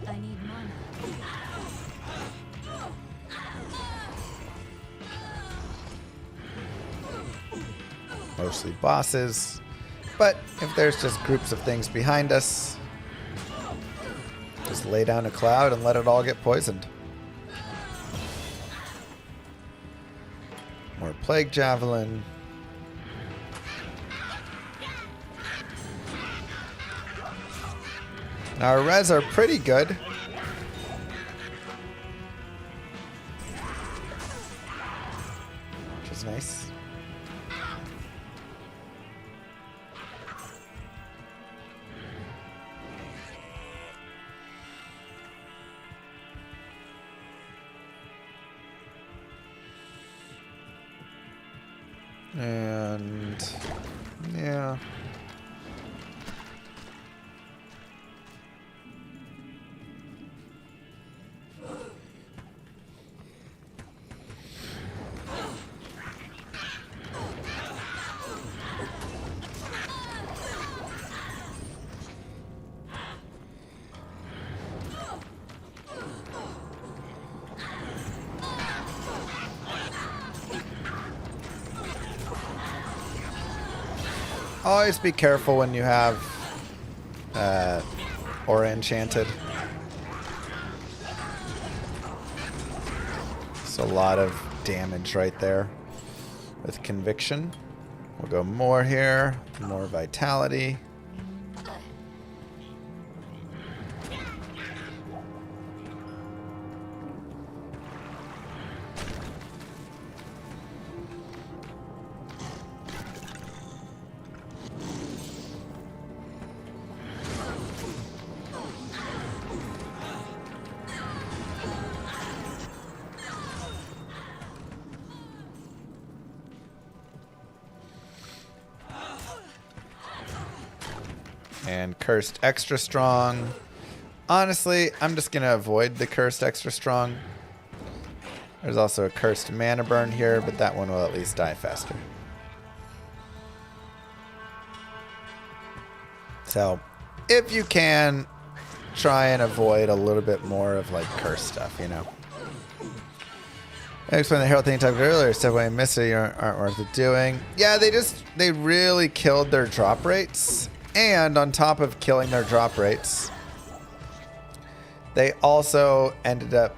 I need mana. Mostly bosses. But if there's just groups of things behind us, just lay down a cloud and let it all get poisoned. More Plague Javelin. Now our res are pretty good. Which is nice. And yeah. Always be careful when you have Aura Enchanted. It's a lot of damage right there with Conviction. We'll go more here, more Vitality. And Cursed Extra Strong. Honestly, I'm just going to avoid the Cursed Extra Strong. There's also a Cursed Mana Burn here, but that one will at least die faster. So, if you can, try and avoid a little bit more of like cursed stuff, you know. I explained the Herald thing you talked about earlier. Step away and miss it, you aren't worth it doing. Yeah, they really killed their drop rates. And on top of killing their drop rates, they also ended up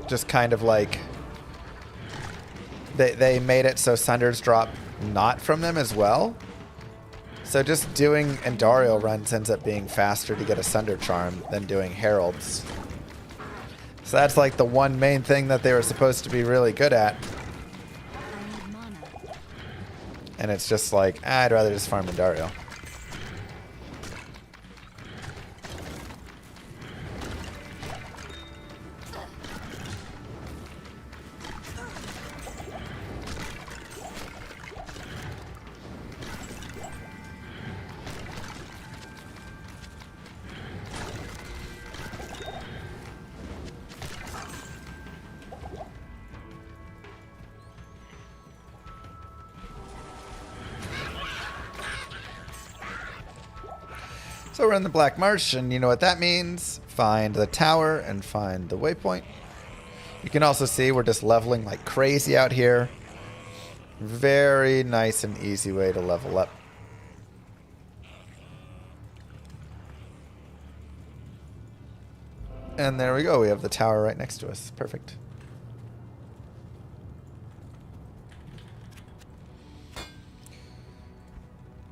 just kind of like they made it so Sunders drop not from them as well. So just doing Andariel runs ends up being faster to get a Sunder Charm than doing Heralds. So that's like the one main thing that they were supposed to be really good at. I need mana. And it's just like, I'd rather just farm Andariel. So we're in the Black Marsh, and you know what that means. Find the tower and find the waypoint. You can also see we're just leveling like crazy out here. Very nice and easy way to level up. And there we go. We have the tower right next to us. Perfect.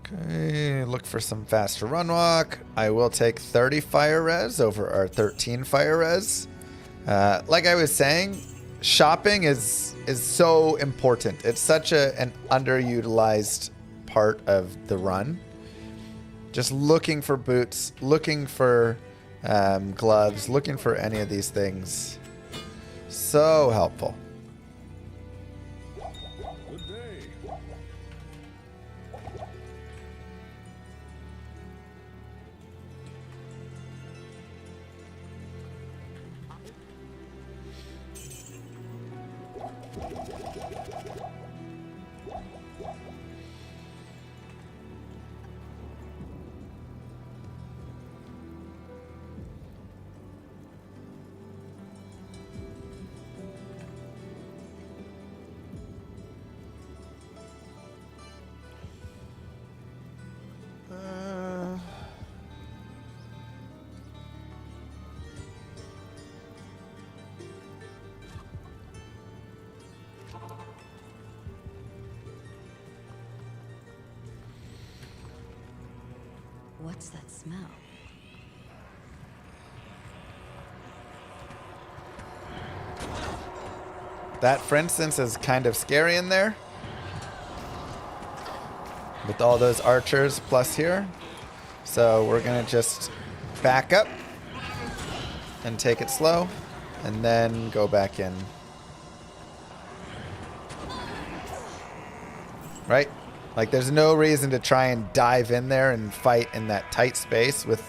Okay, look for some faster run walk. I will take 30 fire res over our 13 fire res. Like I was saying, shopping is so important. It's such an underutilized part of the run. Just looking for boots, looking for gloves, looking for any of these things. So helpful. Good day. What's that smell? That, for instance, is kind of scary in there. With all those archers plus here. So we're going to just back up and take it slow. And then go back in. Right? Like, there's no reason to try and dive in there and fight in that tight space with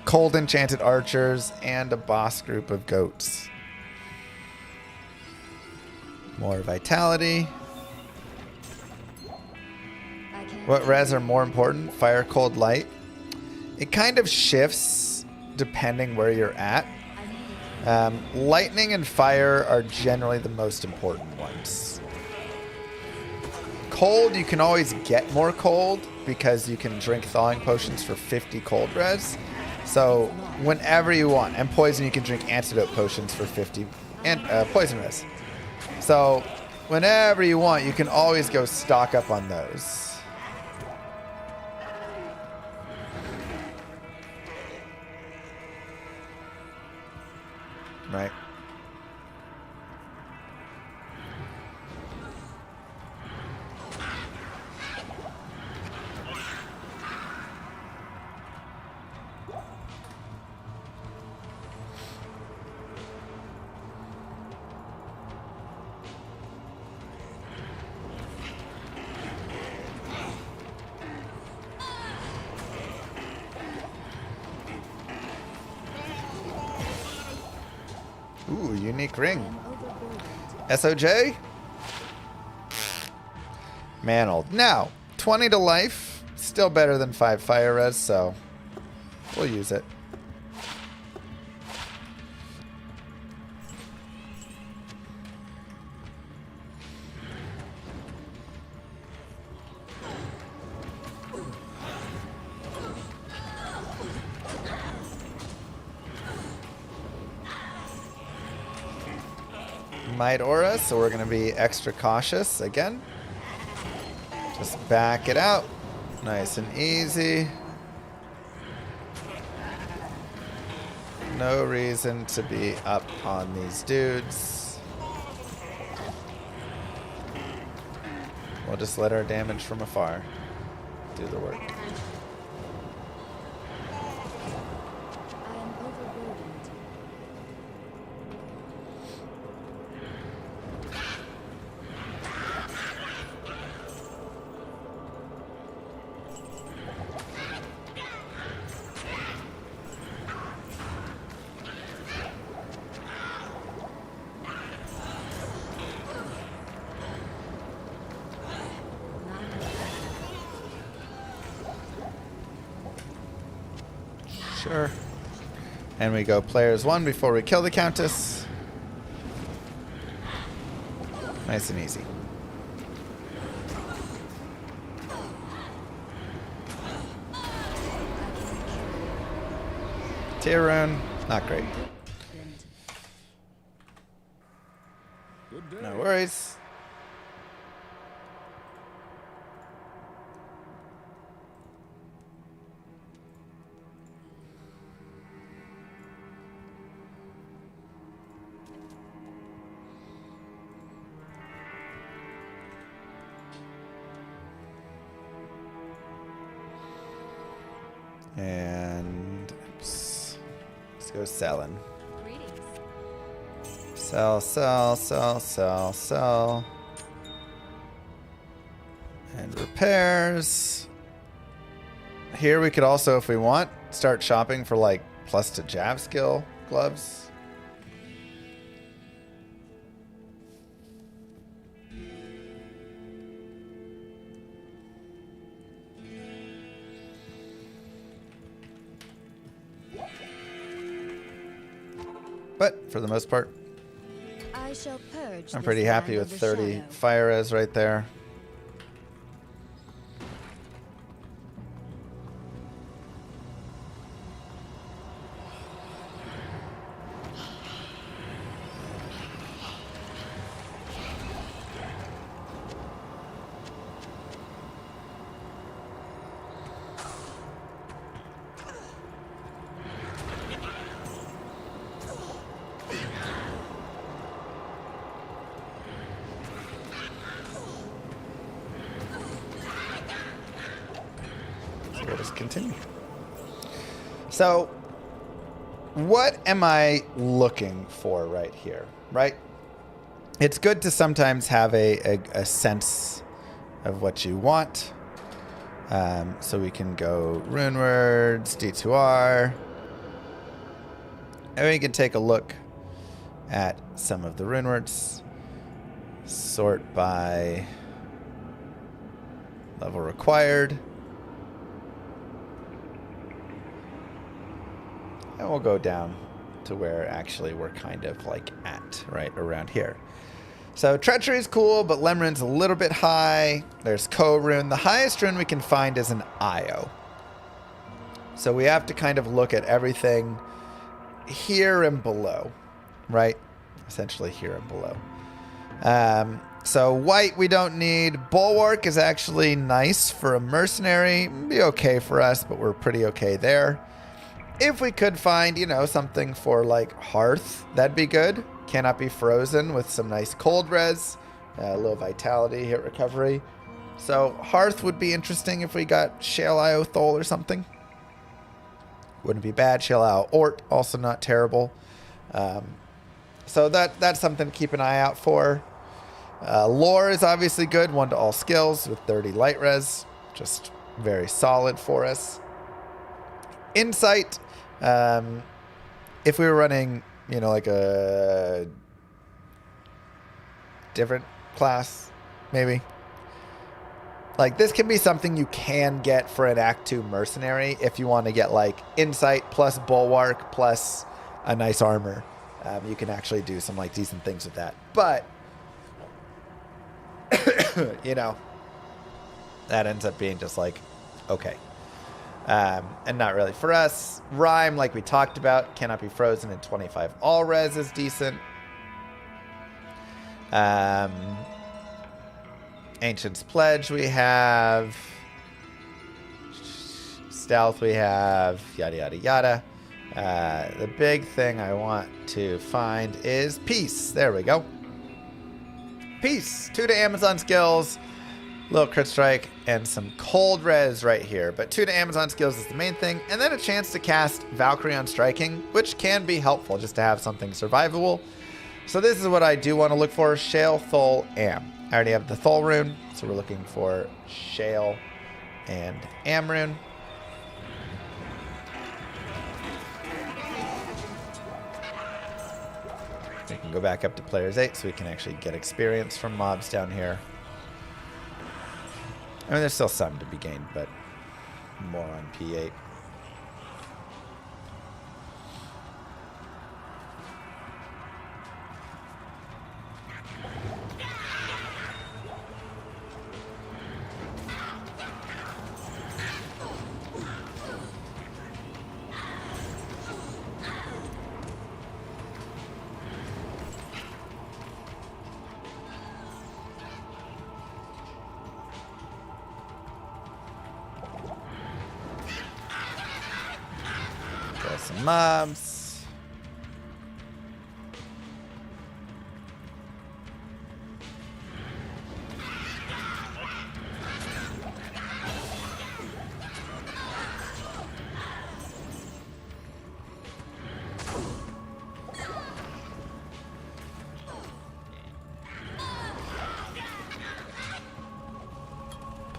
cold enchanted archers and a boss group of goats. More vitality. What res are more important? Fire, cold, light. It kind of shifts depending where you're at. Lightning and fire are generally the most important ones. Cold, you can always get more cold because you can drink thawing potions for 50 cold res. So whenever you want. And poison, you can drink antidote potions for 50 and poison res. So whenever you want, you can always go stock up on those. Right. Ooh, unique ring. SOJ? Mantled. Now, 20 to life. Still better than 5 fire res, so we'll use it. Might aura, so we're going to be extra cautious again. Just back it out. Nice and easy. No reason to be up on these dudes. We'll just let our damage from afar do the work. Sure. And we go players 1 before we kill the Countess. Nice and easy. Tear rune, not great. Good day. No worries. And oops, let's go selling. Greetings. Sell, sell, sell, sell, sell. And repairs. Here we could also, if we want, start shopping for like plus to jab skill gloves. But for the most part, I shall purge. I'm this pretty happy land with of the 30 shadow. fire res right there. So we'll just continue. So, what am I looking for right here, right? It's good to sometimes have a sense of what you want. So we can go rune words, D2R. And we can take a look at some of the rune words. Sort by level required. And we'll go down to where actually we're kind of like at, right around here. So Treachery is cool, but Lemrin's a little bit high. There's Co-Rune. The highest rune we can find is an Io. So we have to kind of look at everything here and below, right? Essentially here and below. So white we don't need. Bulwark is actually nice for a mercenary. Be okay for us, but we're pretty okay there. If we could find, you know, something for like Hearth, that'd be good. Cannot be frozen with some nice cold res. A little vitality, hit recovery. So Hearth would be interesting if we got Shale Io Thol or something. Wouldn't be bad. Shale Io Ort, also not terrible. So that's something to keep an eye out for. Lore is obviously good. 1 to all skills with 30 light res. Just very solid for us. Insight. If we were running, you know, like a different class, maybe. Like, this can be something you can get for an Act 2 mercenary if you want to get, like, Insight plus Bulwark plus a nice armor. You can actually do some, like, decent things with that. But, you know, that ends up being just, like, okay. And not really for us. Rhyme, like we talked about, cannot be frozen in 25 all res is decent. Ancient's Pledge we have. Stealth we have. Yada, yada, yada. The big thing I want to find is Peace. There we go. Peace. 2 to Amazon skills. Little crit strike and some cold res right here. But 2 to Amazon skills is the main thing. And then a chance to cast Valkyrie on striking, which can be helpful just to have something survivable. So this is what I do want to look for. Shale, Thol, Am. I already have the Thol rune, so we're looking for Shale and Am rune. We can go back up to players 8 so we can actually get experience from mobs down here. I mean, there's still some to be gained, but more on P8. Got some mobs.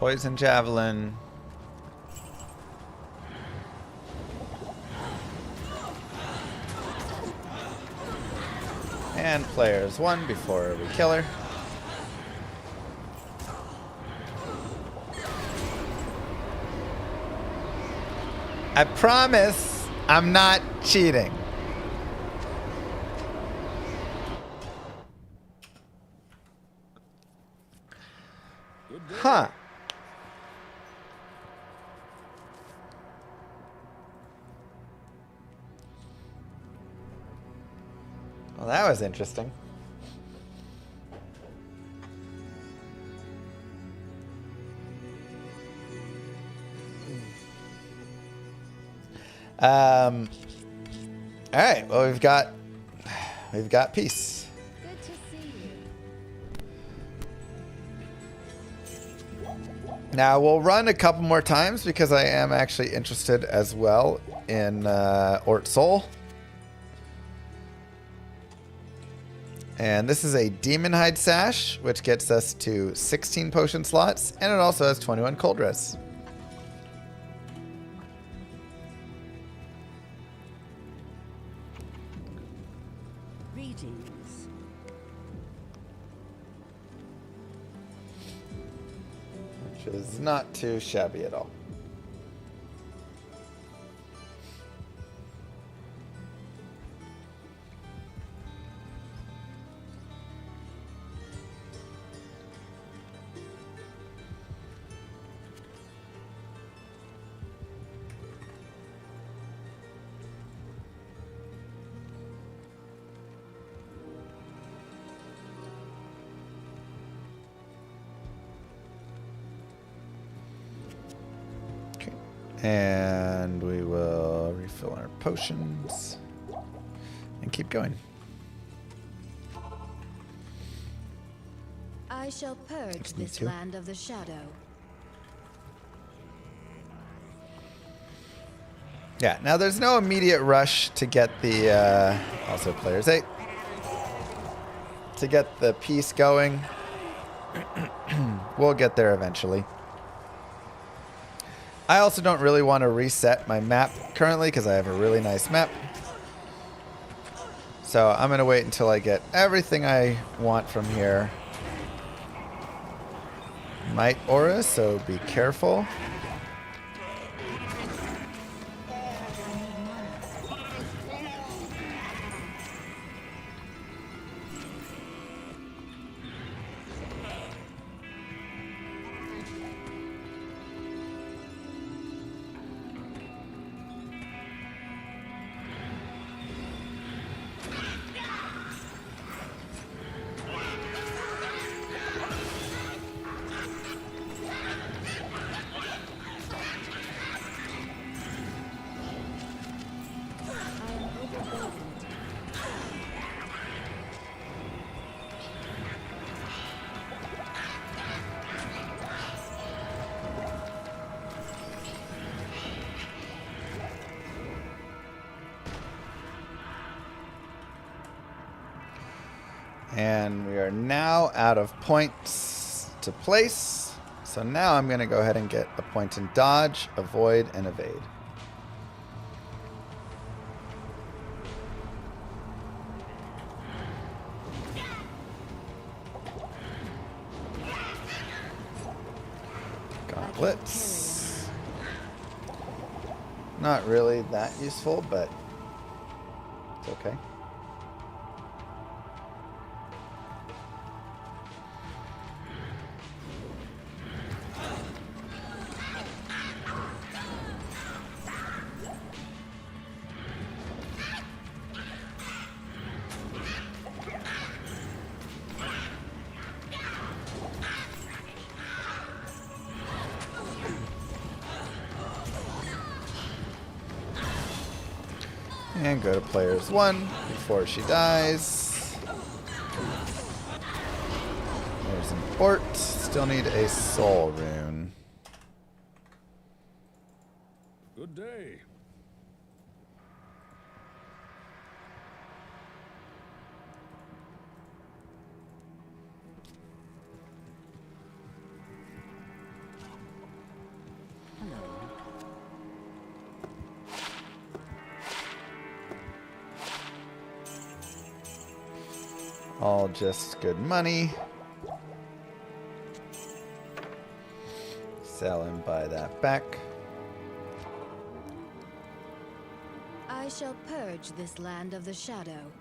Poison Javelin. And players one before we kill her. I promise I'm not cheating. Huh. Well, that was interesting. All right. Well, we've got peace. Good to see you. Now we'll run a couple more times because I am actually interested as well in Ort Soul. And this is a Demon Hide Sash, which gets us to 16 potion slots, and it also has 21 cold res. Greetings. Which is not too shabby at all. And we will refill our potions and keep going. I shall purge me this too. land of the shadow. Yeah, now there's no immediate rush to get the, also players 8, to get the piece going. We'll get there eventually. I also don't really want to reset my map currently because I have a really nice map. So I'm going to wait until I get everything I want from here. Might aura, so be careful. And we are now out of points to place. So now I'm going to go ahead and get a point in dodge, avoid, and evade. Gauntlets. Not really that useful, but it's okay. And go to players 1 before she dies. There's an Ort. Still need a soul rune. Good day. All just good money. Sell and buy that back. I shall purge this land of the shadow.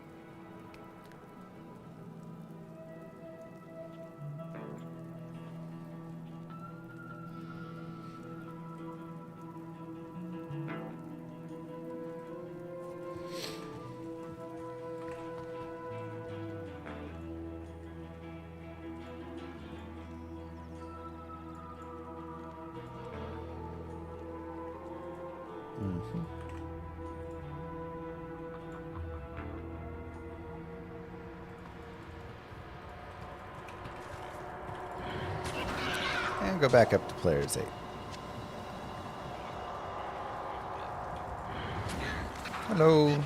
And go back up to players 8. Hello.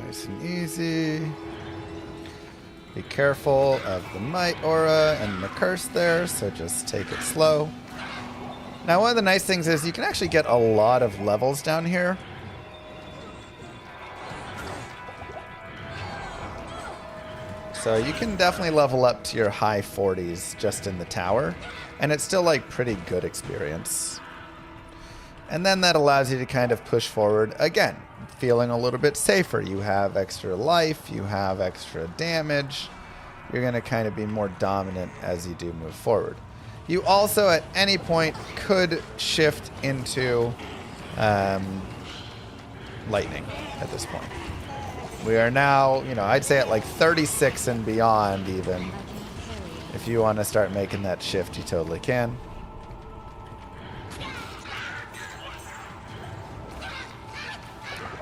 Nice and easy. Be careful of the Might Aura and the Curse there, so just take it slow. Now, one of the nice things is you can actually get a lot of levels down here. So you can definitely level up to your high 40s just in the tower, and it's still like pretty good experience. And then that allows you to kind of push forward again, feeling a little bit safer. You have extra life, you have extra damage. You're going to kind of be more dominant as you do move forward. You also at any point could shift into lightning at this point. We are now, you know, I'd say at like 36 and beyond even. If you want to start making that shift, you totally can.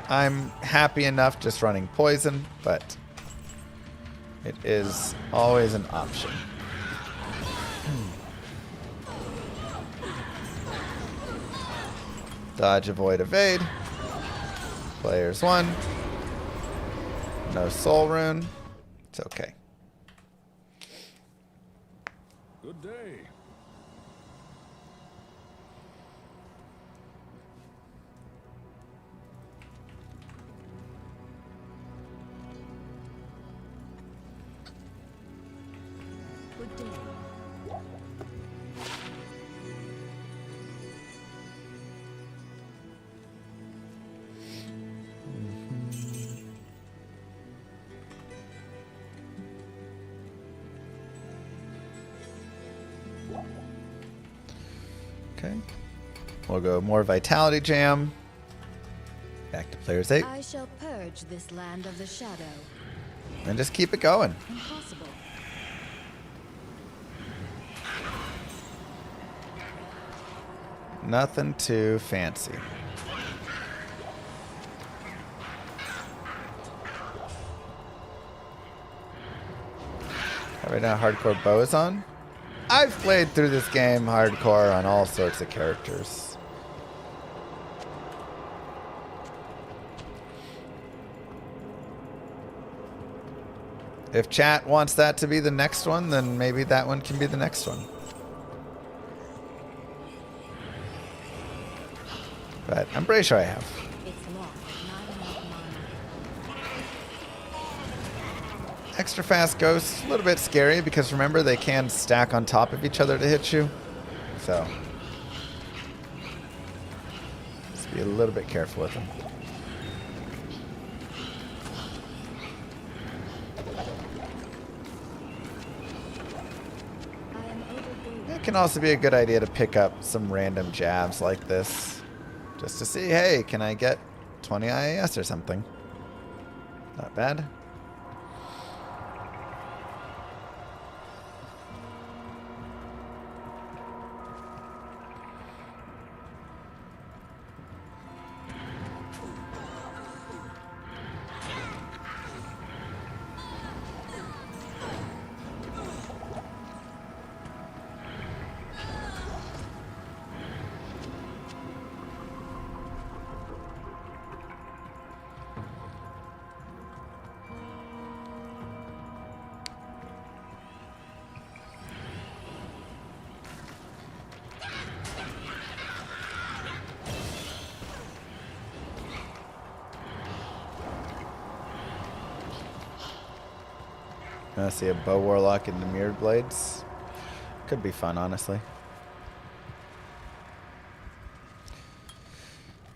I'm happy enough just running poison, but it is always an option. Dodge, avoid, evade. Players 1. No soul rune. It's okay. Good day. Good day. Okay. We'll go more Vitality Jam. Back to players 8. I shall purge this land of the shadow. And just keep it going. Impossible. Nothing too fancy. Right now, hardcore bows on. I've played through this game hardcore on all sorts of characters. If chat wants that to be the next one, then maybe that one can be the next one. But I'm pretty sure I have. It's locked. Not enough mana. Extra fast ghosts, a little bit scary because remember they can stack on top of each other to hit you. So, just be a little bit careful with them. I am overburdened. It can also be a good idea to pick up some random jabs like this. Just to see, hey, can I get 20 IAS or something? Not bad. I see a bow warlock and the mirrored blades. Could be fun, honestly.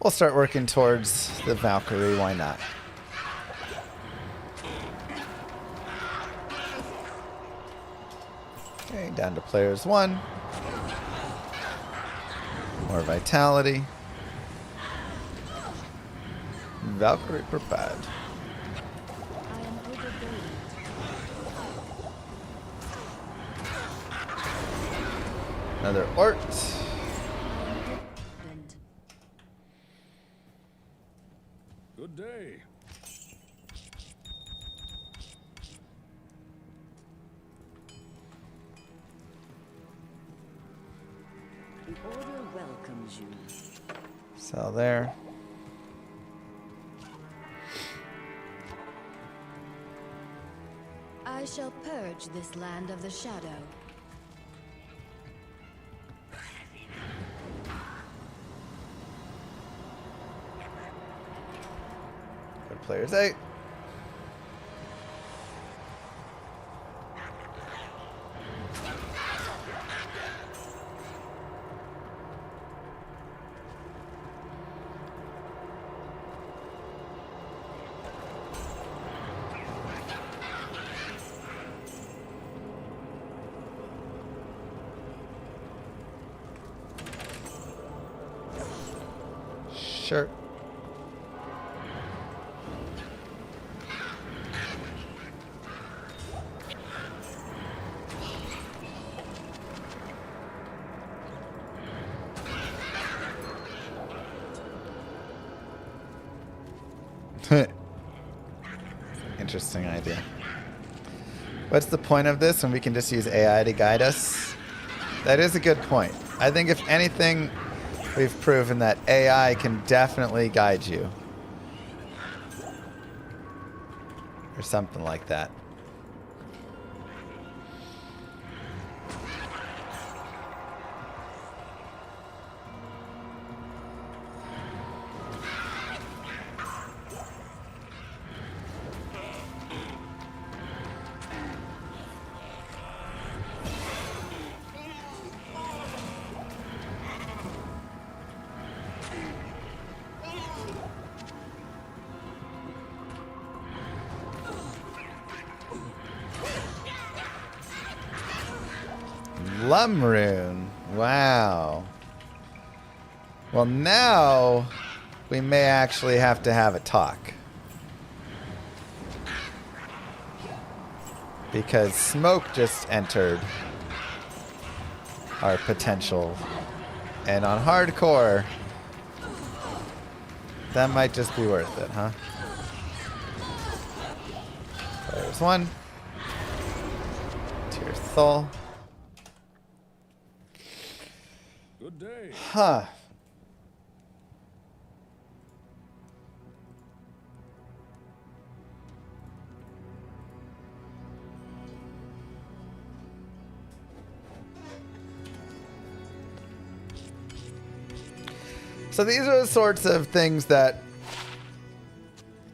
We'll start working towards the Valkyrie. Why not? Okay, down to players 1. More vitality. Valkyrie prepared. I am overburdened. Another Ort. Burdened. Good day. The order welcomes you. So there. I shall purge this land of the shadow. Go to players 8. Sure. Interesting idea. What's the point of this when we can just use AI to guide us? That is a good point. I think if anything, we've proven that AI can definitely guide you. Or something like that. Lumrune. Wow. Well, now we may actually have to have a talk. Because Smoke just entered our potential. And on hardcore, that might just be worth it, huh? There's one. Tear Thul. Good day. Huh. So these are the sorts of things that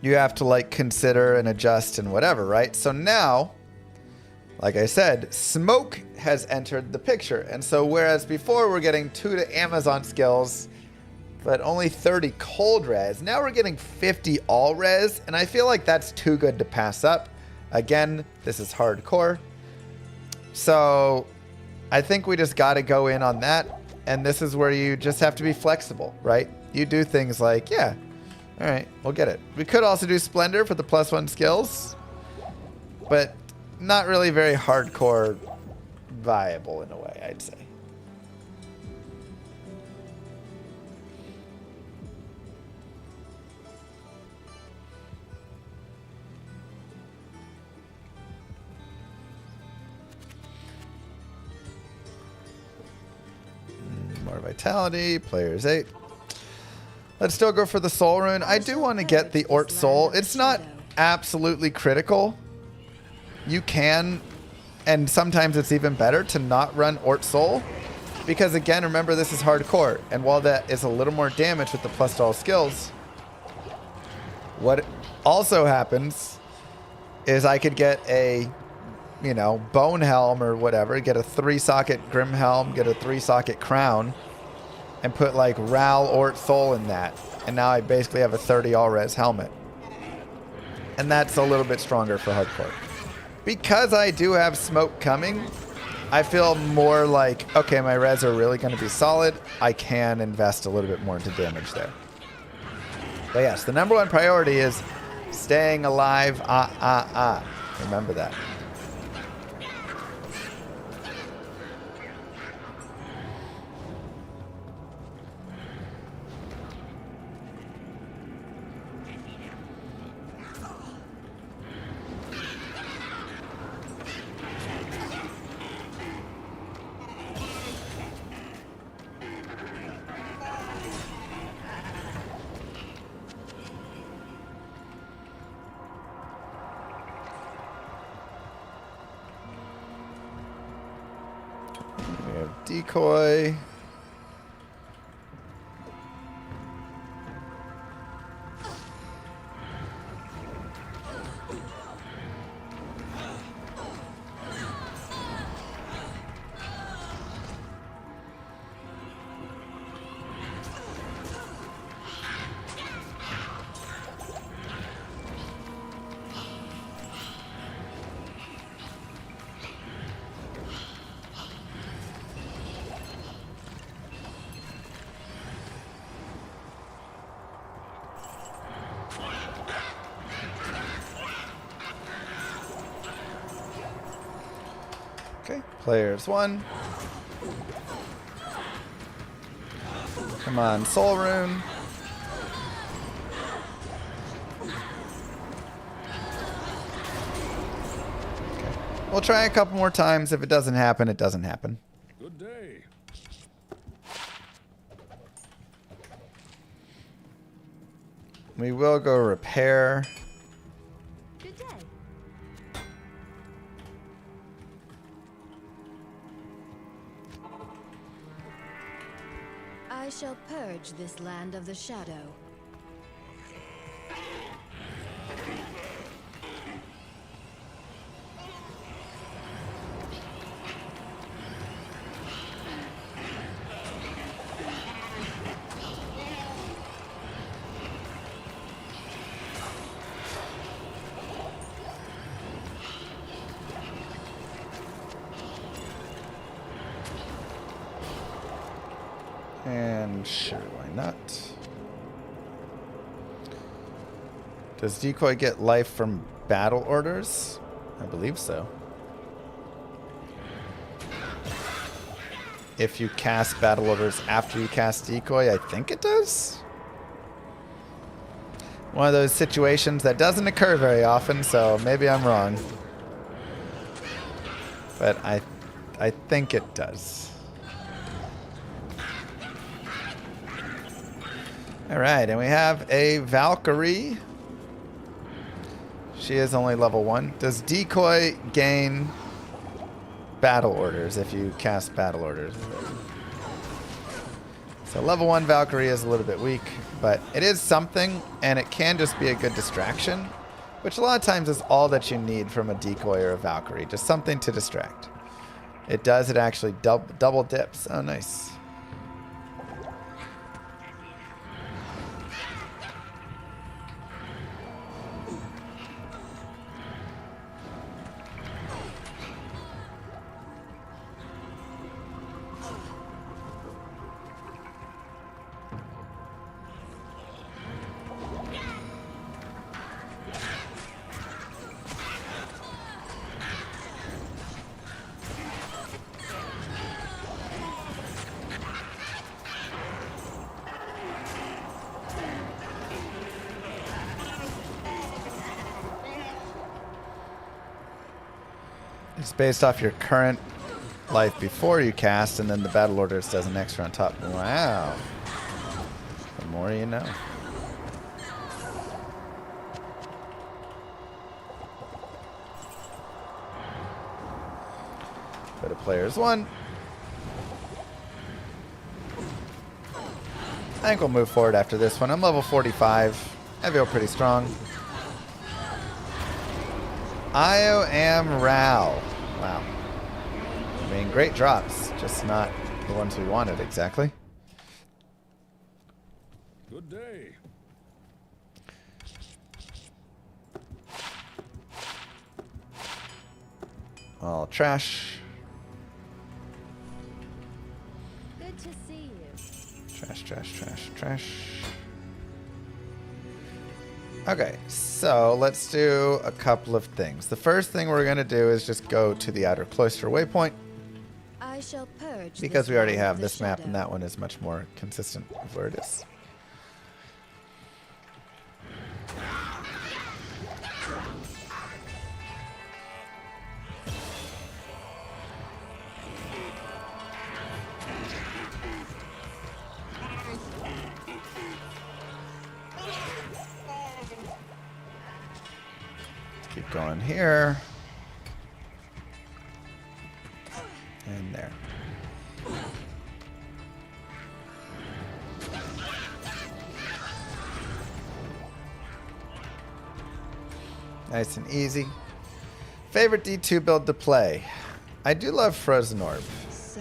you have to like consider and adjust and whatever, right? So now, like I said, Smoke has entered the picture. And so whereas before we're getting 2 to Amazon skills, but only 30 cold res, now we're getting 50 all res. And I feel like that's too good to pass up. Again, this is hardcore. So I think we just got to go in on that. And this is where you just have to be flexible, right? You do things like, yeah, all right, we'll get it. We could also do Splendor for the +1 skills, but not really very hardcore viable in a way, I'd say. More vitality, players 8. Let's still go for the soul rune. I do want to get the Ort soul. It's not absolutely critical. You can, and sometimes it's even better to not run Ort soul, because again, remember this is hardcore, and while that is a little more damage with the plus to all skills, what also happens is I could get a you know, bone helm or whatever, get a 3-socket grim helm, get a 3-socket crown, and put like Ral Ort Thol in that. And now I basically have a 30 all-res helmet. And that's a little bit stronger for hardcore. Because I do have smoke coming, I feel more like, okay, my res are really going to be solid. I can invest a little bit more into damage there. But yes, the number one priority is staying alive. Remember that. We have decoy. Okay, players 1. Come on, Soul Rune. Okay. We'll try a couple more times. If it doesn't happen, it doesn't happen. Good day. We will go repair. Good day. I shall purge this land of the shadow. And sure, why not? Does decoy get life from battle orders? I believe so. If you cast battle orders after you cast decoy, I think it does. One of those situations that doesn't occur very often, so maybe I'm wrong. But I think it does. Alright, and we have a Valkyrie. She is only level 1. Does decoy gain battle orders if you cast battle orders? So level 1 Valkyrie is a little bit weak, but it is something, and it can just be a good distraction, which a lot of times is all that you need from a decoy or a Valkyrie. Just something to distract. It does, it actually double dips. Oh, nice. It's based off your current life before you cast, and then the battle orders does an extra on top. Wow. The more you know. Go to players 1. I think we'll move forward after this one. I'm level 45. I feel pretty strong. I am Ral. Wow. I mean, great drops, just not the ones we wanted exactly. Good day. All trash. Good to see you. Trash, trash, trash, trash. Okay, so let's do a couple of things. The first thing we're going to do is just go to the outer cloister waypoint. I shall purge Because this we already realm of have the this map, and shadow. that one is much more consistent with where it is. Keep going here. And there. Nice and easy. Favorite D2 build to play? I do love Frozen Orb. So,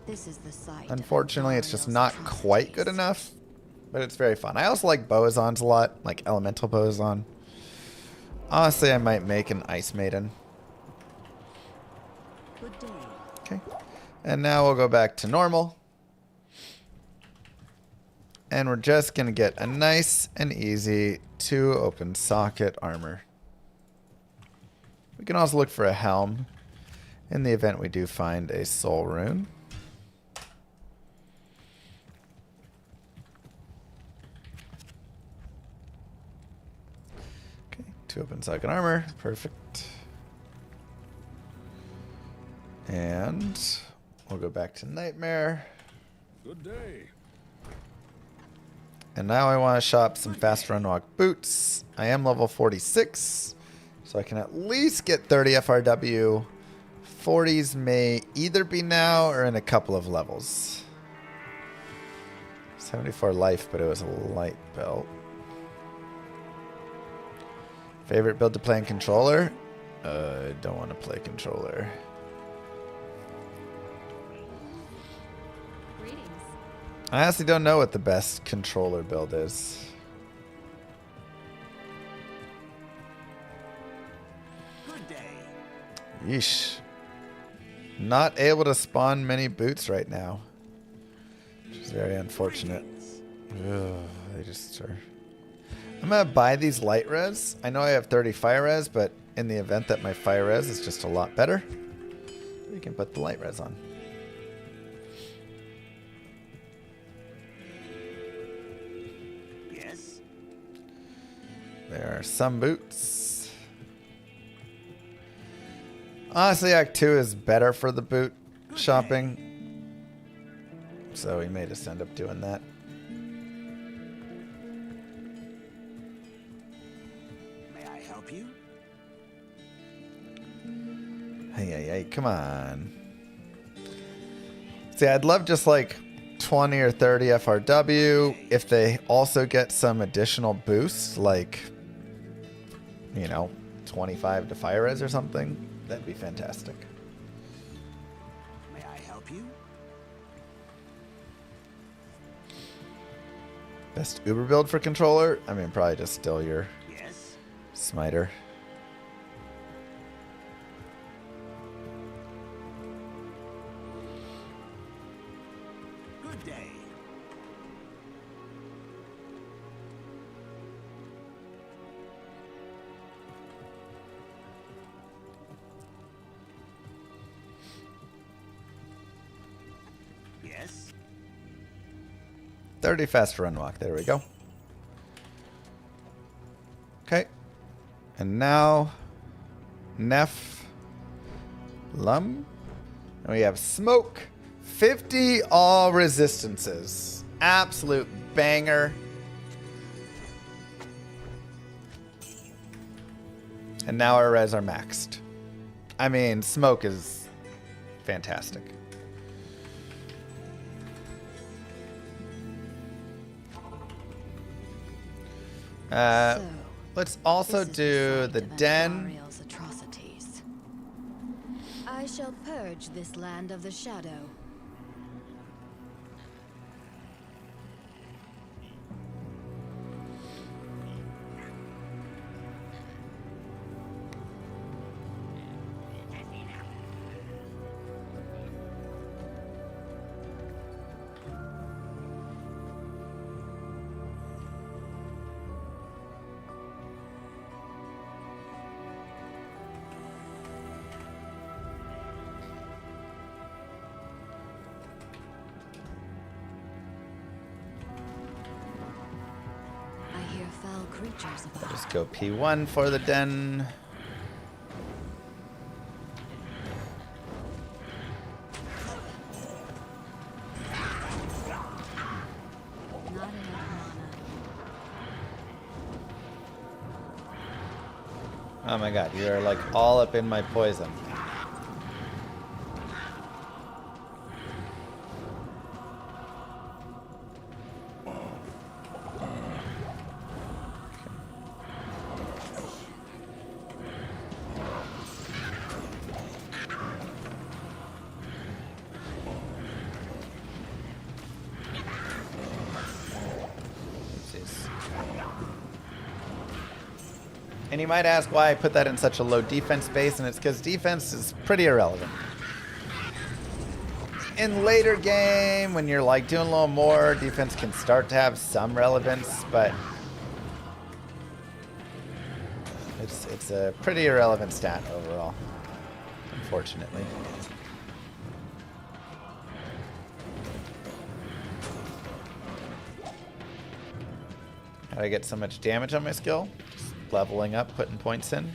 this is the site. Unfortunately, it's just not quite good enough, but it's very fun. I also like Bozons a lot, like Elemental Bozon. Honestly, I might make an Ice Maiden. Good day. Okay. And now we'll go back to normal. And we're just going to get a nice and easy 2 open socket armor. We can also look for a helm in the event we do find a soul rune. Okay, 2 open socket armor. Perfect. And we'll go back to Nightmare. Good day. And now I want to shop some fast run walk boots. I am level 46, so I can at least get 30 FRW. 40s may either be now or in a couple of levels. 74 life, but it was a light belt. Favorite build to play in controller? I don't want to play controller. Greetings. I honestly don't know what the best controller build is. Good day. Yeesh. Not able to spawn many boots right now. Which is very unfortunate. Ugh, they just are. I'm going to buy these light res. I know I have 30 fire res, but in the event that my fire res is just a lot better, we can put the light res on. Yes. There are some boots. Honestly, Act 2 is better for the boot shopping. So we may just end up doing that. May I help you? Hey, come on. See, I'd love just like 20 or 30 FRW. If they also get some additional boosts, like, you know, 25 to fire res or something, that'd be fantastic. May I help you? Best Uber build for controller? I mean, probably just still your Yes. smiter. Good day. Yes. 30 fast run walk. There we go. Okay. And now, Neff, Lum. And we have Smoke. 50 all resistances. Absolute banger. And now our res are maxed. I mean, Smoke is fantastic. So, Let's also this is do site the of den. Andariel's atrocities. I shall purge this land of the shadow. I hear foul creatures about. Just go P1 for the den. Not enough mana. Oh my god, you are like all up in my poison. And you might ask why I put that in such a low defense base, and it's because defense is pretty irrelevant. In later game, when you're like doing a little more, defense can start to have some relevance, but it's a pretty irrelevant stat overall, unfortunately. How do I get so much damage on my skill? Just leveling up, putting points in.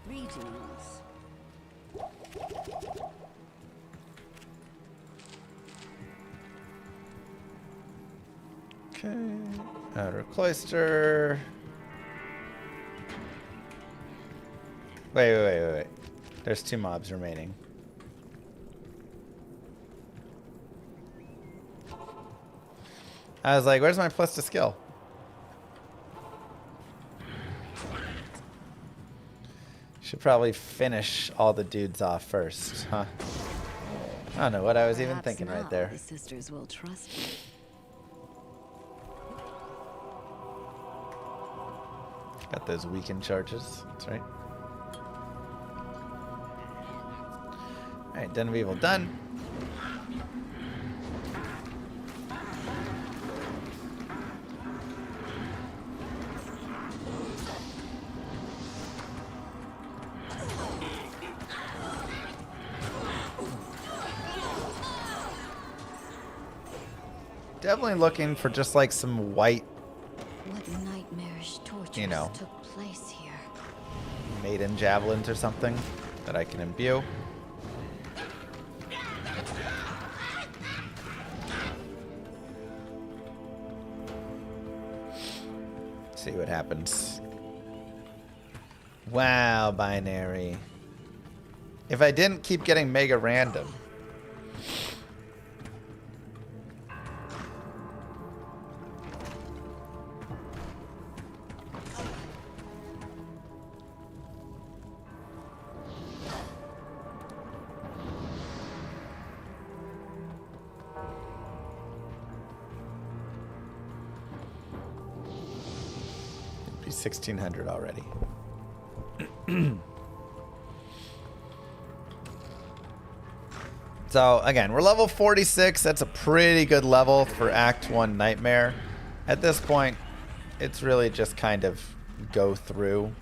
Greetings. Okay. Outer cloister. Wait. There's 2 mobs remaining. I was like, where's my plus to skill? Should probably finish all the dudes off first, huh? I don't know what I was even Perhaps thinking now right there. The sisters will trust me. Got those weakened charges. That's right. Alright, Den of Evil done. Definitely looking for just like some white, What nightmarish tortures You know. took place here? maiden javelins or something that I can imbue. See what happens. Wow, binary. If I didn't keep getting mega random. It'd be 1600 already. So again, we're level 46. That's a pretty good level for Act 1 Nightmare. At this point, it's really just kind of go through.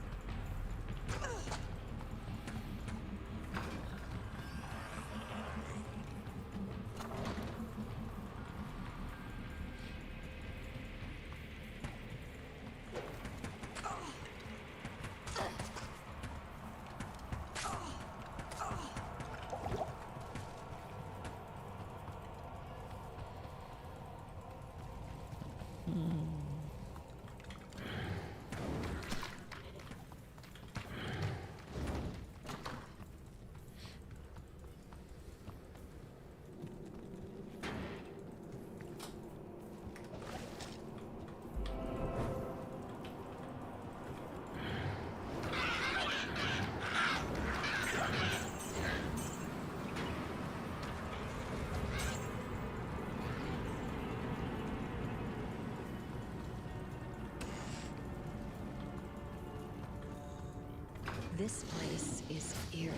This place is eerie.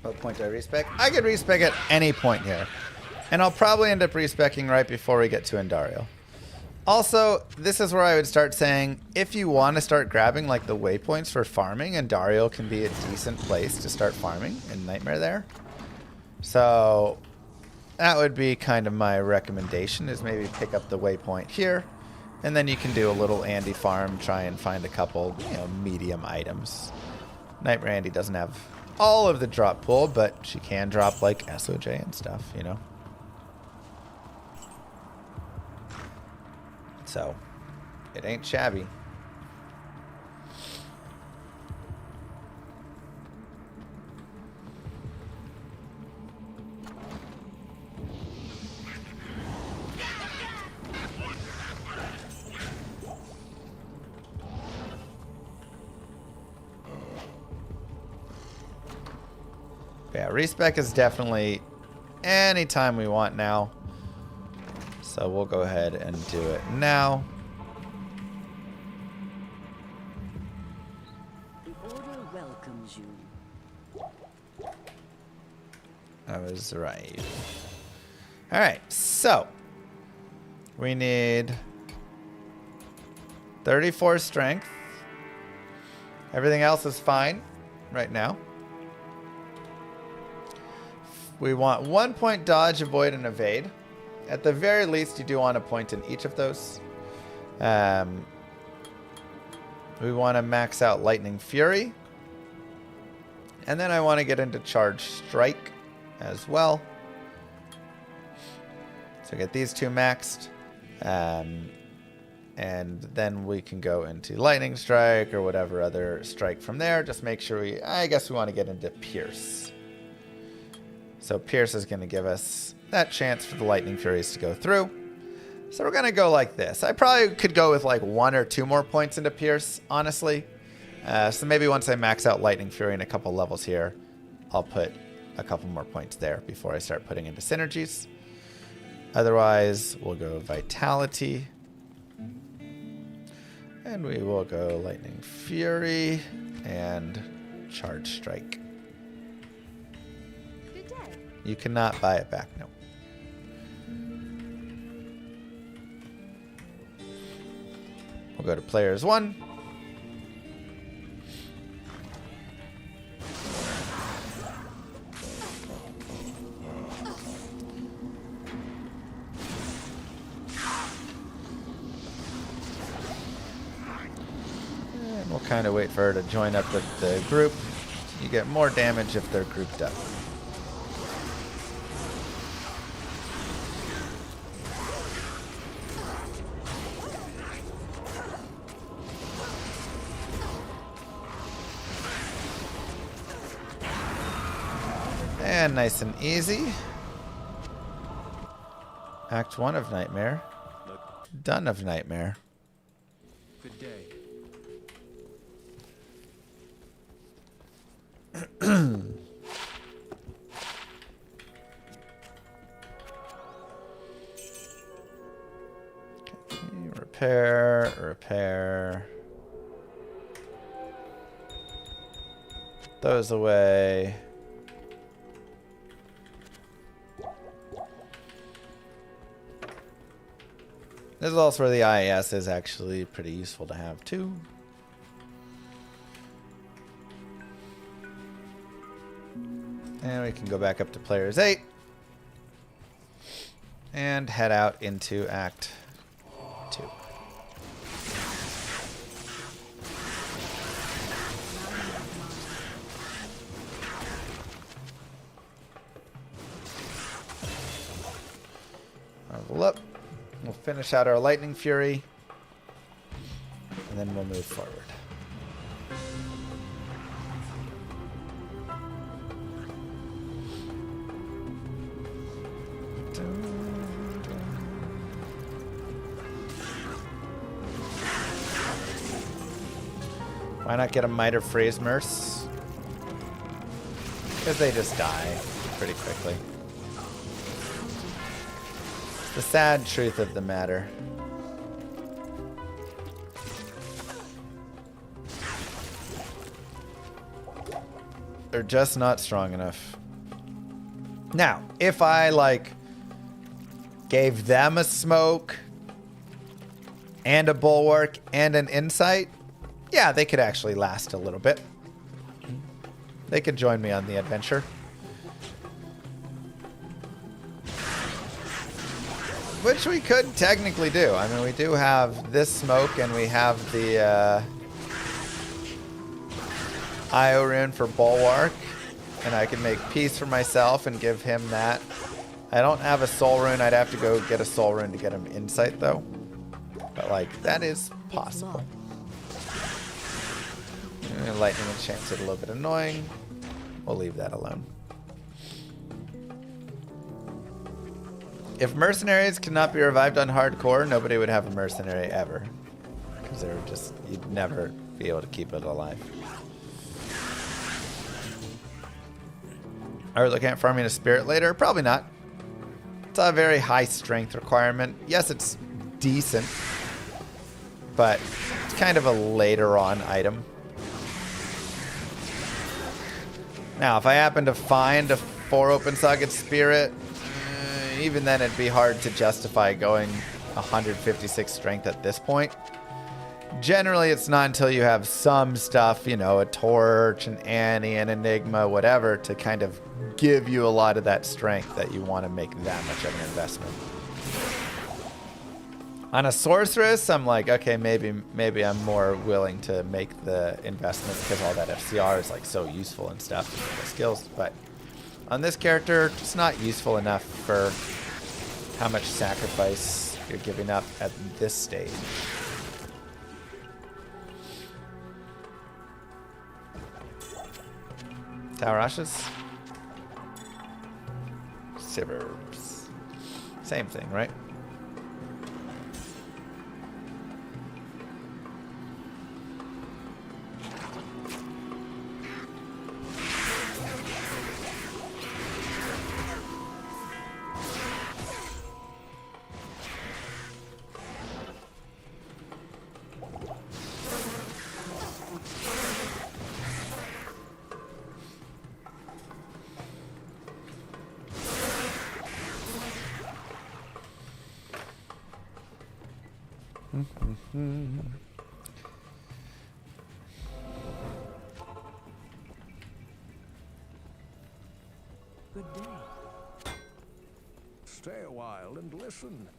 What point do I respec? I could respec at any point here. And I'll probably end up respecing right before we get to Endario. Also, this is where I would start saying, if you want to start grabbing like the waypoints for farming, Endario can be a decent place to start farming in Nightmare there. So that would be kind of my recommendation, is maybe pick up the waypoint here. And then you can do a little Andy farm, try and find a couple, medium items. Nightmare Andy doesn't have all of the drop pool, but she can drop like SOJ and stuff, So, it ain't shabby. Yeah, respec is definitely anytime we want now. So we'll go ahead and do it now. The Order welcomes you. I was right. Alright, so we need 34 strength. Everything else is fine right now. We want 1 point dodge, avoid, and evade. At the very least, you do want a point in each of those. We want to max out Lightning Fury. And then I want to get into Charge Strike as well. So get these two maxed. And then we can go into Lightning Strike or whatever other strike from there. Just make sure I guess we want to get into Pierce. So Pierce is going to give us that chance for the Lightning Furies to go through. So we're going to go like this. I probably could go with like 1 or 2 more points into Pierce, honestly. So maybe once I max out Lightning Fury in a couple levels here, I'll put a couple more points there before I start putting into synergies. Otherwise, we'll go Vitality. And we will go Lightning Fury and Charge Strike. Good day. You cannot buy it back, no. We'll go to Players 1. And we'll kind of wait for her to join up with the group. You get more damage if they're grouped up. And nice and easy. Act 1 of Nightmare. Done of Nightmare. Good day. Repair, repair. Those away. This is also where the IAS is actually pretty useful to have too. And we can go back up to Players 8. And head out into Act 2. Level up. We'll finish out our Lightning Fury, and then we'll move forward. Why not get a Miter Freeze Merce? Because they just die pretty quickly. It's the sad truth of the matter. They're just not strong enough. Now, if I, like, gave them a smoke and a bulwark and an insight, yeah, they could actually last a little bit. They could join me on the adventure. Which we could technically do. I mean, we do have this smoke and we have the IO rune for bulwark. And I can make peace for myself and give him that. I don't have a soul rune. I'd have to go get a soul rune to get him insight, though. But, like, that is possible. Lightning enchant's a little bit annoying. We'll leave that alone. If mercenaries could not be revived on hardcore, nobody would have a mercenary ever. Because they were just, you'd never be able to keep it alive. Are we looking at farming a spirit later? Probably not. It's a very high strength requirement. Yes, it's decent, but it's kind of a later on item. Now, if I happen to find a 4 open socket spirit, even then it'd be hard to justify going 156 strength at this point. Generally, it's not until you have some stuff, you know, a torch, an Annie, an Enigma, whatever, to kind of give you a lot of that strength that you want to make that much of an investment. On a sorceress, I'm like, okay, maybe I'm more willing to make the investment because all that FCR is like so useful and stuff, the skills. But on this character, it's not useful enough for how much sacrifice you're giving up at this stage. Tower Ashes? Sivers. Same thing, right? Good day. Stay a while and listen.